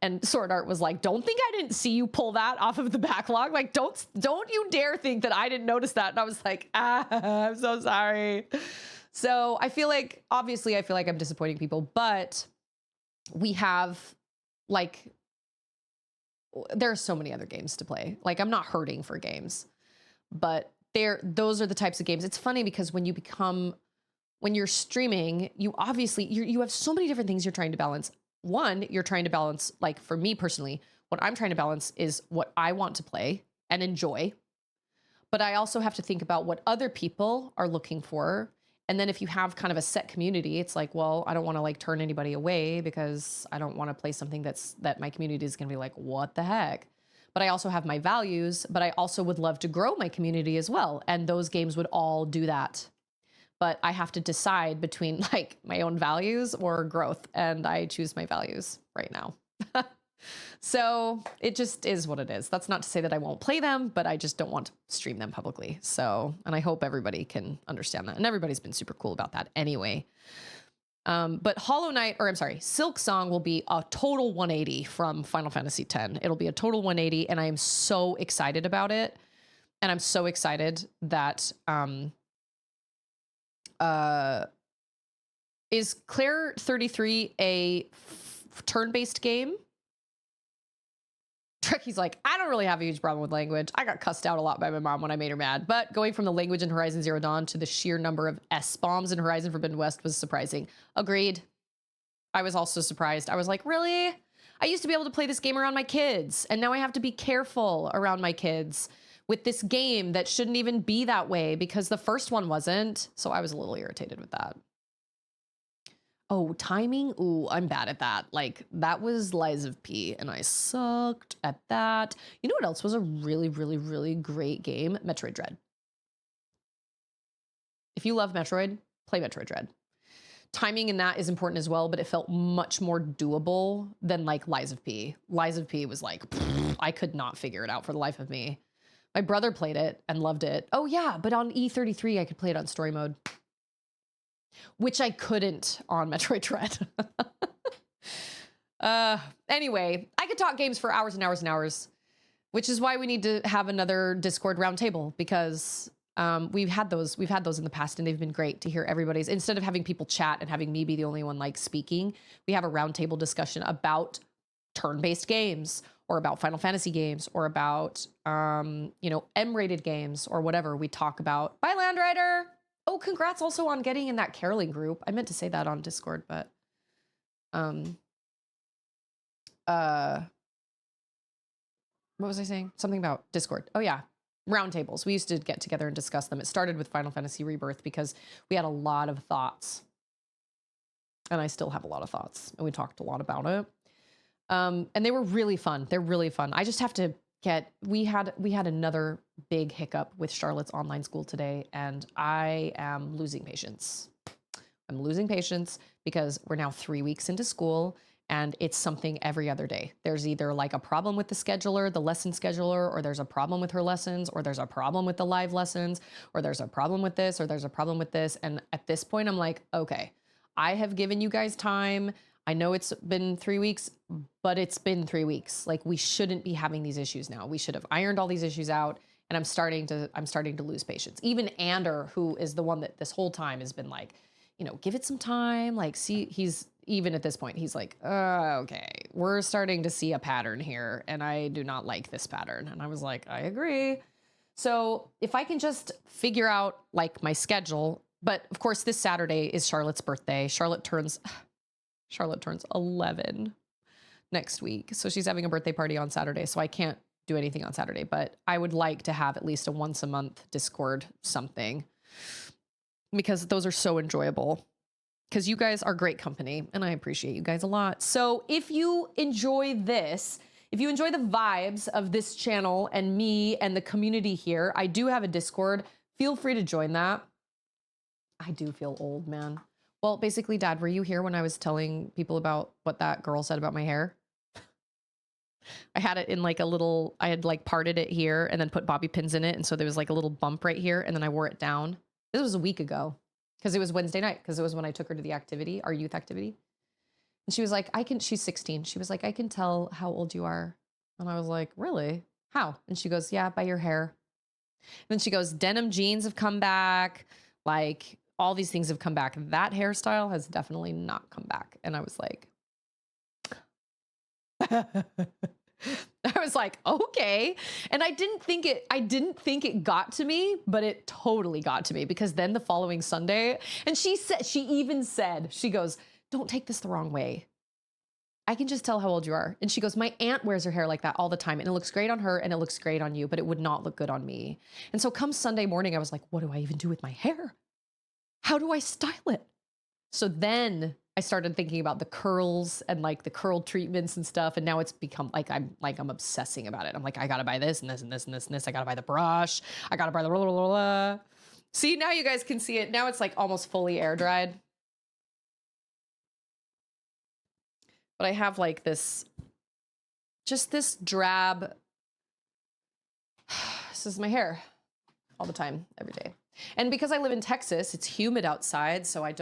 And Sword Art was like, don't think I didn't see you pull that off of the backlog. Like, don't you dare think that I didn't notice that. And I was like, I'm so sorry. So I feel like, obviously I feel like I'm disappointing people, but we have like, there are so many other games to play. Like, I'm not hurting for games, but those are the types of games. It's funny because when you're streaming, you obviously, you have so many different things you're trying to balance. One, you're trying to balance, like for me personally, what I'm trying to balance is what I want to play and enjoy. But I also have to think about what other people are looking for. And then if you have kind of a set community, it's like, well, I don't want to like turn anybody away because I don't want to play something that my community is going to be like, what the heck? But I also have my values, but I also would love to grow my community as well. And those games would all do that. But I have to decide between like my own values or growth. And I choose my values right now. So it just is what it is. That's not to say that I won't play them, but I just don't want to stream them publicly. So, and I hope everybody can understand that. And everybody's been super cool about that anyway. But Silk Song will be a total 180 from Final Fantasy X. It'll be a total 180, and I am so excited about it. And I'm so excited that is Claire 33 a turn-based game? Trekky's like, I don't really have a huge problem with language. I got cussed out a lot by my mom when I made her mad. But going from the language in Horizon Zero Dawn to the sheer number of S-bombs in Horizon Forbidden West was surprising. Agreed. I was also surprised. I was like, really? I used to be able to play this game around my kids, and now I have to be careful around my kids with this game that shouldn't even be that way because the first one wasn't. So I was a little irritated with that. Oh, timing? Ooh, I'm bad at that. Like, that was Lies of P, and I sucked at that. You know what else was a really, really, really great game? Metroid Dread. If you love Metroid, play Metroid Dread. Timing in that is important as well, but it felt much more doable than, like, Lies of P. Lies of P was like, I could not figure it out for the life of me. My brother played it and loved it. Oh, yeah, but on E33, I could play it on story mode, which I couldn't on Metroid Dread. Anyway, I could talk games for hours and hours and hours, which is why we need to have another Discord roundtable, because we've had those in the past, and they've been great to hear everybody's. Instead of having people chat and having me be the only one like speaking, we have a roundtable discussion about turn-based games, or about Final Fantasy games, or about M-rated games, or whatever we talk about. Bye, Landrider. Oh, congrats also on getting in that caroling group. I meant to say that on Discord, but what was I saying? Something about Discord. Oh yeah, roundtables. We used to get together and discuss them. It started with Final Fantasy Rebirth because we had a lot of thoughts, and I still have a lot of thoughts, and we talked a lot about it. And they were really fun. They're really fun. I just have to we had another big hiccup with Charlotte's online school today, and I am losing patience. I'm losing patience because we're now 3 weeks into school, and it's something every other day. There's either like a problem with the scheduler, the lesson scheduler, or there's a problem with her lessons, or there's a problem with the live lessons, or there's a problem with this, or there's a problem with this. And at this point, I'm like, okay, I have given you guys time. I know it's been 3 weeks, but it's been 3 weeks. Like, we shouldn't be having these issues now. We should have ironed all these issues out, and I'm starting to lose patience. Even Ander, who is the one that this whole time has been like, give it some time. Like, see, he's even at this point, he's like, okay, we're starting to see a pattern here, and I do not like this pattern. And I was like, I agree. So if I can just figure out like my schedule, but of course this Saturday is Charlotte's birthday. Charlotte turns 11 next week. So she's having a birthday party on Saturday. So I can't do anything on Saturday, but I would like to have at least a once a month Discord something, because those are so enjoyable, because you guys are great company and I appreciate you guys a lot. So if you enjoy this, if you enjoy the vibes of this channel and me and the community here, I do have a Discord. Feel free to join that. I do feel old, man. Well, basically, Dad, were you here when I was telling people about what that girl said about my hair? I had it in like I had like parted it here and then put bobby pins in it. And so there was like a little bump right here, and then I wore it down. This was a week ago because it was Wednesday night, because it was when I took her to the activity, our youth activity. And she was like, she's 16. She was like, I can tell how old you are. And I was like, really? How? And she goes, yeah, by your hair. And then she goes, denim jeans have come back. Like all these things have come back. That hairstyle has definitely not come back. And I was like, I was like, okay. And I didn't think it got to me, but it totally got to me, because then the following Sunday, and she even said, she goes, don't take this the wrong way. I can just tell how old you are. And she goes, my aunt wears her hair like that all the time, and it looks great on her and it looks great on you, but it would not look good on me. And so come Sunday morning, I was like, what do I even do with my hair? How do I style it? So then I started thinking about the curls and like the curl treatments and stuff. And now it's become like, I'm obsessing about it. I'm like, I gotta buy this and this and this and this and this. I gotta buy the brush. I gotta buy the blah, blah, blah, blah. See, now you guys can see it. Now it's like almost fully air dried. But I have like this, just this drab, this is my hair all the time, every day. And because I live in Texas, it's humid outside. So I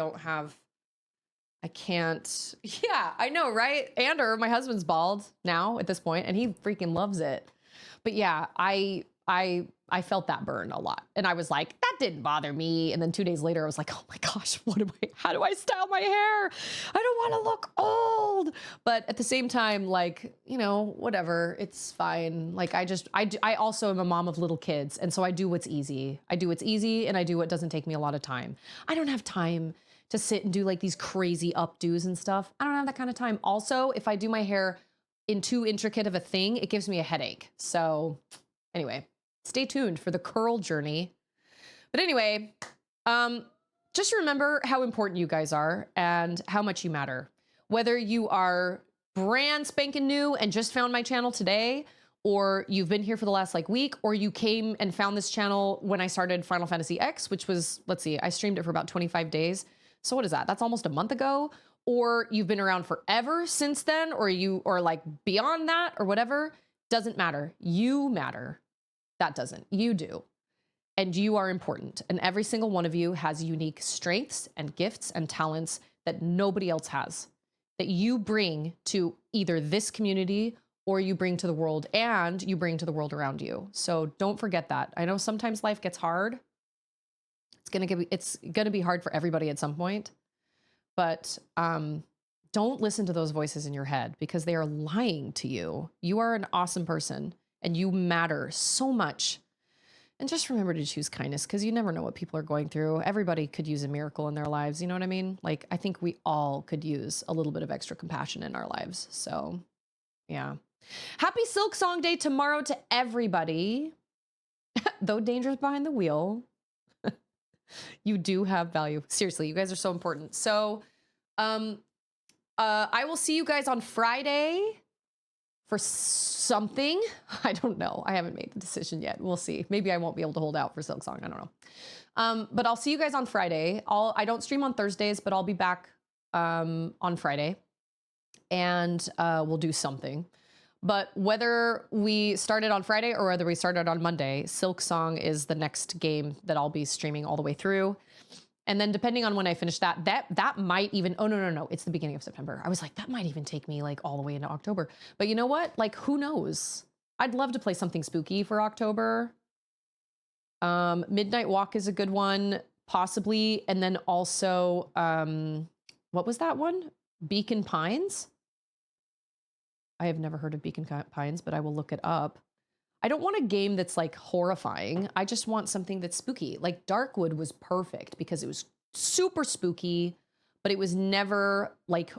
can't, yeah, I know, right? Ander, my husband's bald now at this point, and he freaking loves it. But yeah, I felt that burn a lot. And I was like, that didn't bother me. And then 2 days later, I was like, oh my gosh, how do I style my hair? I don't want to look old. But at the same time, like, you know, whatever, it's fine. Like I also am a mom of little kids. And so I do what's easy. I do what's easy, and I do what doesn't take me a lot of time. I don't have time to sit and do like these crazy updos and stuff. I don't have that kind of time. Also, if I do my hair in too intricate of a thing, it gives me a headache. So anyway, stay tuned for the curl journey. But anyway, just remember how important you guys are and how much you matter. Whether you are brand spanking new and just found my channel today, or you've been here for the last like week, or you came and found this channel when I started Final Fantasy X, which was, let's see, I streamed it for about 25 days. So what is that? That's almost a month ago. Or you've been around forever since then, or like beyond that or whatever. Doesn't matter. You matter. That doesn't. You do. And you are important. And every single one of you has unique strengths and gifts and talents that nobody else has, that you bring to either this community or you bring to the world, and you bring to the world around you. So don't forget that. I know sometimes life gets hard. It's gonna be hard for everybody at some point, but don't listen to those voices in your head, because they are lying to you. You are an awesome person and you matter so much. And just remember to choose kindness, because you never know what people are going through. Everybody could use a miracle in their lives. You know what I mean? Like, I think we all could use a little bit of extra compassion in our lives. So yeah. Happy Silk Song Day tomorrow to everybody. Though dangerous behind the wheel, you do have value. Seriously, you guys are so important. So I will see you guys on Friday for something. I don't know. I haven't made the decision yet. We'll see. Maybe I won't be able to hold out for Silk Song. I don't know. But I'll see you guys on Friday. I don't stream on Thursdays, but I'll be back on Friday, and we'll do something. But whether we started on Friday or whether we started on Monday, Silk Song is the next game that I'll be streaming all the way through. And then depending on when I finish that might even, oh, no, it's the beginning of September. I was like, that might even take me like all the way into October. But you know what? Like, who knows? I'd love to play something spooky for October. Midnight Walk is a good one, possibly. And then also, what was that one? Beacon Pines? I have never heard of Beacon Pines, but I will look it up. I don't want a game that's like horrifying. I just want something that's spooky. Like Darkwood was perfect because it was super spooky, but it was never like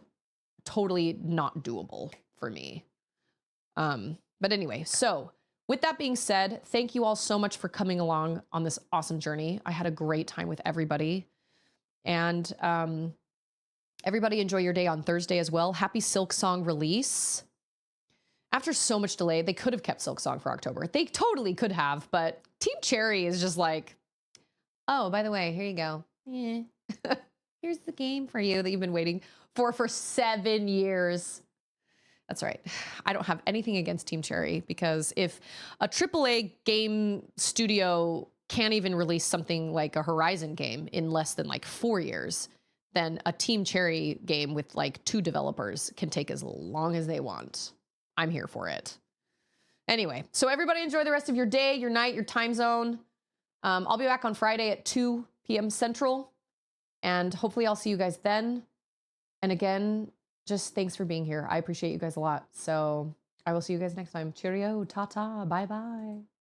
totally not doable for me. But anyway, so with that being said, thank you all so much for coming along on this awesome journey. I had a great time with everybody. And everybody enjoy your day on Thursday as well. Happy Silk Song release. After so much delay, they could have kept Silk Song for October. They totally could have, but Team Cherry is just like, oh, by the way, here you go. Yeah. Here's the game for you that you've been waiting for 7 years. That's right. I don't have anything against Team Cherry, because if a AAA game studio can't even release something like a Horizon game in less than like 4 years, then a Team Cherry game with like 2 developers can take as long as they want. I'm here for it. Anyway, so everybody enjoy the rest of your day, your night, your time zone. I'll be back on Friday at 2 p.m. Central, and hopefully I'll see you guys then. And again, just thanks for being here. I appreciate you guys a lot. So I will see you guys next time. Cheerio, ta-ta, bye-bye.